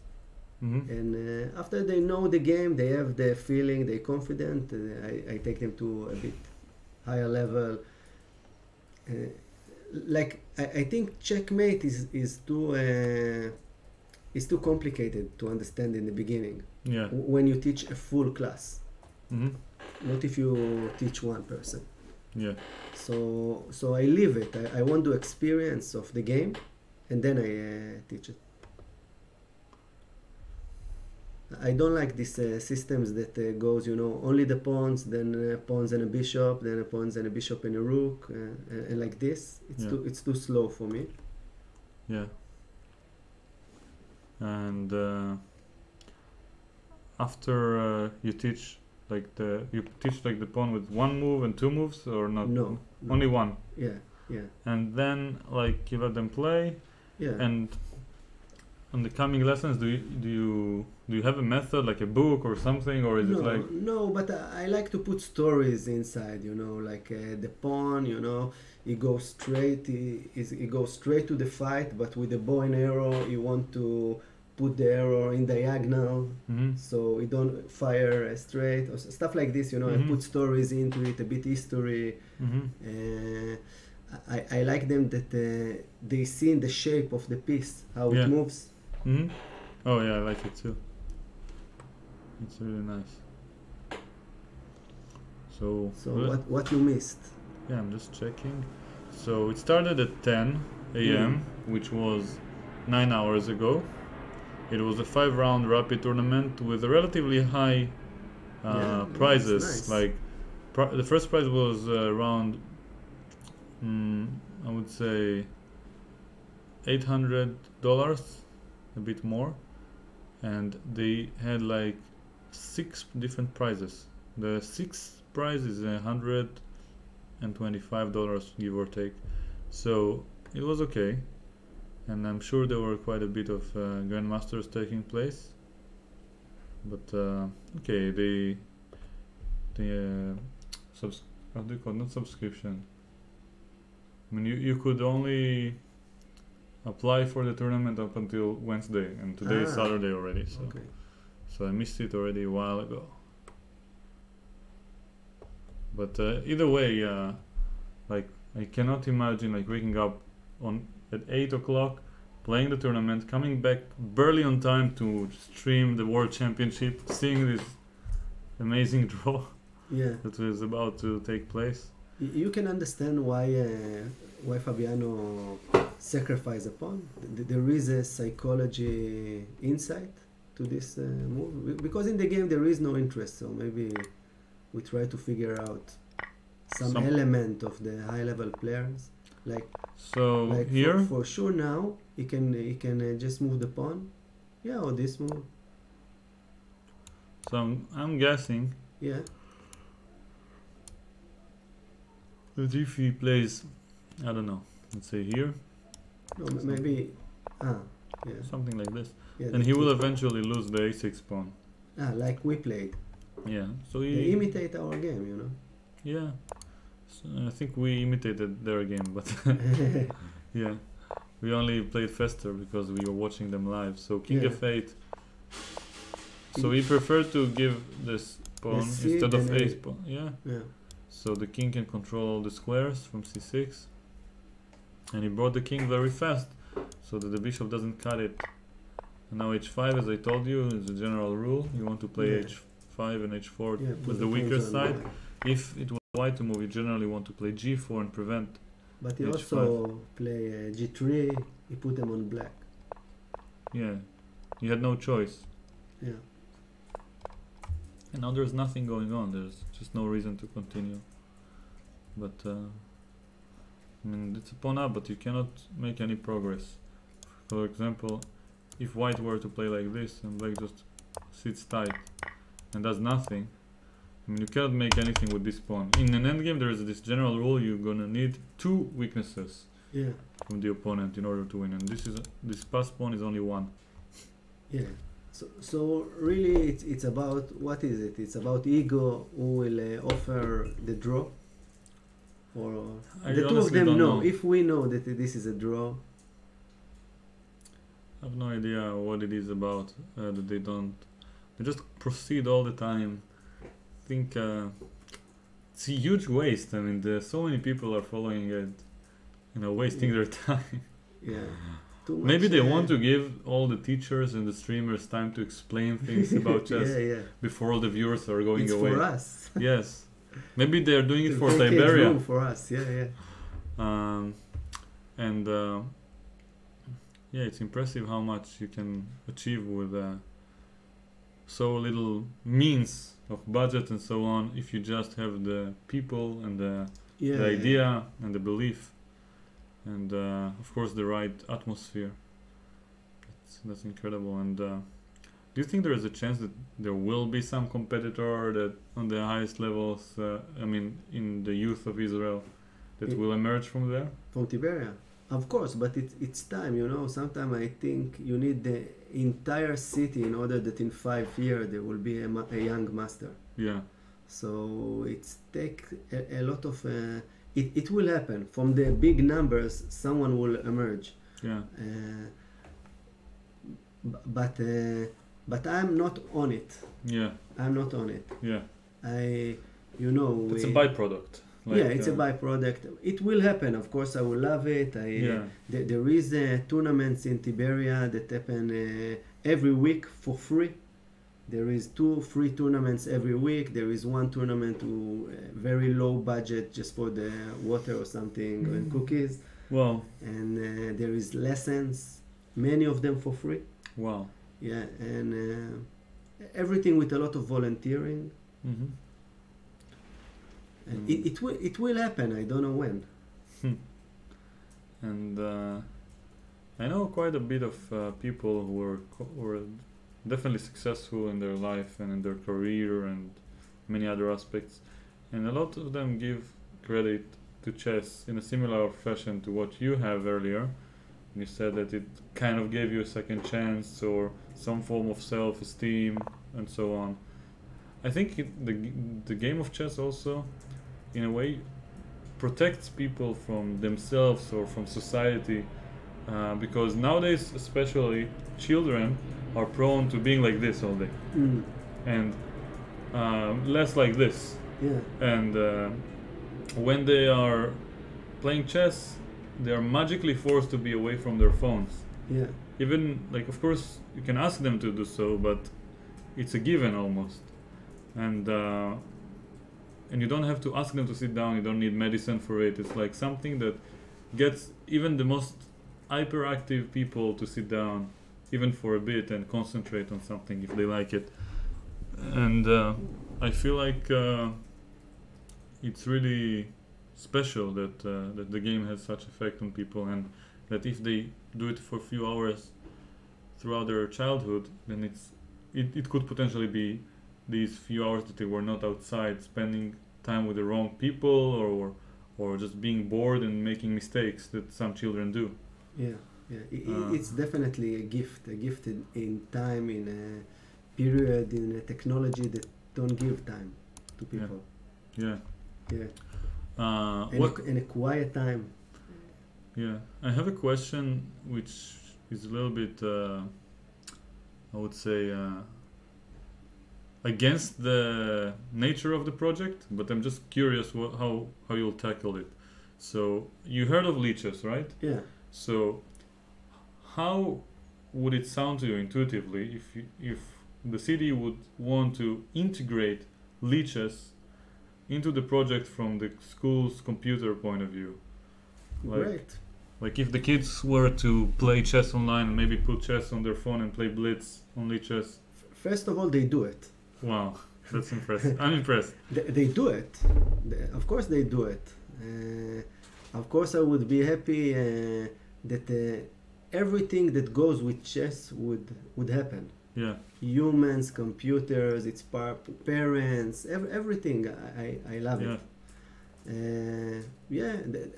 B: And after they know the game, they have the feeling, they're confident. I take them to a bit higher level. I think checkmate is too complicated to understand in the beginning.
A: Yeah.
B: When you teach a full class, not if you teach one person.
A: Yeah.
B: So I leave it. I want the experience of the game, and then I teach it. I don't like these systems that goes, only the pawns, then pawns and a bishop, then a pawns and a bishop and a rook, and like this. It's too slow for me.
A: Yeah. And after you teach the pawn with one move and two moves, or not?
B: No.
A: Only one.
B: Yeah.
A: And then you let them play.
B: Yeah.
A: And on the coming lessons, do you have a method, like a book or something, or is it like?
B: No, but I like to put stories inside. Like the pawn. He goes straight. He goes straight to the fight, but with the bow and arrow, you want to put the arrow in diagonal, so you don't fire straight, or stuff like this. I put stories into it, a bit history. I like them that they see in the shape of the piece how it moves.
A: Oh yeah, I like it too. It's really nice. So
B: what you missed?
A: Yeah, I'm just checking. So it started at 10 a.m., which was 9 hours ago. It was a 5-round rapid tournament with a relatively high prizes.
B: Nice.
A: The first prize was around, I would say, $800, a bit more, and they had 6 different prizes. The 6th prize is $125, give or take. So it was okay. And I'm sure there were quite a bit of grandmasters taking place, but okay, how do you call it? Not subscription. I mean, you could only apply for the tournament up until Wednesday, and today is Saturday already. So I missed it already a while ago. But either way, I cannot imagine waking up at 8 o'clock, playing the tournament, coming back barely on time to stream the World Championship, seeing this amazing draw that was about to take place.
B: You can understand why Fabiano sacrificed a pawn. There is a psychology insight to this move, because in the game there is no interest, so maybe we try to figure out some element of the high-level players.
A: Here
B: for sure now he can just move the pawn, or this move.
A: So I'm guessing that if he plays, I don't know, let's say here,
B: maybe
A: something like this, then he will eventually lose the a6 pawn.
B: Like we played.
A: So
B: they imitate our game,
A: Yeah. So I think we imitated their game, but we only played faster because we were watching them live. So King f8, So he preferred to give this pawn instead of ace pawn. Yeah.
B: Yeah.
A: So the king can control all the squares from c6. And he brought the king very fast, so that the bishop doesn't cut it. And now h5, as I told you, is the general rule. You want to play h5 and h4 with the weaker side. If it was white to move, you generally want to play g4 and prevent.
B: But he also play g3. He put them on black.
A: Yeah, you had no choice.
B: Yeah.
A: And now there's nothing going on. There's just no reason to continue. But I mean, it's a pawn up, but you cannot make any progress. For example, if white were to play like this and black just sits tight and does nothing, I mean, you cannot make anything with this pawn. In an endgame, there is this general rule: you're gonna need 2 weaknesses from the opponent in order to win, and this pass pawn is only 1.
B: Yeah. So really, it's about, what is it? It's about ego, who will offer the draw, or the two of them know. If we know that this is a draw,
A: I have no idea what it is about that they don't. They just proceed all the time. I think it's a huge waste. I mean, so many people are following it, wasting their time.
B: Yeah.
A: Maybe they want to give all the teachers and the streamers time to explain things about chess before all the viewers are going away.
B: It's for us.
A: Yes. Maybe they're doing it for Siberia.
B: For us,
A: it's impressive how much you can achieve with so little means of budget and so on, if you just have the people and the idea and the belief. And of course the right atmosphere. That's incredible. And do you think there is a chance that there will be some competitor that on the highest levels, in the youth of Israel, that will emerge from there?
B: From Tiberia, of course, but it's time. Sometimes I think you need the entire city in order that in 5 years there will be a young master.
A: Yeah.
B: So it's take a lot of. It will happen. From the big numbers, someone will emerge.
A: Yeah.
B: But I'm not on it.
A: Yeah.
B: I'm not on it.
A: Yeah.
B: It's
A: a byproduct.
B: It's a byproduct. It will happen. Of course, I will love it. There is tournaments in Tiberia that happen every week for free. There is 2 free tournaments every week. There is 1 tournament to very low budget, just for the water or something and cookies.
A: Wow.
B: And there is lessons, many of them for free.
A: Wow.
B: Yeah, and everything with a lot of volunteering.
A: Mm-hmm.
B: And it will happen. I don't know when.
A: And I know quite a bit of people who were definitely successful in their life and in their career and many other aspects, and a lot of them give credit to chess in a similar fashion to what you have earlier. You said that it kind of gave you a second chance or some form of self-esteem and so on. I think the game of chess also, in a way, protects people from themselves or from society, because nowadays, especially children, are prone to being like this all day, and less like this.
B: Yeah.
A: And when they are playing chess, they are magically forced to be away from their phones.
B: Yeah.
A: Even, of course, you can ask them to do so, but it's a given almost. And you don't have to ask them to sit down. You don't need medicine for it. It's like something that gets even the most hyperactive people to sit down, even for a bit, and concentrate on something if they like it. And I feel like it's really special that the game has such effect on people, and that if they do it for a few hours throughout their childhood, then it could potentially be these few hours that they were not outside spending time with the wrong people, or just being bored and making mistakes that some children do.
B: Yeah. It's definitely a gift in time, in a period, in a technology that don't give time to people.
A: Yeah.
B: In a quiet time.
A: Yeah, I have a question which is a little bit, I would say, against the nature of the project, but I'm just curious how you'll tackle it. So you heard of leeches, right?
B: Yeah.
A: So how would it sound to you intuitively if the city would want to integrate leeches into the project from the school's computer point of view?
B: Great.
A: Like if the kids were to play chess online and maybe put chess on their phone and play blitz on leeches.
B: First of all, they do it.
A: Wow, that's impressive. I'm impressed.
B: They do it. Of course they do it. Of course I would be happy that everything that goes with chess would happen.
A: Yeah.
B: Humans, computers, its parents, everything. I love it.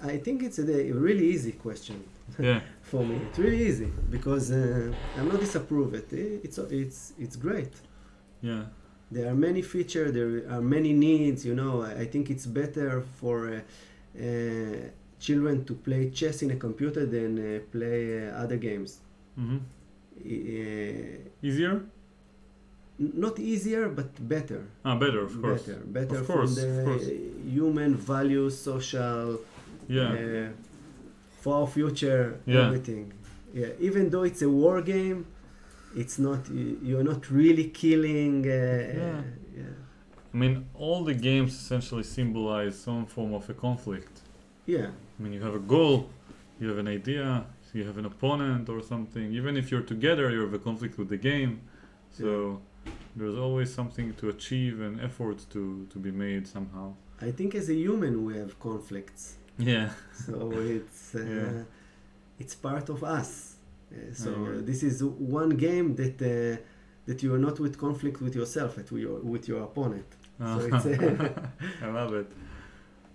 B: I think it's a really easy question.
A: Yeah.
B: For me, it's really easy because I'm not disapprove it. It's great.
A: Yeah.
B: There are many features. There are many needs. I think it's better for children to play chess in a computer than play other games.
A: Mm-hmm. Easier?
B: Not easier, but better.
A: Better, of course.
B: Better
A: of course,
B: from the human values, social, for our future, everything. Yeah, even though it's a war game, it's not. You're not really killing.
A: I mean, all the games essentially symbolize some form of a conflict.
B: Yeah.
A: I mean, you have a goal, you have an idea, you have an opponent or something. Even if you're together, you have a conflict with the game. So there's always something to achieve and effort to be made somehow.
B: I think as a human we have conflicts.
A: Yeah.
B: So it's part of us. So this is one game that you are not with conflict with yourself, but with your opponent. So it's
A: I love it.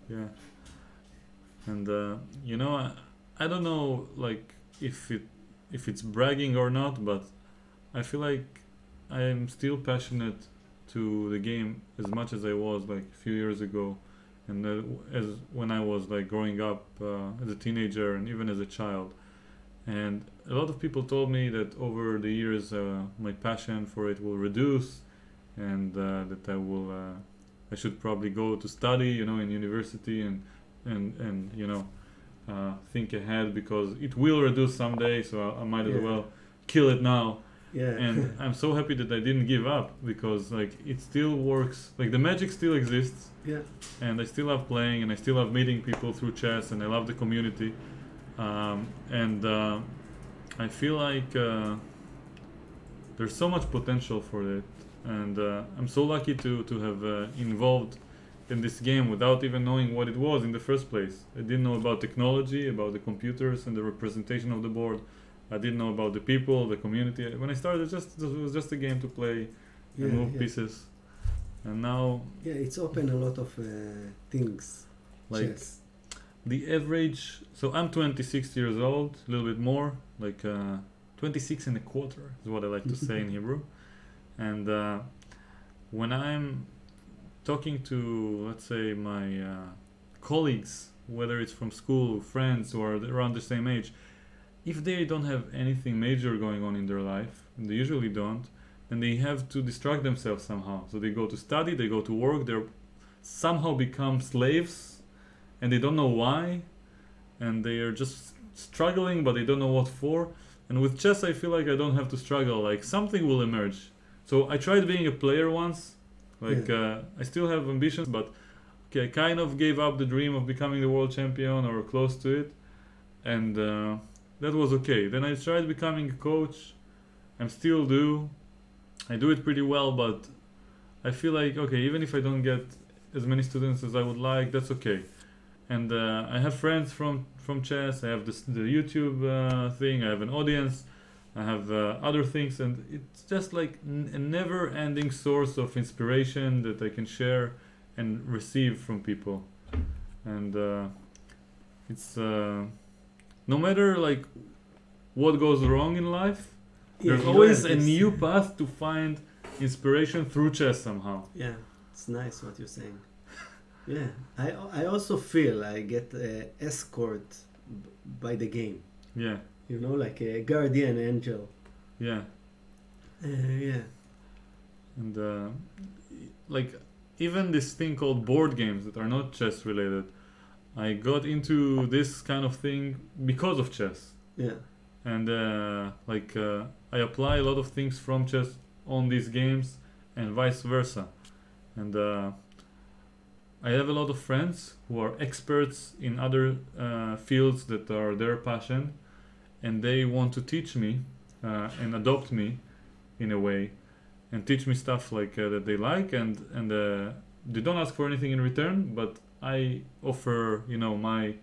A: Yeah. And I don't know like if it's bragging or not, but I feel like I am still passionate to the game as much as I was like a few years ago, and as when I was like growing up as a teenager and even as a child. And a lot of people told me that over the years my passion for it will reduce, and that I should probably go to study, in university and think ahead because it will reduce someday, so I might as well kill it now.
B: Yeah.
A: And I'm so happy that I didn't give up because like it still works, like the magic still exists.
B: Yeah.
A: And I still love playing and I still love meeting people through chess and I love the community. I feel like there's so much potential for it, and I'm so lucky to have involved in this game without even knowing what it was in the first place. I didn't know about technology, about the computers and the representation of the board. I didn't know about the people, the community. When I started, it was just a game to play and move pieces. And now...
B: Yeah, it's opened a lot of things.
A: Like
B: chess.
A: The average... So I'm 26 years old, a little bit more. Like 26 and a quarter is what I like to say in Hebrew. And when I'm talking to, let's say, my colleagues, whether it's from school, friends, or around the same age, if they don't have anything major going on in their life, and they usually don't, then they have to distract themselves somehow. So they go to study, they go to work, they somehow become slaves, and they don't know why, and they are just struggling, but they don't know what for. And with chess, I feel like I don't have to struggle, like something will emerge. So I tried being a player once, I still have ambitions, but I kind of gave up the dream of becoming the world champion or close to it, and that was okay. Then I tried becoming a coach. I still do. I do it pretty well, but I feel like, even if I don't get as many students as I would like, that's okay. And I have friends from chess. I have the YouTube thing. I have an audience. I have other things, and it's just like a never-ending source of inspiration that I can share and receive from people. And it's no matter like what goes wrong in life, there's always a new path to find inspiration through chess somehow.
B: Yeah, it's nice what you're saying. Yeah, I also feel I get escort by the game.
A: Yeah.
B: Like a guardian angel.
A: Yeah.
B: Yeah.
A: And like even this thing called board games that are not chess related, I got into this kind of thing because of chess.
B: Yeah.
A: And I apply a lot of things from chess on these games and vice versa. And I have a lot of friends who are experts in other fields that are their passion, and they want to teach me and adopt me in a way, and teach me stuff like that they like, and they don't ask for anything in return, but I offer, you know, my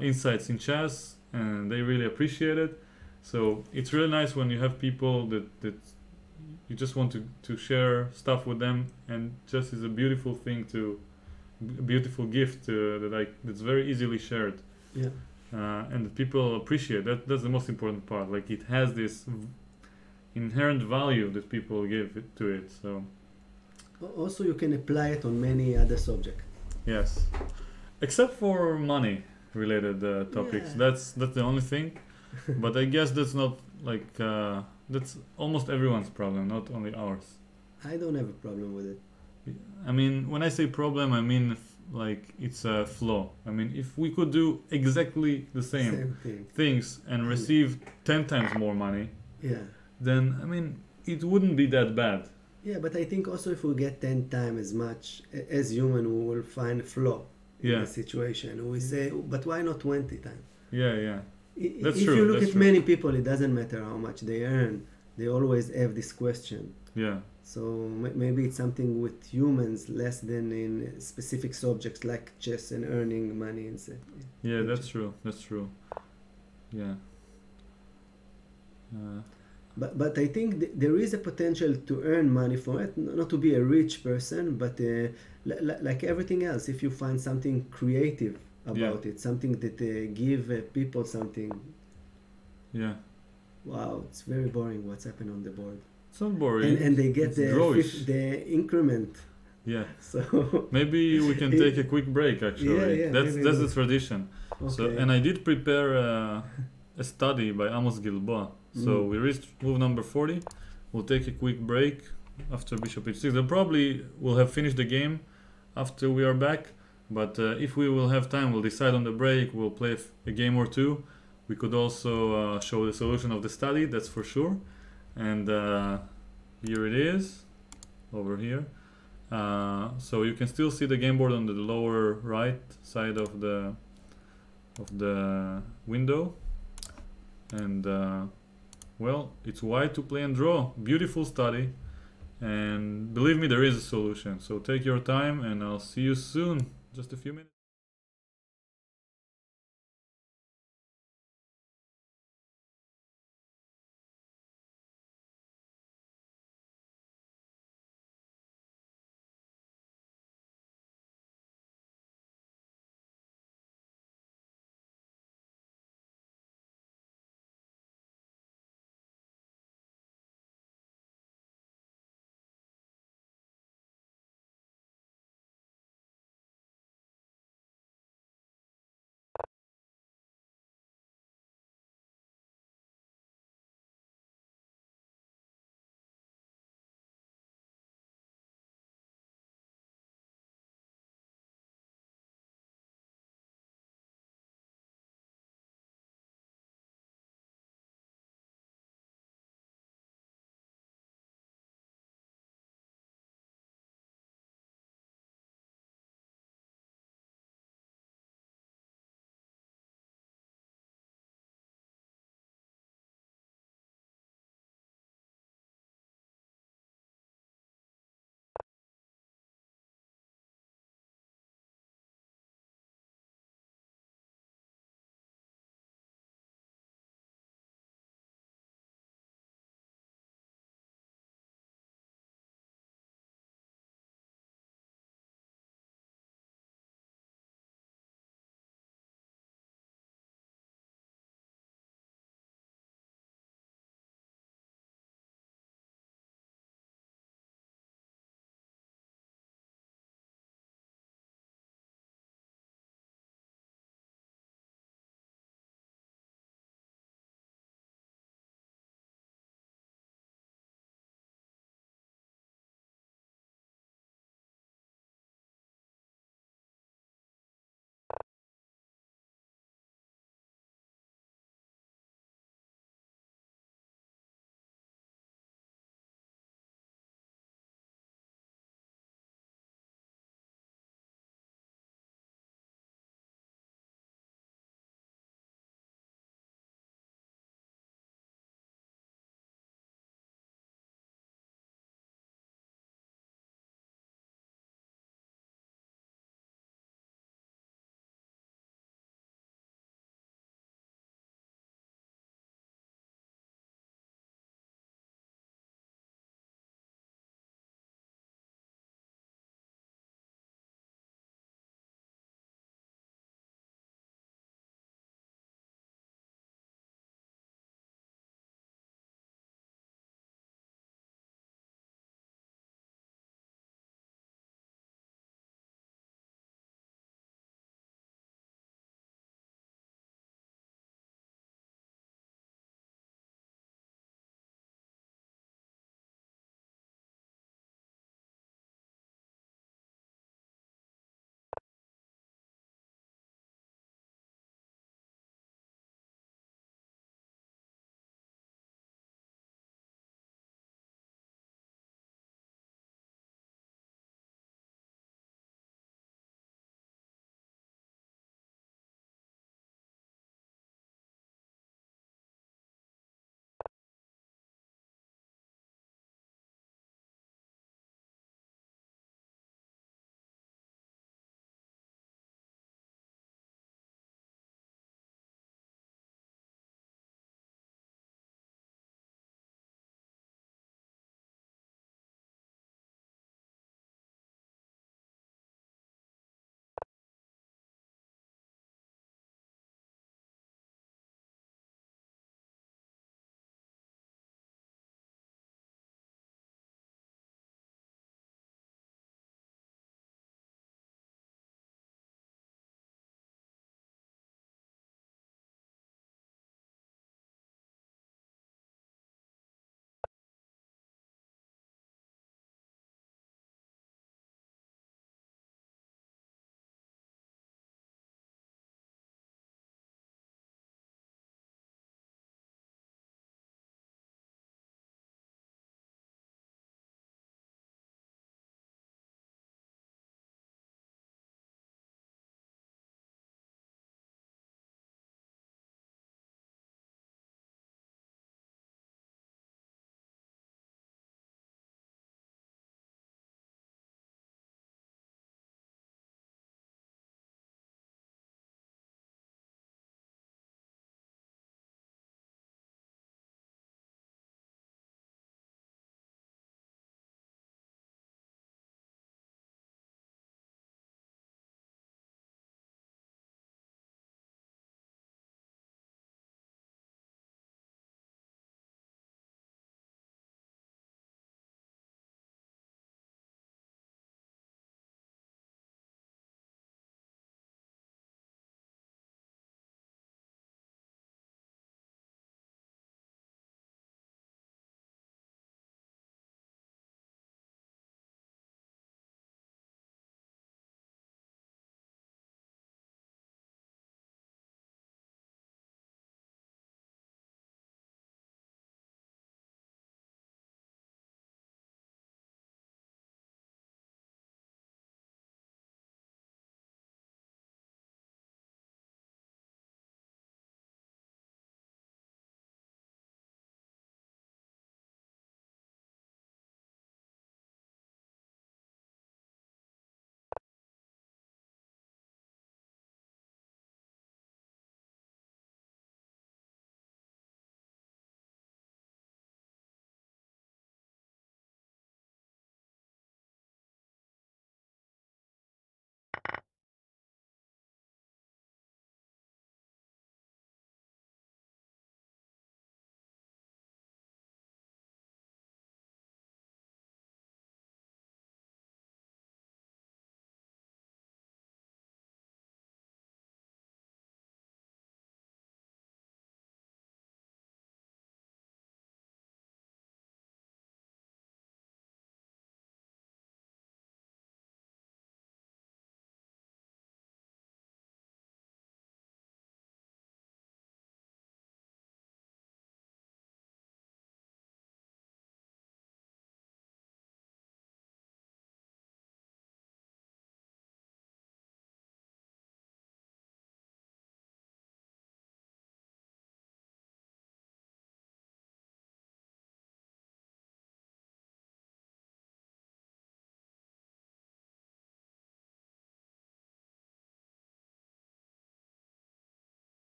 A: insights in chess, and they really appreciate it. So it's really nice when you have people that you just want to share stuff with them, and chess is a beautiful thing a beautiful gift that's very easily shared.
B: Yeah.
A: And people appreciate that. That's the most important part. Like it has this inherent value that people give to it. So
B: also you can apply it on many other subjects.
A: Yes, except for money related topics.
B: Yeah.
A: That's the only thing. But I guess that's not like that's almost everyone's problem, not only ours.
B: I don't have a problem with it.
A: I mean, when I say problem, I mean like it's a flaw. I mean, if we could do exactly the same things and receive 10 times more money,
B: yeah,
A: then I mean it wouldn't be that bad.
B: Yeah, but I think also if we get 10 times as much as human, we will find a flaw in the situation. We say, but why not 20 times?
A: Yeah. That's
B: if
A: true.
B: you look at many people, it doesn't matter how much they earn. They always have this question.
A: Yeah.
B: So maybe it's something with humans less than in specific subjects like chess and earning money.
A: Yeah, that's true. Yeah.
B: But I think there is a potential to earn money from it, not to be a rich person, but like everything else, if you find something creative about it, something that give people something.
A: Yeah.
B: Wow, it's very boring what's happened on the board.
A: It's not boring.
B: And they get the increment.
A: Yeah.
B: So
A: maybe we can take a quick break. Actually, that's the tradition.
B: Okay.
A: So, and I did prepare a study by Amos Gilboa. So we reached move number 40. We'll take a quick break after Bishop H6. Then probably we'll have finished the game after we are back. But if we will have time, we'll decide on the break. We'll play a game or two. We could also show the solution of the study, that's for sure. And here it is, over here. So you can still see the game board on the lower right side of the window. And well, it's white to play and draw. Beautiful study. And believe me, there is a solution. So take your time, and I'll see you soon. Just a few minutes.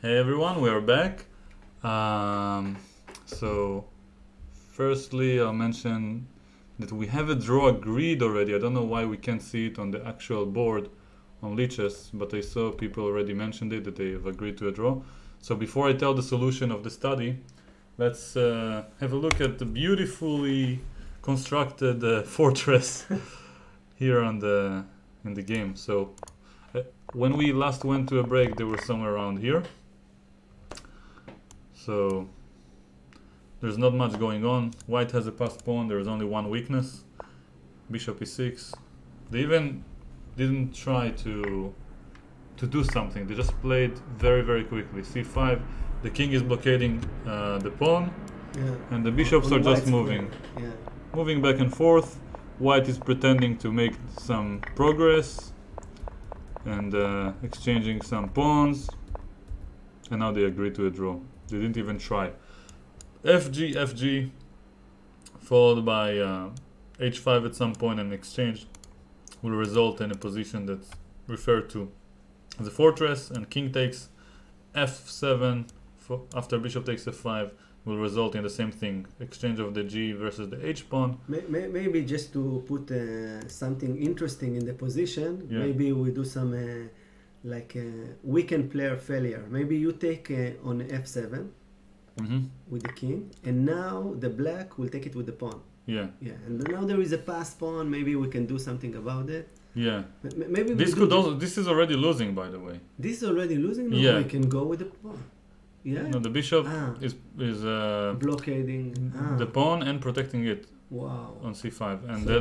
A: Hey everyone, we are back. So, firstly, I'll mention that we have a draw agreed already. I don't know why we can't see it on the actual board on Lichess, but I saw people already mentioned it, that they have agreed to a draw. So before I tell the solution of the study, let's have a look at the beautifully constructed fortress here on in the game. So when we last went to a break, they were somewhere around here. So there's not much going on. White has a passed pawn. There is only one weakness. Bishop e6. They even didn't try to do something. They just played very, very quickly. c5. The king is blockading the pawn, and the bishops are just moving. Moving back and forth. White is pretending to make some progress and exchanging some pawns. And now they agree to a draw. They didn't even try. FG, FG, followed by h5 at some point, and exchange will result in a position that's referred to as a fortress, and king takes f7 after bishop takes f5 will result in the same thing, exchange of the g versus the h pawn.
B: Maybe just to put something interesting in the position, maybe we do some weekend player failure. Maybe you take on f7 with the king, and now the black will take it with the pawn. Yeah, and now there is a passed pawn. Maybe we can do something about it.
A: Yeah,
B: maybe
A: this could also. This is already losing, by the way.
B: This is already losing. No, we can go with the pawn. Yeah.
A: No, the bishop is
B: blockading
A: the pawn and protecting it.
B: Wow.
A: On c5, and so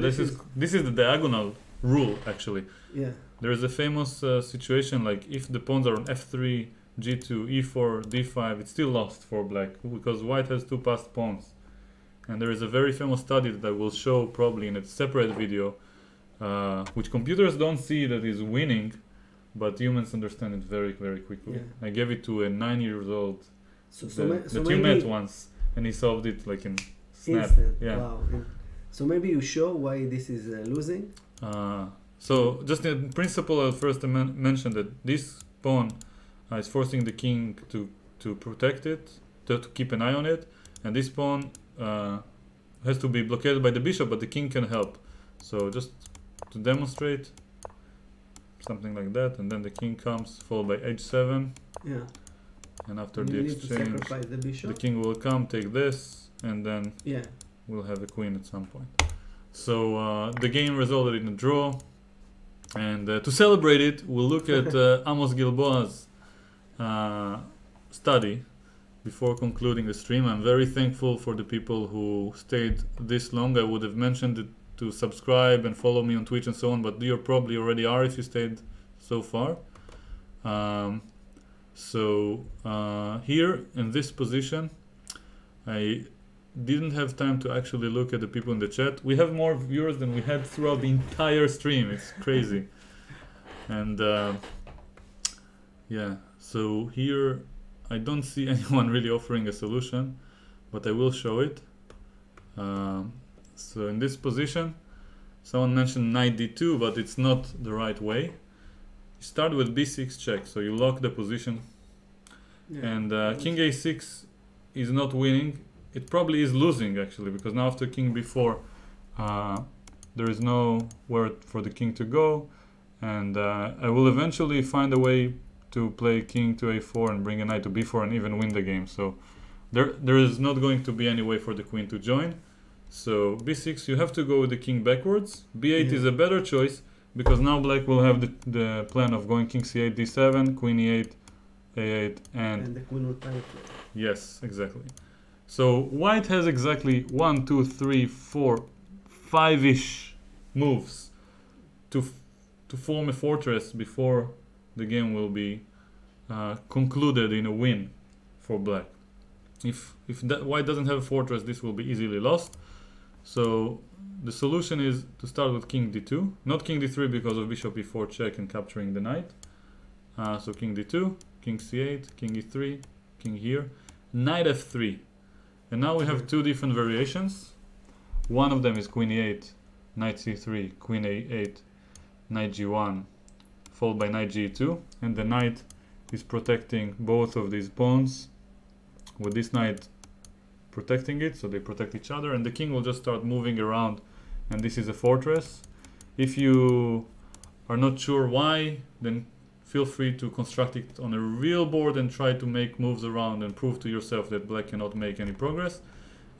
A: this is the diagonal rule actually.
B: Yeah.
A: There is a famous situation, like if the pawns are on f3, g2, e4, d5, it's still lost for black because white has two passed pawns. And there is a very famous study that I will show probably in a separate video, which computers don't see that is winning, but humans understand it very, very quickly. Yeah. I gave it to a 9-year-old that you met once, and he solved it like in snap.
B: Instant. Yeah. Wow. So maybe you show why this is losing?
A: So just in principle, I'll first mention that this pawn is forcing the king to protect it, to keep an eye on it, and this pawn has to be blockaded by the bishop, but the king can help. So just to demonstrate something like that, and then the king comes, followed by h7.
B: Yeah.
A: And after the exchange, the king will come, take this, and then we'll have a queen at some point. So the game resulted in a draw, and to celebrate it, we'll look at Amos Gilboa's study before concluding the stream. I'm very thankful for the people who stayed this long. I would have mentioned it to subscribe and follow me on Twitch and so on, but you probably already are if you stayed so far. Here in this position, I didn't have time to actually look at the people in the chat. We have more viewers than we had throughout the entire stream. It's crazy. And yeah, so here I don't see anyone really offering a solution, but I will show it. So in this position, someone mentioned knight d2, but it's not the right way. You start with b6 check, so you lock the position, and king a6 is not winning. It probably is losing actually, because now after king b4 there is nowhere for the king to go, and I will eventually find a way to play king to a4 and bring a knight to b4 and even win the game. So there is not going to be any way for the queen to join. So b6, you have to go with the king backwards. b8 is a better choice, because now black will have the plan of going king c8, d7, queen e8, a8, and
B: the queen will penetrate.
A: Yes, exactly. So white has exactly 1, 2, 3, 4, 5-ish moves to form a fortress before the game will be concluded in a win for black. If white doesn't have a fortress, this will be easily lost. So the solution is to start with king d2, not king d3 because of bishop e4 check and capturing the knight. So king d2, king c8, king e3, king here, knight f3. And now we have two different variations. One of them is queen e8, knight c3, queen a8, knight g1, followed by knight g2, and the knight is protecting both of these pawns with this knight protecting it, so they protect each other, and the king will just start moving around, and this is a fortress. If you are not sure why, then feel free to construct it on a real board and try to make moves around and prove to yourself that black cannot make any progress.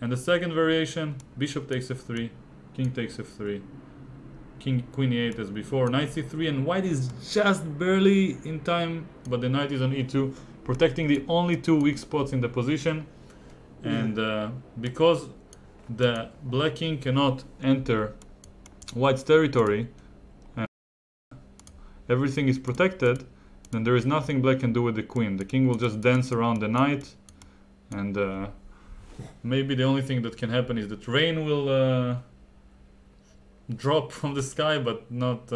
A: And the second variation, bishop takes f3, king takes f3, king queen e8 as before, knight c3, and white is just barely in time, but the knight is on e2, protecting the only two weak spots in the position. And because the black king cannot enter white's territory and everything is protected, then there is nothing black can do with the queen. The king will just dance around the knight, and maybe the only thing that can happen is that rain will drop from the sky, but not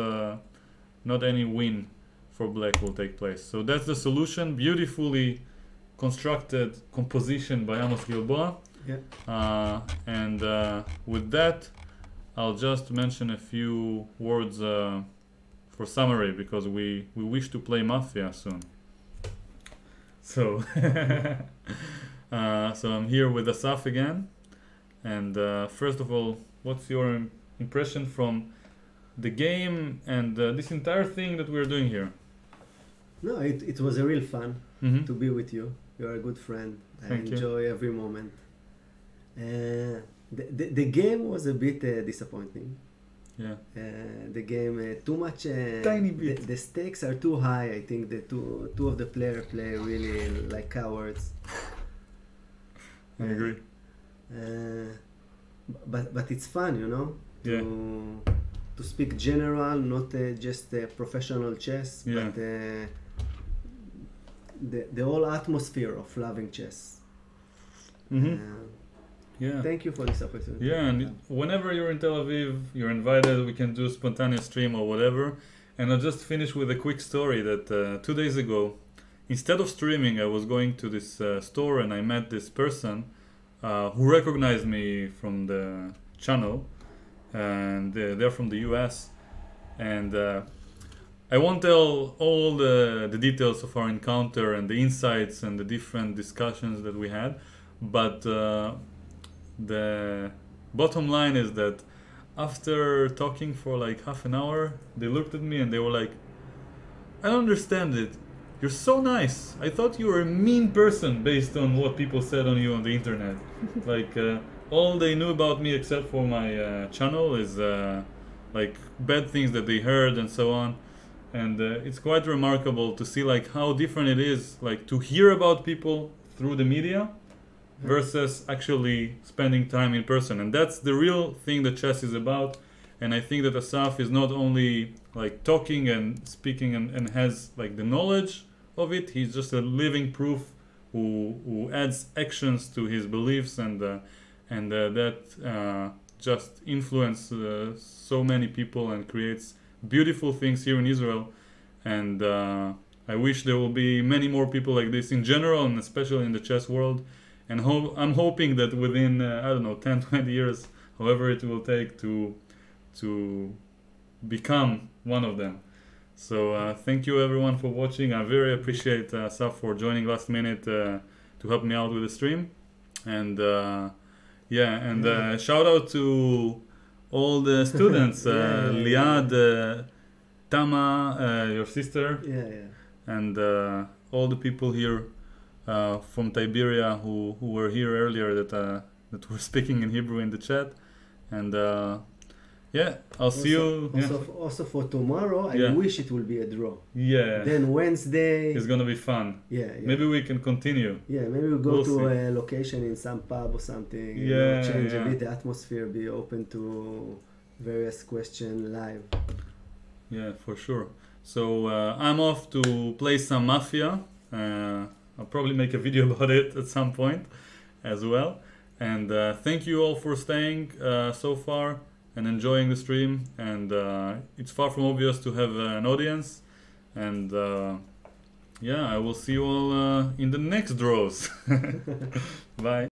A: any win for black will take place. So that's the solution. Beautifully constructed composition by Amos Gilboa.
B: Yeah.
A: And with that, I'll just mention a few words for summary, because we wish to play Mafia soon. So so I'm here with Asaf again, and first of all, what's your impression from the game and this entire thing that we're doing here?
B: No, it was a real fun to be with you. You're a good friend.
A: Thank you.
B: Enjoy every moment. The game was a bit disappointing.
A: Yeah.
B: The game too much.
A: Tiny bit.
B: The stakes are too high. I think the two of the players play really like cowards.
A: I agree.
B: But it's fun, you know.
A: Yeah.
B: To speak general, not just professional chess,
A: Yeah.
B: but the whole atmosphere of loving chess.
A: Yeah.
B: Thank you for this opportunity.
A: Yeah, and whenever you're in Tel Aviv, you're invited. We can do a spontaneous stream or whatever. And I'll just finish with a quick story that 2 days ago, instead of streaming, I was going to this store and I met this person who recognized me from the channel, and they're from the US. And I won't tell all the details of our encounter and the insights and the different discussions that we had, but the bottom line is that after talking for like half an hour, they looked at me and they were like, I don't understand it. You're so nice. I thought you were a mean person based on what people said on you on the internet. Like all they knew about me except for my channel is like bad things that they heard and so on. And it's quite remarkable to see like how different it is, like to hear about people through the media versus actually spending time in person. And that's the real thing that chess is about. And I think that Asaf is not only like talking and speaking and has like the knowledge of it, he's just a living proof who adds actions to his beliefs, and that just influence so many people and creates beautiful things here in Israel. And I wish there will be many more people like this in general, and especially in the chess world. And I'm hoping that within, I don't know, 10, 20 years, however it will take to become one of them. So thank you everyone for watching. I very appreciate Asaf for joining last minute to help me out with the stream. And shout out to all the students, Liad, Tama, your sister, and all the people here from Tiberia who were here earlier that were speaking in Hebrew in the chat. And I'll see you.
B: Also for tomorrow, I wish it will be a draw.
A: Yeah.
B: Then Wednesday
A: it's gonna be fun.
B: Yeah.
A: Maybe we can continue.
B: Yeah, maybe we'll go a location in some pub or something. Change a bit the atmosphere, be open to various questions live.
A: Yeah, for sure. So I'm off to play some Mafia. I'll probably make a video about it at some point as well. And thank you all for staying so far and enjoying the stream. And it's far from obvious to have an audience. And I will see you all in the next draws. Bye.